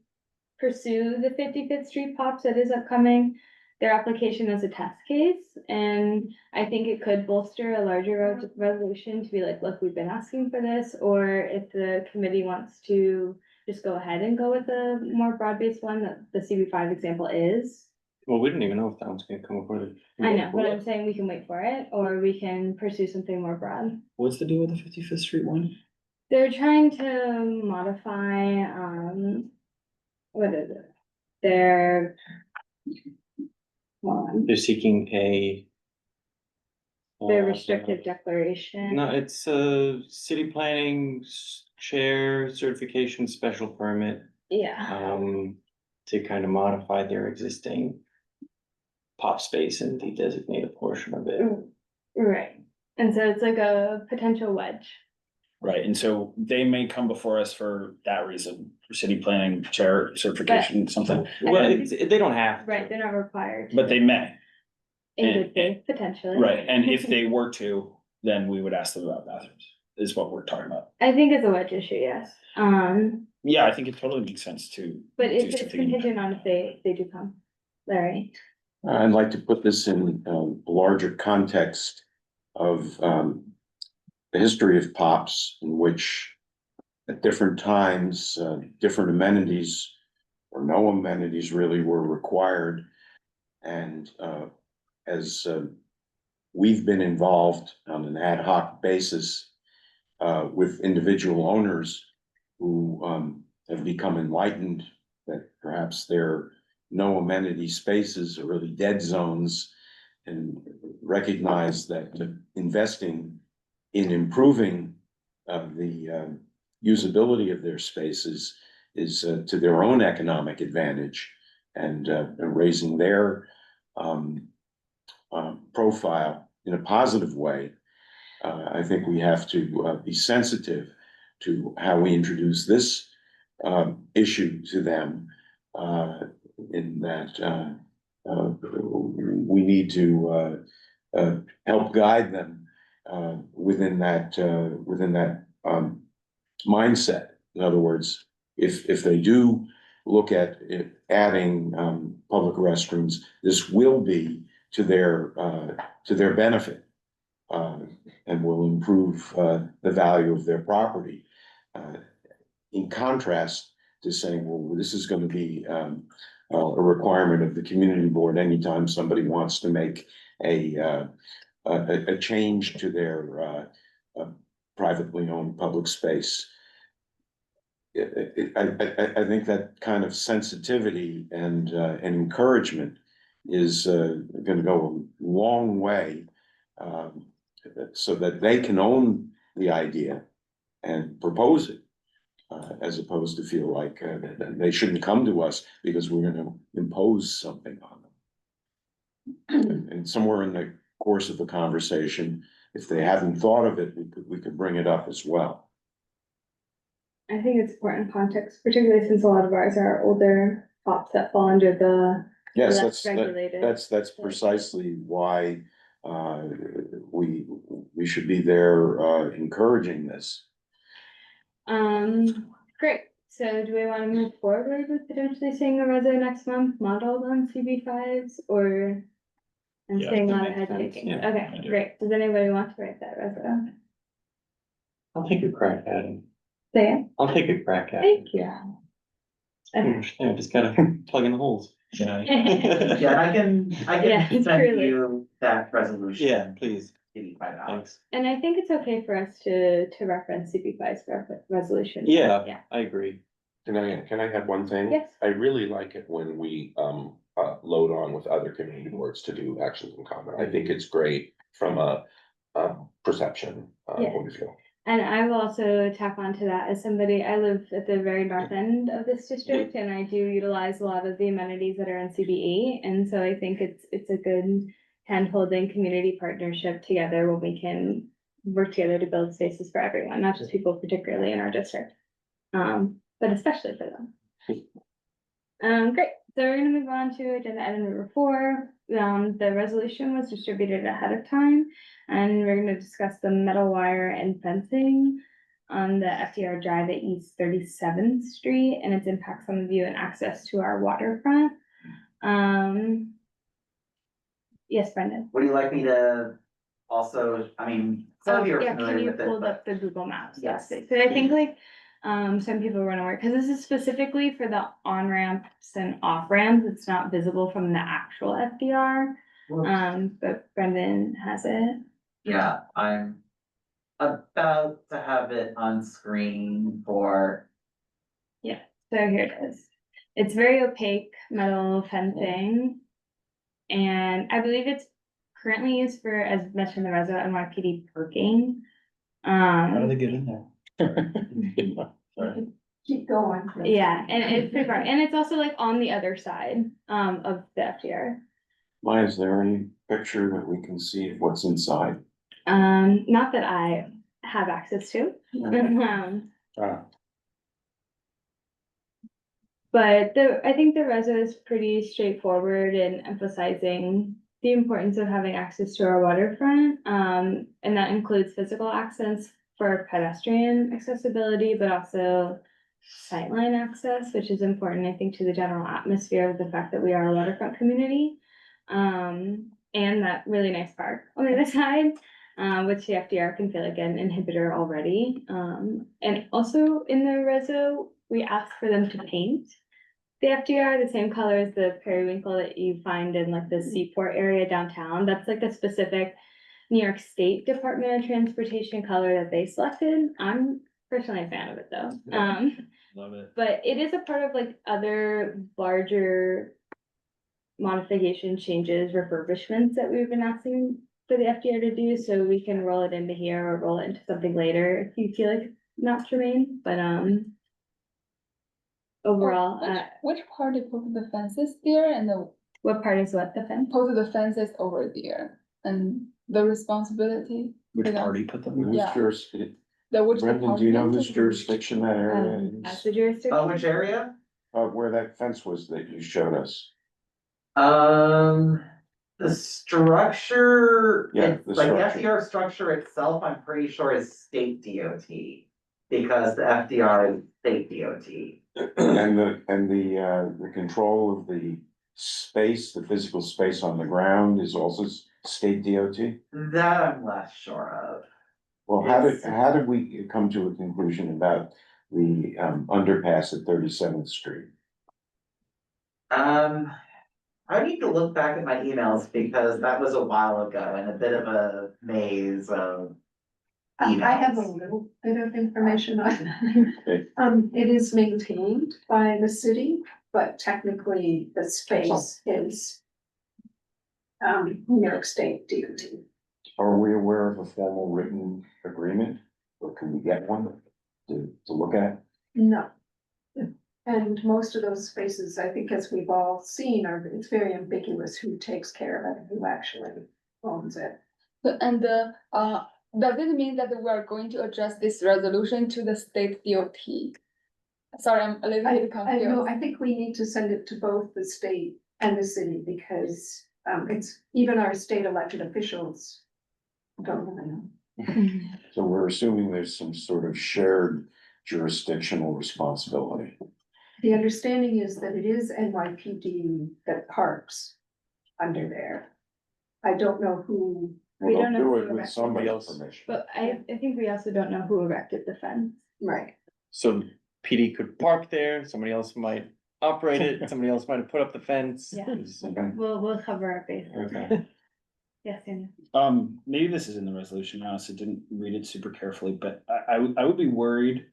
B: pursue the 55th Street Pops that is upcoming, their application as a test case, and I think it could bolster a larger resolution to be like, look, we've been asking for this, or if the committee wants to just go ahead and go with the more broad-based one that the CB5 example is.
I: Well, we don't even know if that one's gonna come up with it.
B: I know, but I'm saying we can wait for it, or we can pursue something more broad.
C: What's the deal with the 55th Street one?
B: They're trying to modify, what is it? They're. Hold on.
I: They're seeking a.
B: The restrictive declaration.
I: No, it's a city planning chair certification special permit,
B: Yeah,
I: to kind of modify their existing pop space and designate a portion of it.
B: right. And so it's like a potential wedge.
C: Right, and so they may come before us for that reason, for city planning chair certification, something,
I: Well, they don't have. to.
B: Right, they're not required.
C: but they may.
B: In
C: and-
B: good faith, potentially.
C: Right, and if they were to, then we would ask them about bathrooms, is what we're talking about.
B: I think it's a wedge issue, yes.
C: Yeah, I think it totally makes sense to.
B: But
C: do
B: it's
C: something.
B: contingent on if they do come. Larry.
H: I'd like to put this in a larger context of the history of POPs, in which at different times, different amenities or no amenities really were required. And as we've been involved on an ad hoc basis with individual owners who have become enlightened that perhaps their no amenity spaces are really dead zones, and recognize that investing in improving the usability of their spaces is to their own economic advantage, and raising their profile in a positive way. I think we have to be sensitive to how we introduce this issue to them, in that we need to help guide them within that mindset. In other words, if they do look at adding public restrooms, this will be to their benefit, and will improve the value of their property. In contrast to saying, well, this is going to be a requirement of the community board anytime somebody wants to make a change to their privately owned public space. I think that kind of sensitivity and encouragement is going to go a long way, so that they can own the idea and propose it, as opposed to feel like they shouldn't come to us because we're going to impose something on them. And somewhere in the course of the conversation, if they haven't thought of it, we could bring it up as well.
B: I think it's important context, particularly since a lot of ours are older pops that fall under the
H: Yes,
B: less regulated.
H: that's precisely why we should be there encouraging this.
B: Great. So do we want to move forward with potentially seeing a reso next month modeled on CB5s, or? And
C: Yeah,
B: staying
C: that
B: on
C: makes
B: head
C: sense.
B: taking.
C: Yeah, I
B: Okay,
C: do.
B: great. Does anybody want to write that reso?
I: I'll take a crack at it.
B: Say it.
I: I'll take a crack at it.
B: Thank you.
I: I
B: Okay.
I: understand, just gotta plug in the holes.
C: Yeah.
A: Yeah, I can
B: Yeah,
A: send
B: truly.
A: you that resolution.
I: Yeah, please,
A: Give you $5.
I: thanks.
B: And I think it's okay for us to reference CB5's resolution.
I: Yeah,
B: Yeah.
I: I agree.
P: Can I add one thing?
B: Yes.
P: I really like it when we load on with other community boards to do actions in common. I think it's great from a perception
B: Yeah.
P: point of view.
B: And I will also tack on to that as somebody, I live at the very north end of this district, and I do utilize a lot of the amenities that are in CBE. And so I think it's a good hand-holding community partnership together when we can work together to build spaces for everyone, not just people particularly in our district. But especially for them. Great, so we're gonna move on to agenda item number 4. The resolution was distributed ahead of time, and we're gonna discuss the metal wire and fencing on the FDR Drive at East 37th Street and its impacts on the view and access to our waterfront. Yes, Brendan.
A: Would you like me to also, I mean, some of you are
B: Yeah, can
A: familiar
B: you
A: with it,
B: pull
A: but
B: up the Google Maps?
A: Yes.
B: So I think like, some people run away, because this is specifically for the on-ramps and off-ramps. It's not visible from the actual FDR. But Brendan has it.
A: yeah, I'm about to have it on screen for,
B: So here it is. It's very opaque metal fencing. And I believe it's currently used for, as mentioned, the Reso NYPD parking.
C: How do they get in there? Sorry.
D: Keep going.
B: Yeah, and it's pretty far, and it's also like on the other side, of the FDR.
H: Why, is there any picture that we can see of what's inside?
B: Not that I have access to. But I think the Reso is pretty straightforward in emphasizing the importance of having access to our waterfront. And that includes physical access for pedestrian accessibility, but also sightline access, which is important, I think, to the general atmosphere of the fact that we are a waterfront community. And that really nice park on the other side, which the FDR can feel like an inhibitor already. And also in the Reso, we asked for them to paint the FDR the same color as the periwinkle that you find in like the Seaport area downtown. That's like a specific New York State Department of Transportation color that they selected. I'm personally a fan of it though.
C: Love it.
B: But it is a part of like other larger modification changes, refurbishments that we've been asking for the FDR to do, so we can roll it into here or roll it into something later if you feel like it's not germane, but overall,
M: Which part they put the fences there and the,
B: what part is what, the fence?
M: put the fences over there and the responsibility?
C: Which
M: for them?
C: party put them?
H: Whose
C: there?
H: jurisdiction,
M: The which
H: Brendan, do you know
M: department?
H: whose jurisdiction that area
B: That's
H: is?
B: the jurisdiction.
A: which area?
H: Where that fence was that you showed us?
A: The structure,
H: Yeah,
A: it's
H: the
A: like
H: structure.
A: FDR structure itself, I'm pretty sure is state DOT. Because the FDR is state DOT.
H: And the control of the space, the physical space on the ground is also state DOT?
A: That I'm less sure of.
H: Well, how did we come to a conclusion about the underpass at 37th Street?
A: I need to look back at my emails because that was a while ago and a bit of a maze of
D: I have a
A: emails.
D: little bit of information on that. It is maintained by the city, but technically the space is New York State DOT.
H: Are we aware of a formal written agreement, or can we get one to look at?
D: No. And most of those spaces, I think as we've all seen, it's very ambiguous who takes care of it, and who actually owns it.
M: And does it mean that we are going to adjust this resolution to the state DOT? Sorry, I'm a little bit
D: I know,
M: confused.
D: I think we need to send it to both the state and the city because it's even our state elected officials don't really know.
H: So we're assuming there's some sort of shared jurisdictional responsibility.
D: The understanding is that it is NYPD that parks under there. I don't know who.
B: We
H: Well,
B: don't
H: they'll
B: know
H: do
B: who
H: it with
B: erected
H: somebody
B: it.
H: else's permission.
B: But I think we also don't know who erected the fence.
D: Right.
I: So PD could park there, somebody else might operate it, somebody else might have put up the fence.
B: Yeah.
H: Okay.
B: We'll cover our bases.
I: Okay.
B: Yes, Daniel.
C: Maybe this is in the resolution, I honestly didn't read it super carefully, but I would be worried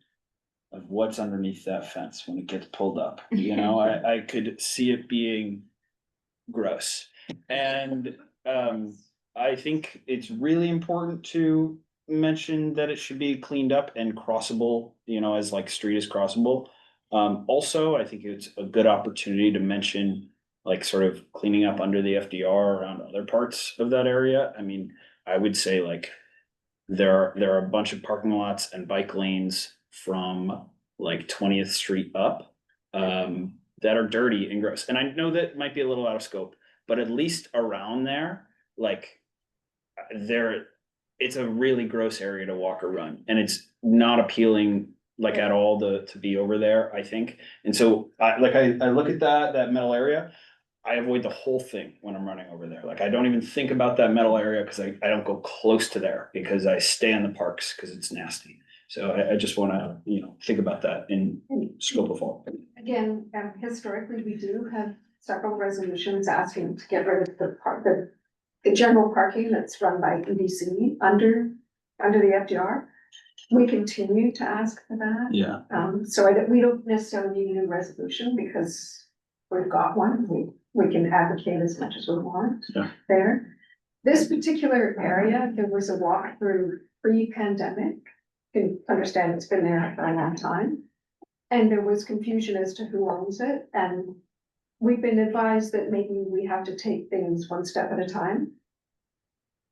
C: of what's underneath that fence when it gets pulled up, you know, I could see it being gross. And, I think it's really important to mention that it should be cleaned up and crossable, you know, as like street is crossable. Also, I think it's a good opportunity to mention like sort of cleaning up under the FDR around other parts of that area. I mean, I would say like there are a bunch of parking lots and bike lanes from like 20th Street up that are dirty and gross. And I know that might be a little out of scope, but at least around there, like there, it's a really gross area to walk or run, and it's not appealing like at all to be over there, I think. And so I look at that metal area. I avoid the whole thing when I'm running over there. Like I don't even think about that metal area because I don't go close to there because I stay in the parks because it's nasty. So I just want to, you know, think about that in scope of all.
D: Again, historically, we do have several resolutions asking to get rid of the general parking that's run by EDC under the FDR. We continue to ask for that.
C: Yeah.
D: So we don't necessarily need a new resolution because we've got one. We can advocate as much as we want there. This particular area, there was a walkthrough pre-pandemic. You can understand it's been there for a long time. And there was confusion as to who owns it. And we've been advised that maybe we have to take things one step at a time.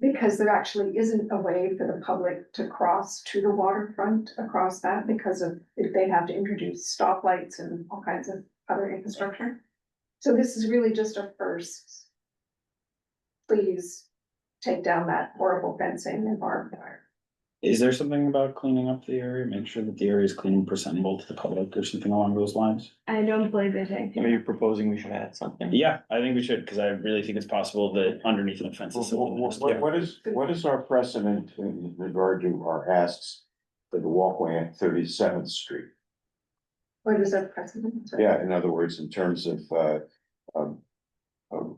D: Because there actually isn't a way for the public to cross to the waterfront across that because of if they have to introduce stoplights and all kinds of other infrastructure. So this is really just a first. Please take down that horrible fencing and barbed wire.
C: Is there something about cleaning up the area, make sure that the area is clean and presentable to the public or something along those lines?
B: I don't believe there's
I: Are
B: anything.
I: you proposing we should add something?
C: Yeah, I think we should, because I really think it's possible that underneath the fence is.
H: What is our precedent in regard to our asks for the walkway at 37th Street?
D: What is that precedent?
H: Yeah, in other words, in terms of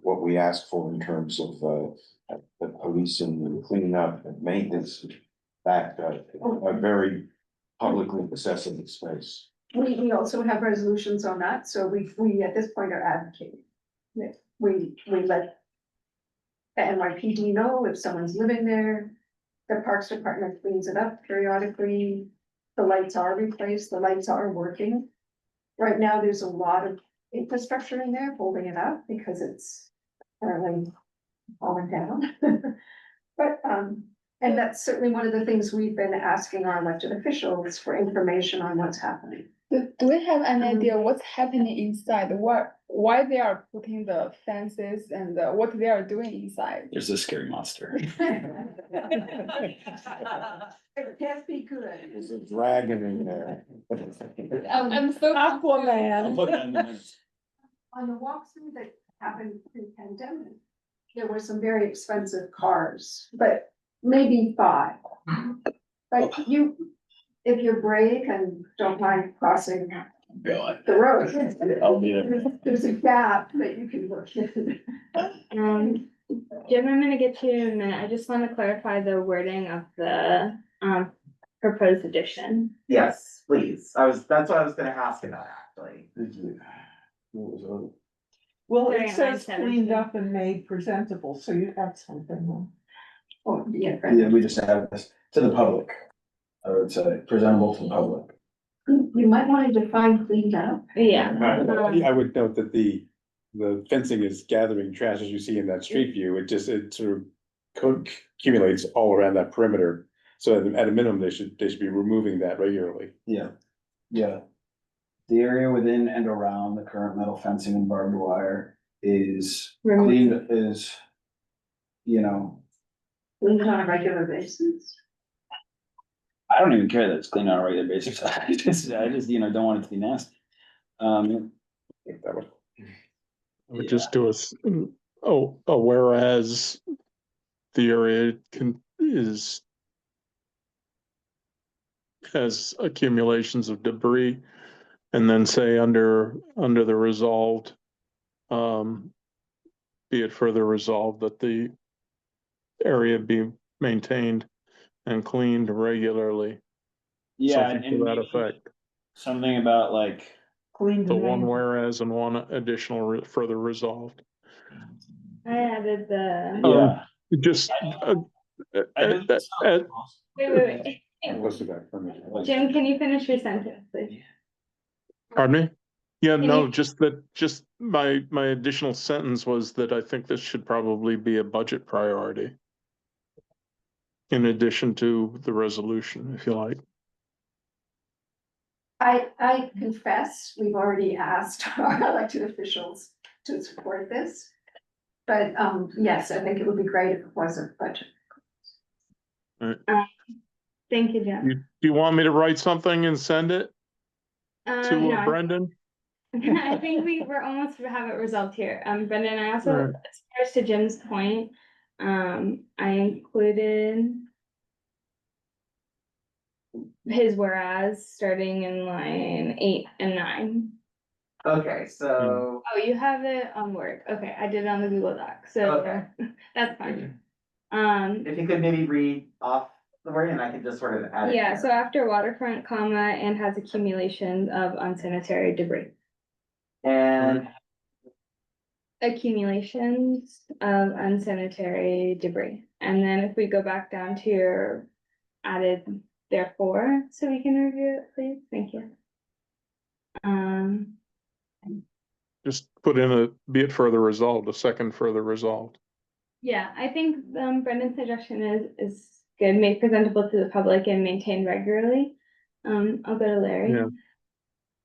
H: what we ask for in terms of the policing and cleaning up and maintenance, that a very publicly accessible space.
D: We also have resolutions on that, so we at this point are advocating. We let the NYPD know if someone's living there. The Parks Department cleans it up periodically. The lights are replaced, the lights are working. Right now, there's a lot of infrastructure in there holding it up because it's apparently falling down. But, and that's certainly one of the things we've been asking our elected officials for information on what's happening.
M: Do we have an idea what's happening inside? Why they are putting the fences and what they are doing inside?
C: There's a scary monster.
D: It can't be good.
H: There's a dragon in there.
M: I'm so
L: Aquaman.
C: Put that in the minutes.
D: On the walkthrough that happened pre-pandemic, there were some very expensive cars, but maybe 5. But if you're brave and don't mind crossing
C: God.
D: the road,
C: I'll be there.
D: there's a gap that you can look in.
B: Jim, I'm gonna get to you in a minute. I just want to clarify the wording of the proposed addition.
A: Yes, please. That's what I was gonna ask about, actually.
L: Well,
B: Sorry,
L: it says
B: line
L: cleaned
B: 17.
L: up and made presentable, so you have something.
D: Oh, yeah.
C: Yeah, we just add this to the public. I would say presentable to the public.
D: You might want to define cleaned up.
B: Yeah.
G: I would note that the fencing is gathering trash as you see in that street view. It sort of accumulates all around that perimeter. So at a minimum, they should be removing that regularly.
C: Yeah, yeah. The area within and around the current metal fencing and barbed wire is cleaned, you know,
D: Cleaned on a regular basis.
C: I don't even care that it's cleaned on a regular basis. I just, you know, don't want it to be nasty.
G: That would
K: We just do a whereas the area has accumulations of debris, and then say under the resolved, be it further resolved that the area be maintained and cleaned regularly.
C: Yeah,
K: Something
C: and
K: to that
C: maybe
K: effect.
C: something about like,
L: Cleaned
K: The
L: and
K: one
L: made.
K: whereas and one additional further resolved.
B: I added the.
C: yeah.
K: Just,
B: Wait.
G: most of that permission.
B: Jim, can you finish your sentence, please?
K: pardon me? Yeah,
B: Can
K: no,
B: you-
K: just my additional sentence was that I think this should probably be a budget priority. In addition to the resolution, if you like.
D: I confess, we've already asked our elected officials to support this. But, yes, I think it would be great if it was a budget.
B: Thank you, Jen.
K: Do you want me to write something and send it to
B: No,
K: Brendan?
B: I think we're almost to have it resolved here. Brendan, I also,
K: Right.
B: as far as to Jim's point, I included his whereas starting in line 8 and 9.
A: Okay, so,
B: Oh, you have it on Word. Okay, I did it on the Google Doc, so
A: Okay.
B: that's fine.
A: if you could maybe read off the word and I can just sort of add it.
B: Yeah,
A: here.
B: so after waterfront, comma, and has accumulation of unsanitary debris.
A: And
B: Accumulations of unsanitary debris. And then if we go back down to your added therefore, so we can review it, please, thank you.
K: Just put in be it further resolved, a second further resolved.
B: Yeah, I think Brendan's suggestion is good, made presentable to the public and maintained regularly. I'll go to Larry.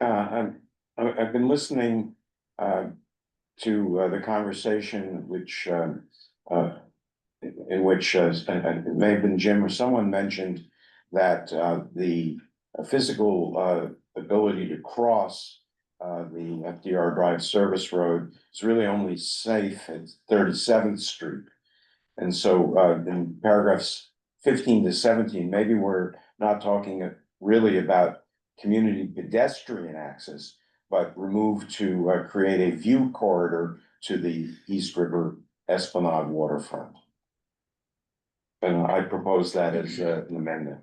K: Yeah.
H: I've been listening, to, the conversation which, in which, it may have been Jim or someone mentioned that, the physical, ability to cross, the FDR Drive Service Road is really only safe at 37th Street. And so, in paragraphs 15 to 17, maybe we're not talking really about community pedestrian access, but remove to, create a view corridor to the East River Esplanade waterfront. And I propose that as, an amendment.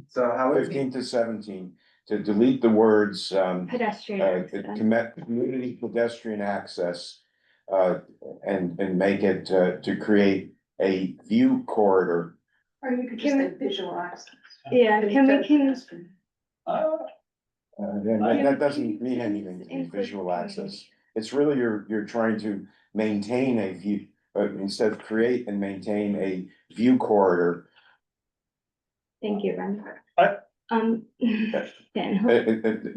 A: so how would
H: 15 to 17, to delete the words,
B: Pedestrian access.
H: community pedestrian access, and make it, to create a view corridor.
D: Or you could just say visual access.
B: Yeah, can
H: That doesn't mean anything to me, visual access. It's really you're trying to maintain a view, instead of create and maintain a view corridor.
B: Thank you, Brendan.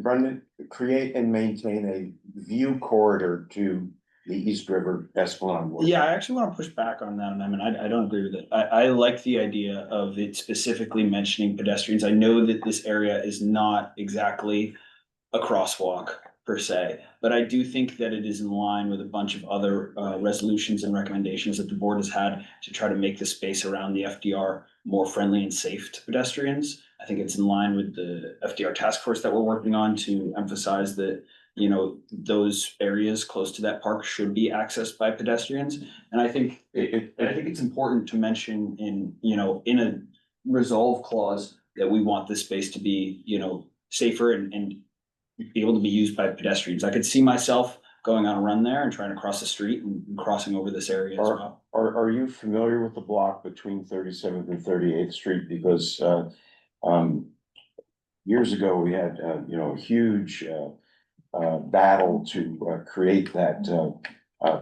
H: Brendan, create and maintain a view corridor to the East River Esplanade.
C: Yeah, I actually want to push back on that amendment. I don't agree with it. I like the idea of it specifically mentioning pedestrians. I know that this area is not exactly a crosswalk per se, but I do think that it is in line with a bunch of other resolutions and recommendations that the board has had to try to make the space around the FDR more friendly and safe to pedestrians. I think it's in line with the FDR task force that we're working on to emphasize that, you know, those areas close to that park should be accessed by pedestrians. And I think it's important to mention in, you know, in a resolve clause that we want this space to be, you know, safer and be able to be used by pedestrians. I could see myself going on a run there and trying to cross the street and crossing over this area as well.
H: Are you familiar with the block between 37th and 38th Street? Because, years ago, we had, you know, a huge, battle to, create that,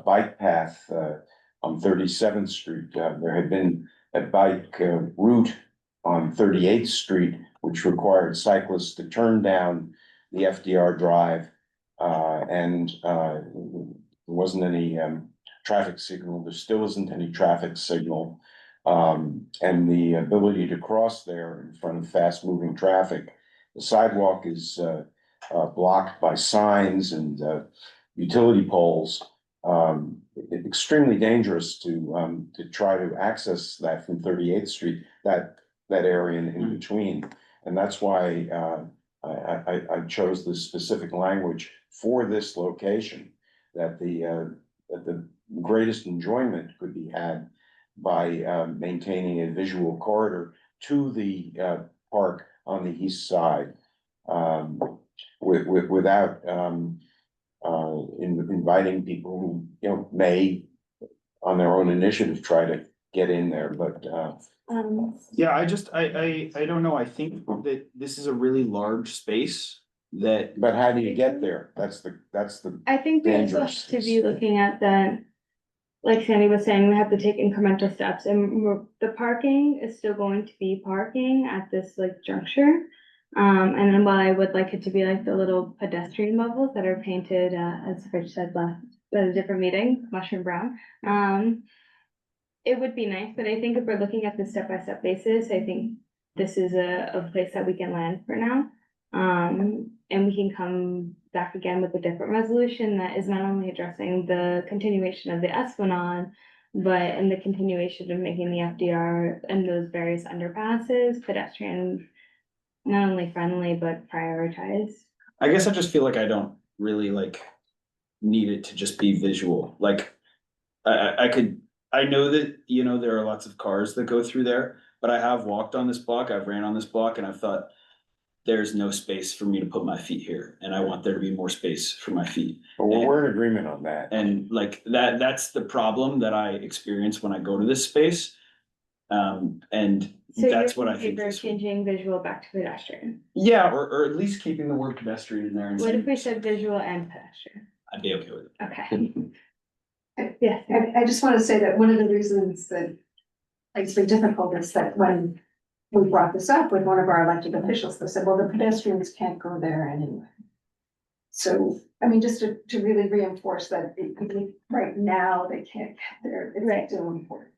H: bike path, on 37th Street. There had been a bike, route on 38th Street, which required cyclists to turn down the FDR Drive, and, there wasn't any, traffic signal. There still isn't any traffic signal. And the ability to cross there in front of fast moving traffic. The sidewalk is, blocked by signs and, utility poles. Extremely dangerous to try to access that from 38th Street, that area in between. And that's why, I chose this specific language for this location, that the greatest enjoyment could be had by, maintaining a visual corridor to the, park on the east side. Without, inviting people who, you know, may on their own initiative try to get in there, but,
C: Yeah, I don't know. I think that this is a really large space that.
H: But how do you get there? That's the,
B: I think we also have to be looking at the, like Sandy was saying, we have to take incremental steps and the parking is still going to be parking at this like juncture. And then while I would like it to be like the little pedestrian bubbles that are painted, as Rich said last, at a different meeting, mushroom brown. It would be nice, but I think if we're looking at this step-by-step basis, I think this is a place that we can land for now. And we can come back again with a different resolution that is not only addressing the continuation of the Esplanade, but in the continuation of making the FDR and those various underpasses pedestrian, not only friendly, but prioritized.
C: I guess I just feel like I don't really like need it to just be visual, like I know that, you know, there are lots of cars that go through there, but I have walked on this block, I've ran on this block, and I've thought there's no space for me to put my feet here, and I want there to be more space for my feet.
H: but we're in agreement on that.
C: And like that's the problem that I experience when I go to this space. And
B: So
C: that's
B: you're
C: what I
B: in
C: think.
B: favor of changing visual back to pedestrian.
C: Yeah, or at least keeping the word pedestrian in there. And
B: What if
C: saying-
B: we said visual and pedestrian?
C: I'd be okay with it.
B: Okay. Yeah.
D: I just want to say that one of the reasons that it's been difficult is that when we brought this up with one of our elected officials, they said, well, the pedestrians can't go there anyway. So, I mean, just to really reinforce that right now they can't get there, it's still important.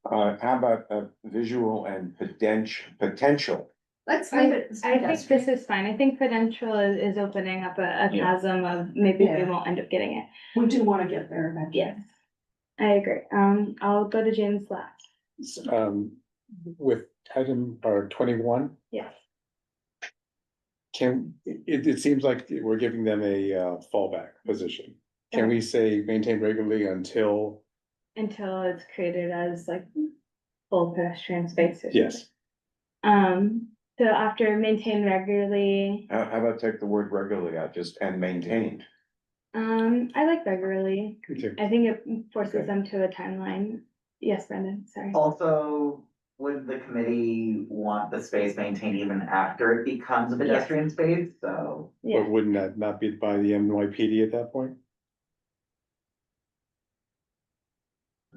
H: How about visual and potential?
D: Let's leave it. as
B: I think
D: pedestrian.
B: this is fine. I think potential is opening up a
C: Yeah.
B: chasm of maybe we
D: Yeah.
B: won't end up getting it.
D: We do want to get there eventually.
B: Yes. I agree. I'll go to James last.
G: With item or 21,
B: Yes.
G: it seems like we're giving them a fallback position. Can we say maintain regularly until?
B: Until it's created as like full pedestrian spaces.
G: Yes.
B: So after maintain regularly,
H: How about take the word regularly out, just and maintained?
B: I like regularly.
G: Me too.
B: I think it forces
G: Okay.
B: them to a timeline. Yes, Brendan, sorry.
A: Also, would the committee want the space maintained even after it becomes a pedestrian space? So.
B: Yeah.
G: But wouldn't that not be by the NYPD at that point?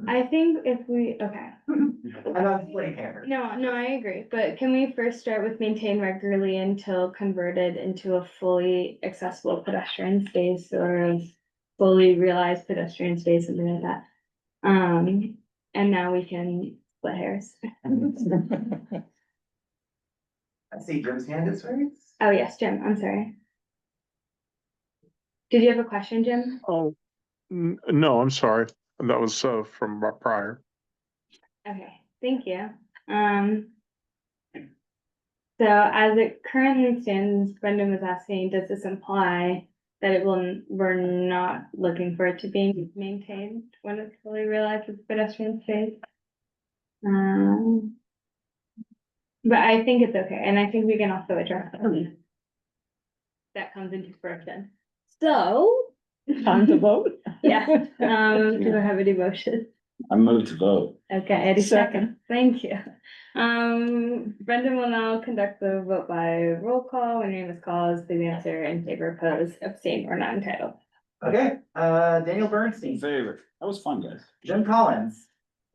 B: I think if we, okay.
A: I'm not splitting hairs.
B: No, I agree, but can we first start with maintain regularly until converted into a fully accessible pedestrian space or a fully realized pedestrian space, something like that? And now we can split hairs.
A: I see Jim's hand is raised.
B: Oh, yes, Jim, I'm sorry. Did you have a question, Jim?
K: Oh, no, I'm sorry. That was from prior.
B: Okay, thank you. So as it currently stands, Brendan was asking, does this imply that we're not looking for it to be maintained when it's fully realized as pedestrian space? But I think it's okay, and I think we can also address that. That comes into fruition. So.
L: Time to vote?
B: Yeah, do I have any motion?
C: I move to vote.
B: Okay, Eddie
L: Second.
B: thank you. Brendan will now conduct the vote by roll call. When your name is called, please answer in favor, oppose, abstain, or not entitled.
A: Okay, Daniel
C: In
A: Bernstein,
C: favor. That was fun, guys.
A: Jim Collins,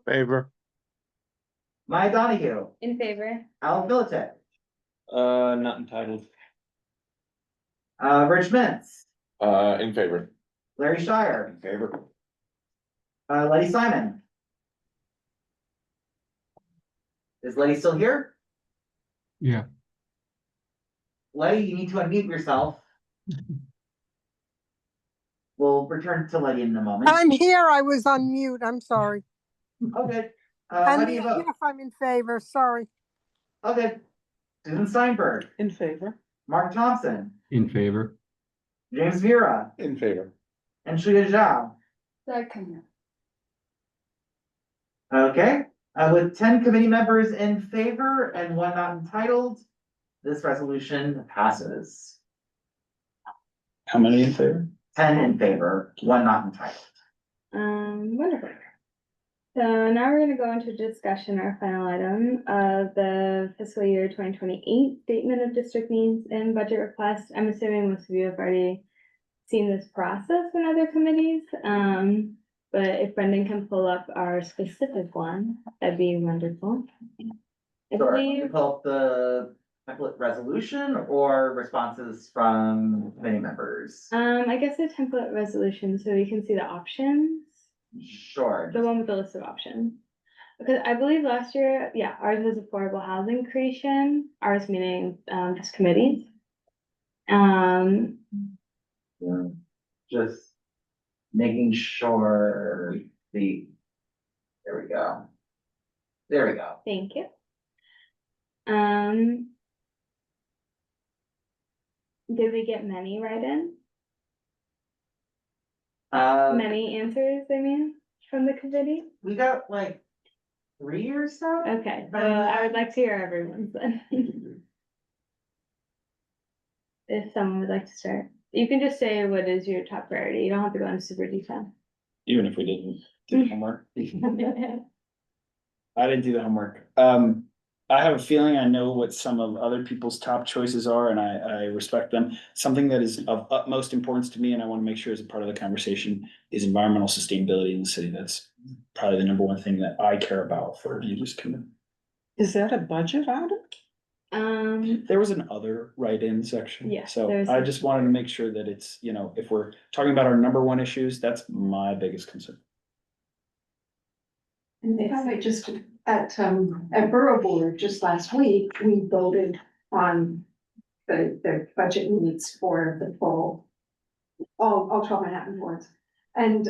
K: Favor.
A: Maya Donahue,
B: In favor?
A: Alan Militek,
I: Not entitled.
A: Rich Mintz,
P: In favor.
A: Larry Shire,
H: In favor?
A: Letty Simon. Is Letty still here?
J: Yeah.
A: Letty, you need to unmute yourself. We'll return to Letty in a moment.
Q: I'm here. I was on mute. I'm sorry.
A: Okay, how
Q: And
A: do you vote?
Q: yes, I'm in favor. Sorry.
A: Okay, Susan Steinberg,
L: In favor?
A: Mark Thompson,
J: In favor.
A: James Vera,
G: In favor.
A: and Shuya Zhao.
M: Second.
A: Okay, with 10 committee members in favor and 1 not entitled, this resolution passes.
C: How many in favor?
A: 10 in favor, 1 not entitled.
B: Wonderful. So now we're gonna go into discussion, our final item of the fiscal year 2028 statement of district needs and budget request. I'm assuming most of you have already seen this process in other committees. But if Brendan can pull up our specific one, that'd be wonderful. I
A: Sure,
B: believe,
A: pull up the template resolution or responses from committee members.
B: I guess the template resolution, so we can see the options,
A: Sure.
B: the one with the list of options. Because I believe last year, yeah, ours was affordable housing creation, ours meaning, just committees.
A: Just making sure there we go. There we go.
B: Thank you. Did we get many write-ins? Many answers, I mean, from the committee?
A: We got like 3 or so.
B: Okay, so I would like to hear everyone's then. If someone would like to start, you can just say what is your top priority, you don't have to go into super detail.
C: Even if we didn't do the homework. I didn't do the homework. I have a feeling I know what some of other people's top choices are, and I respect them. Something that is of utmost importance to me, and I want to make sure is a part of the conversation, is environmental sustainability in the city. That's probably the number one thing that I care about for you just kind of.
L: Is that a budget item?
C: There was an other write-in section.
B: Yeah,
C: So
B: there's
C: I
B: a-
C: just wanted to make sure that it's, you know, if we're talking about our number one issues, that's my biggest concern.
D: And if I might just, at Borough Board, just last week, we voted on the budget needs for the full, all 12 Manhattan boards. And,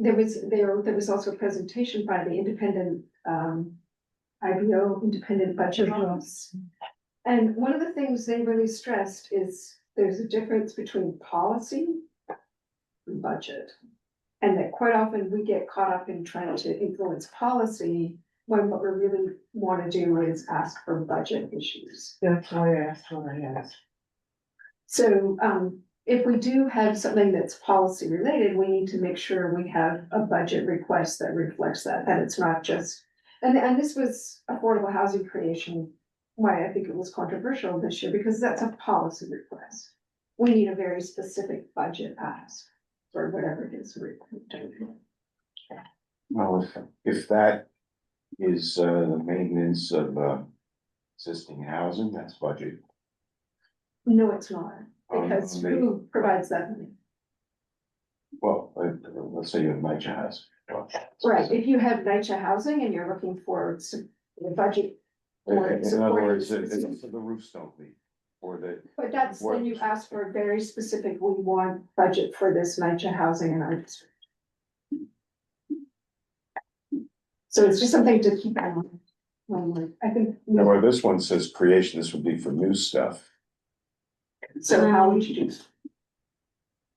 D: there was also a presentation by the independent, IBO, Independent Budget Office. And one of the things they really stressed is there's a difference between policy and budget. And that quite often we get caught up in trying to influence policy when what we really want to do is ask for budget issues.
L: That's why I asked what I asked.
D: So, if we do have something that's policy related, we need to make sure we have a budget request that reflects that it's not just. And this was affordable housing creation, why I think it was controversial this year, because that's a policy request. We need a very specific budget ask for whatever it is we're doing.
H: Well, if that is the maintenance of existing housing, that's budget.
D: No, it's not,
H: Oh, no,
D: because
H: they-
D: who provides that money?
H: Well, let's say you have NYCHA house.
D: Right, if you have NYCHA housing and you're looking for the budget.
H: In
D: for
H: other
D: supporting
H: words,
D: specific-
H: it's the roofs don't leak, or the.
D: But that's when you ask for a very specific, we want budget for this NYCHA housing in our district. So it's just something to keep in mind. I think.
H: Now, where this one says creation, this would be for new stuff.
D: So how would you do?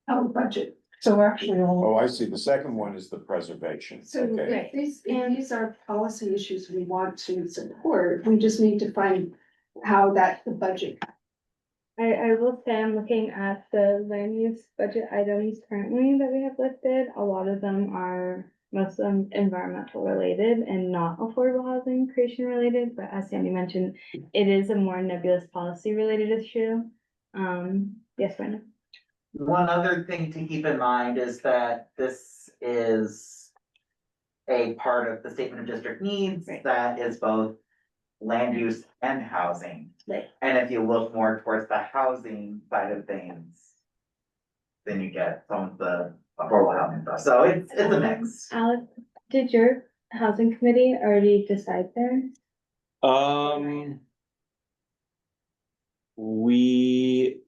D: How would budget?
L: So actually,
H: Oh, I see. The second one is the preservation.
D: So
H: Okay.
D: if these are policy issues we want to support, we just need to find how the budget.
B: I will say I'm looking at the land use budget items currently that we have listed. A lot of them are, most of them environmental related and not affordable housing creation related, but as Sandy mentioned, it is a more nebulous policy related issue. Yes, Brenda?
A: One other thing to keep in mind is that this is a part of the statement of district needs
B: Right.
A: that is both land use and housing.
B: Right.
A: And if you look more towards the housing side of things, then you get some of the affordable housing stuff. So it's a mix.
B: Alex, did your housing committee already decide there?
I: We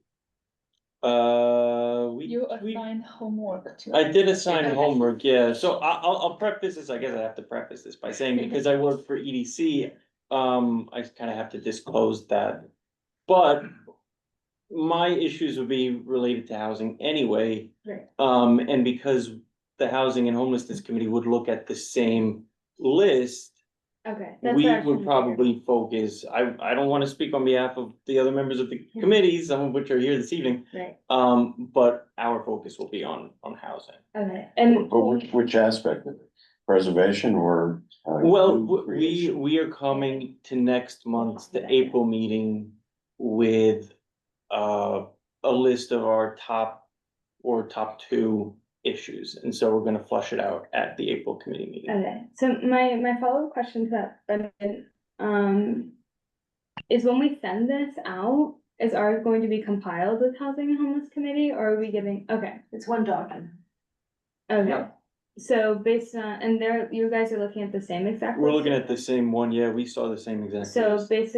M: assigned homework to.
I: I did assign homework, yeah, so I'll preface this, I guess I have to preface this by saying, because I work for EDC, I kind of have to disclose that. But my issues would be related to housing anyway.
B: Right.
I: And because the Housing and Homelessness Committee would look at the same list,
B: Okay. that's
I: we
B: what I was
I: would
B: trying to figure.
I: probably focus, I don't want to speak on behalf of the other members of the committees, some of which are here this evening.
B: Right,
I: But our focus will be on housing.
B: okay, and
H: But which aspect of it? preservation or?
I: Well,
H: new creation?
I: we are coming to next month's, the April meeting with a list of our top two issues, and so we're gonna flush it out at the April committee meeting.
B: Okay, so my follow-up question to that, Brendan, is when we send this out, is ours going to be compiled with Housing and Homeless Committee, or are we giving, okay,
D: It's one document.
B: okay.
A: Yep.
B: So based on, and there, you guys are looking at the same exact.
I: We're
B: list?
I: looking at the same one, yeah, we saw the same exact.
B: So
I: list.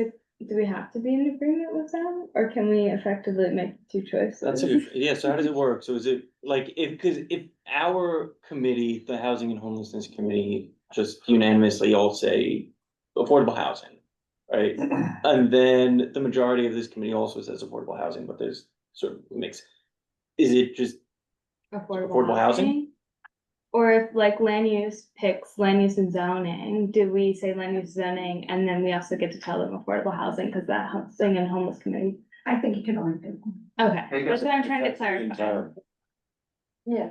B: do we have to be in agreement with that, or can we effectively make two choices?
I: That's a good, yeah, so how does it work? So is it like, if our committee, the Housing and Homelessness Committee, just unanimously all say affordable housing, right? And then the majority of this committee also says affordable housing, but there's sort of a mix. Is it just affordable housing?
B: Or if like land use picks land use and zoning, do we say land use zoning and then we also get to tell them affordable housing, cause that Housing and Homeless Committee?
D: I think you can only do one.
B: Okay, that's what I'm trying to clarify.
D: Yeah.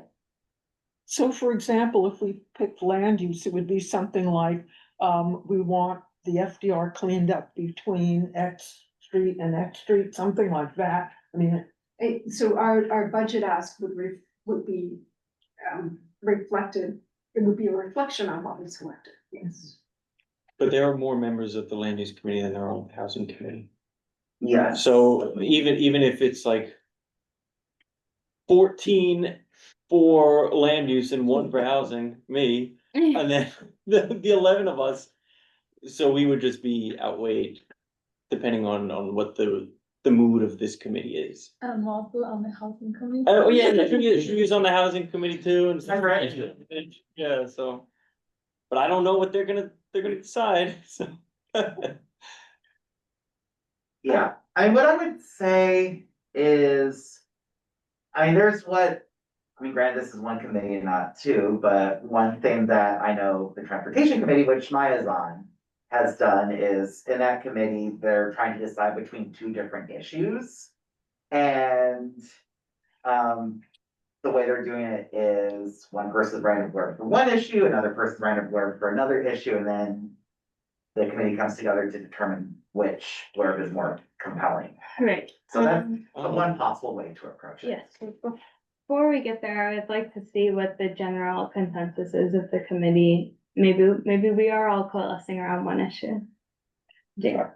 L: So for example, if we picked land use, it would be something like, we want the FDR cleaned up between X Street and X Street, something like that. I mean,
D: So our budget ask would be, reflected, it would be a reflection on what we selected, yes.
I: But there are more members of the land use committee than there are on the housing committee.
A: Yes.
I: So even if it's like 14 for land use and 1 for housing, me, and then the 11 of us. So we would just be outweighed depending on what the mood of this committee is.
M: I'm also on the housing committee.
I: Oh, yeah, she's on the housing committee too and stuff.
A: Right.
I: Yeah, so. But I don't know what they're gonna decide, so.
A: Yeah, what I would say is, granted, this is one committee and not two, but one thing that I know the transportation committee, which Maya's on, has done is, in that committee, they're trying to decide between two different issues. And, the way they're doing it is one person's writing a blurb for one issue, another person's writing a blurb for another issue, and then the committee comes together to determine which blurb is more compelling.
B: Right.
A: So that's one possible way to approach it.
B: Yes, before we get there, I would like to see what the general consensus is of the committee. Maybe we are all coalescing around one issue. Yeah.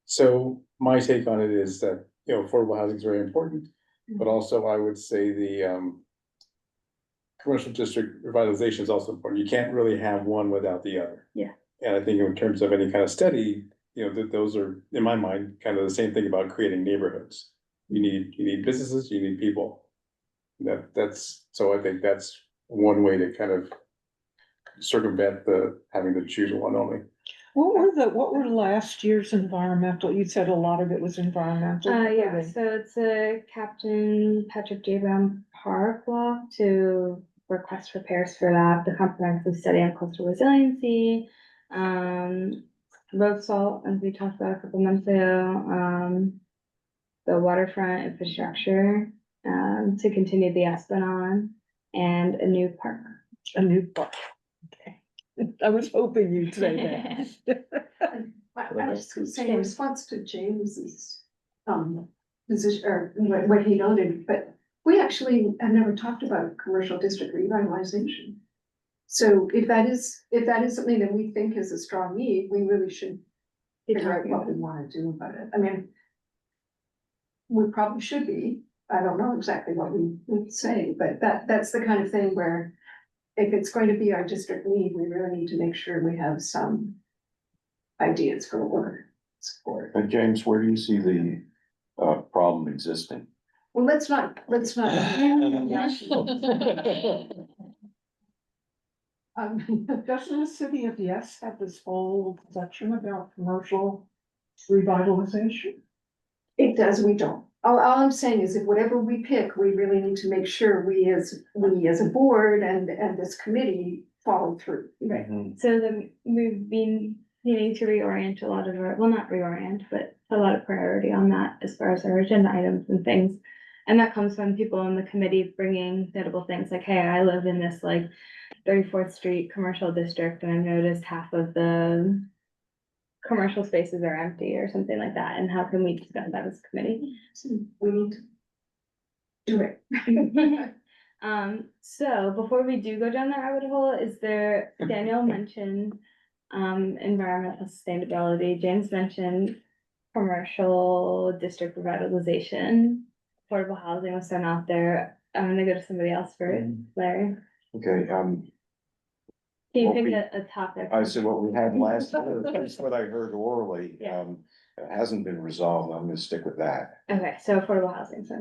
G: So my take on it is that, affordable housing is very important, but also I would say the commercial district revitalization is also important. You can't really have one without the other.
B: Yeah.
G: And I think in terms of any kind of study, those are, in my mind, kind of the same thing about creating neighborhoods. You need businesses, you need people. So I think that's one way to kind of circumvent having to choose one only.
L: what were last year's environmental? You said a lot of it was environmental.
B: Yeah, so it's a Captain Patrick J. Brown Park law to request repairs for that, the comprehensive study on coastal resiliency, road salt, as we talked about a couple months ago, the waterfront infrastructure, to continue the Esplanade, and a new park.
L: A new park. Okay. I was hoping you'd say that.
D: I was just gonna say, in response to James's, position, or what he noted, but we actually have never talked about commercial district revitalization. So if that is something that we think is a strong need, we really should figure out what we wanna do about it. I mean, we probably should be, I don't know exactly what we would say, but that's the kind of thing where if it's going to be our district need, we really need to make sure we have some ideas for what we're support.
H: But James, where do you see the problem existing?
D: Well, let's not.
L: Doesn't the city of Yes have this whole section about commercial revitalization?
D: It does, we don't. All I'm saying is if whatever we pick, we really need to make sure we as a board and this committee follow through.
B: Right, so we've been needing to reorient a lot of our, well, not reorient, but a lot of priority on that as far as our agenda items and things. And that comes from people on the committee bringing notable things like, hey, I live in this like 34th Street commercial district and I've noticed half of the commercial spaces are empty or something like that. And how can we discuss that as a committee?
D: We need to do it.
B: So before we do go down that rabbit hole, Daniel mentioned environmental sustainability, James mentioned commercial district revitalization, affordable housing was thrown out there. I'm gonna go to somebody else first, Larry.
H: Okay,
B: Can you
H: What
B: pick
H: we-
B: a topic?
H: I said what we had last year, that's what I heard orally,
B: Yeah.
H: it hasn't been resolved, I'm gonna stick with that.
B: Okay, so affordable housing, so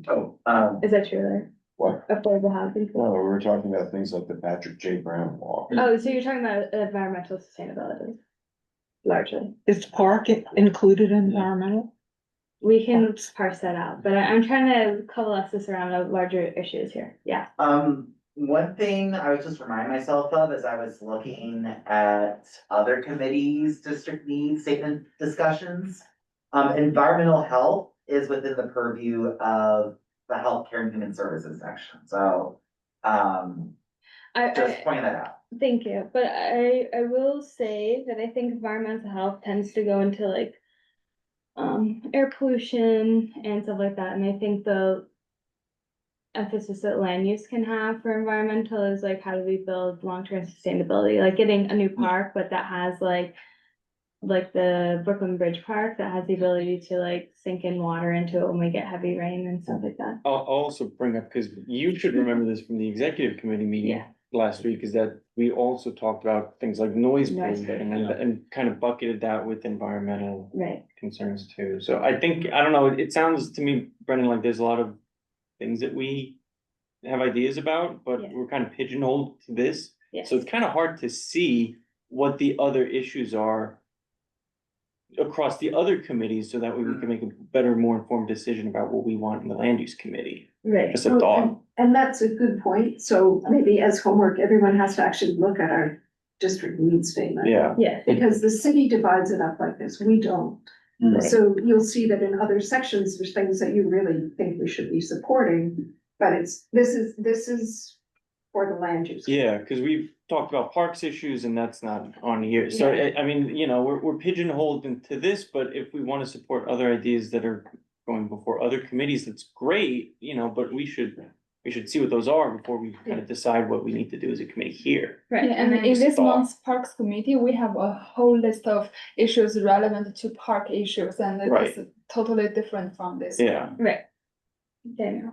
H: Oh,
B: is that true, Larry?
H: what?
B: Affordable housing?
H: No, we were talking about things like the Patrick J. Brown Law.
B: Oh, so you're talking about environmental sustainability? Largely.
L: Is park included in environmental?
B: We can parse that out, but I'm trying to coalesce this around a larger issues here. Yeah.
A: One thing I was just reminding myself of as I was looking at other committees' district needs statement discussions. Environmental health is within the purview of the healthcare and human services section, so, just pointing that out.
B: Thank you, but I will say that I think environmental health tends to go into like air pollution and stuff like that, and I think the emphasis that land use can have for environmental is like, how do we build long-term sustainability, like getting a new park, but that has like the Brooklyn Bridge Park that has the ability to like sink in water into it when we get heavy rain and stuff like that.
I: I'll also bring up, because you should remember this from the executive committee meeting
B: Yeah.
I: last week, is that we also talked about things like noise
B: Noise
I: pollution and kind of bucketed that with environmental
B: Right.
I: concerns too. So I think, I don't know, it sounds to me, Brendan, like there's a lot of things that we have ideas about, but
B: Yeah.
I: we're kind of pigeonholed to this.
B: Yeah.
I: So it's kind of hard to see what the other issues are across the other committees, so that way we can make a better, more informed decision about what we want in the land use committee.
B: Right.
I: Just a thought.
D: And that's a good point. So maybe as homework, everyone has to actually look at our district needs statement.
I: Yeah.
B: Yeah.
D: Because the city divides it up like this. We don't.
I: Right.
D: So you'll see that in other sections, there's things that you really think we should be supporting, but this is for the land use.
I: Yeah, because we've talked about parks issues and that's not on here. So I mean, you know, we're pigeonholed into this, but if we want to support other ideas that are going before other committees, that's great, you know, but we should see what those are before we kind of decide what we need to do as a committee here.
B: Right.
M: Yeah, and in
I: Just a
M: this
I: thought.
M: month's Parks Committee, we have a whole list of issues relevant to park issues, and
I: Right.
M: it's totally different from this.
I: Yeah.
B: Right. Daniel.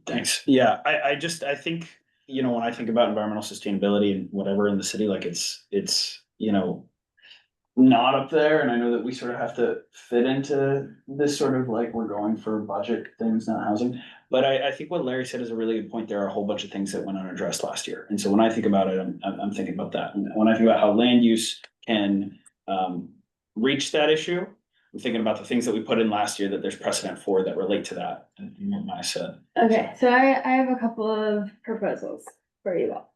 C: Thanks. Yeah, I think, you know, when I think about environmental sustainability and whatever in the city, like it's, you know, not up there, and I know that we sort of have to fit into this sort of like, we're going for budget things, not housing. But I think what Larry said is a really good point. There are a whole bunch of things that went unaddressed last year. And so when I think about it, I'm thinking about that. And when I think about how land use can reach that issue, I'm thinking about the things that we put in last year that there's precedent for that relate to that, and what Maya said.
B: Okay, so I have a couple of proposals for you all.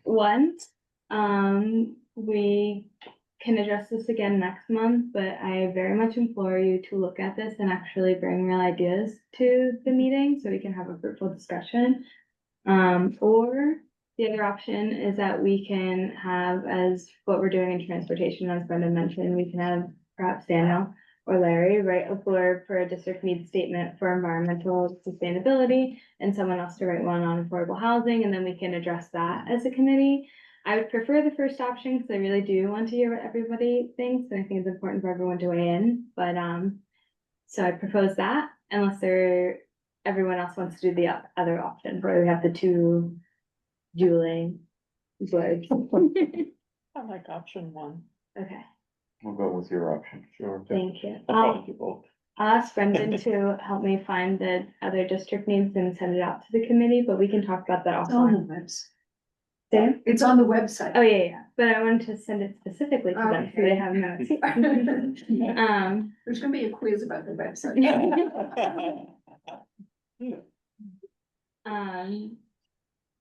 B: One, we can address this again next month, but I very much implore you to look at this and actually bring real ideas to the meeting so we can have a fruitful discussion. Or the other option is that we can have, as what we're doing in transportation, as Brendan mentioned, we can have perhaps Daniel or Larry write a blurb for a district needs statement for environmental sustainability and someone else to write one on affordable housing, and then we can address that as a committee. I would prefer the first option because I really do want to hear what everybody thinks, and I think it's important for everyone to weigh in, but so I propose that unless everyone else wants to do the other option, where we have the two dueling blurbs.
L: I like option one.
B: Okay,
H: We'll go with your option. Sure.
B: thank you.
I: I'll probably do both.
B: I'll ask Brendan to help me find the other district needs and send it out to the committee, but we can talk about that
D: It's on the
B: offline.
D: website.
B: Sam?
D: It's on the website.
B: Oh, yeah, but I wanted to send it specifically to them, so they have notes.
D: There's gonna be a quiz about the website.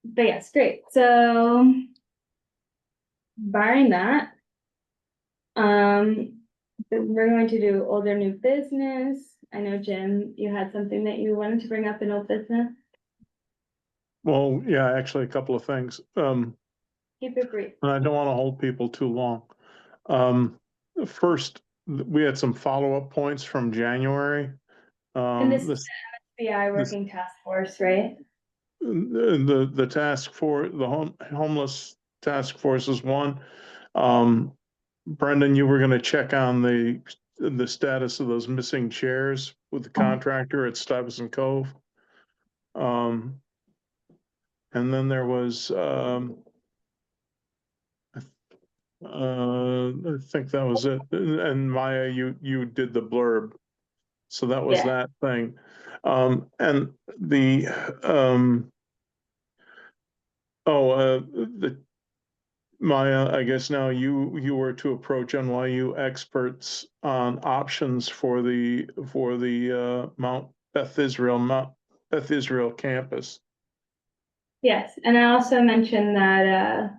B: But yes, great, so barring that, Then we're going to do older new business. I know, Jim, you had something that you wanted to bring up in old business.
K: Well, yeah, actually, a couple of things.
B: Keep it brief.
K: And I don't want to hold people too long. First, we had some follow-up points from January.
B: And this is
K: This,
B: the MSBI working task force, right?
K: the task for the homeless task force is one. Brendan, you were gonna check on the status of those missing chairs with the contractor at Stuyvesant Cove. And then there was, I think that was it. And Maya, you did the blurb. So that was
B: Yeah.
K: that thing. And the, the Maya, I guess now you were to approach NYU experts on options for the Mount Beth Israel campus.
B: Yes, and I also mentioned that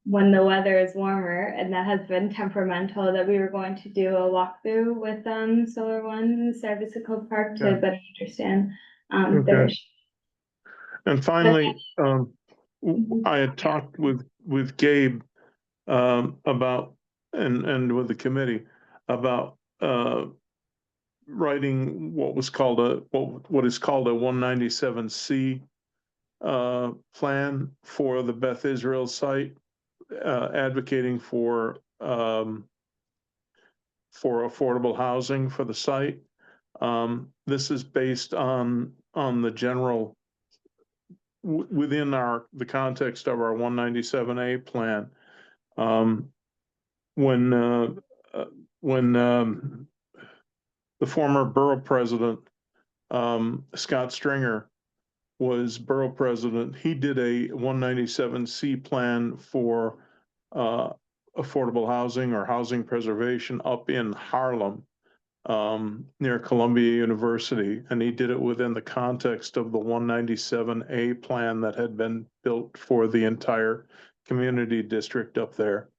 B: when the weather is warmer, and that has been temperamental, that we were going to do a walkthrough with Solar One in Stuyvesant Cove Park to
K: Yeah.
B: better understand their
K: Okay.
B: issues.
K: And finally, I had talked with Gabe about and with the committee about writing what is called a 197C plan for the Beth Israel site, advocating for affordable housing for the site. This is based on the general within the context of our 197A plan. When the former borough president, Scott Stringer, was borough president, he did a 197C plan for affordable housing or housing preservation up in Harlem, near Columbia University, and he did it within the context of the 197A plan that had been built for the entire community district up there.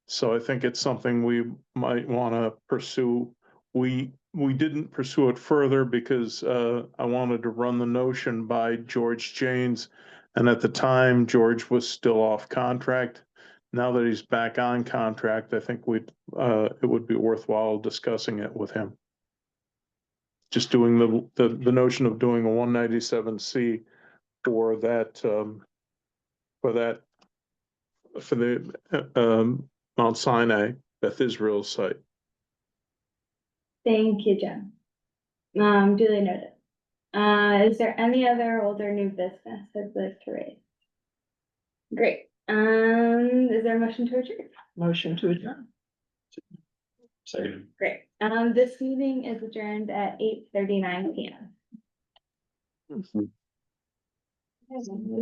K: So I think it's something we might want to pursue. We didn't pursue it further because I wanted to run the notion by George Janes, and at the time George was still off contract. Now that he's back on contract, I think it would be worthwhile discussing it with him. Just doing the notion of doing a 197C for the Mount Sinai Beth Israel site.
B: Thank you, Jen. Duly noted. Is there any other older new business I'd like to raise? Great. Is there a motion to adjourn?
L: Motion to adjourn.
C: Second.
B: Great. This meeting is adjourned at 8:39 p.m.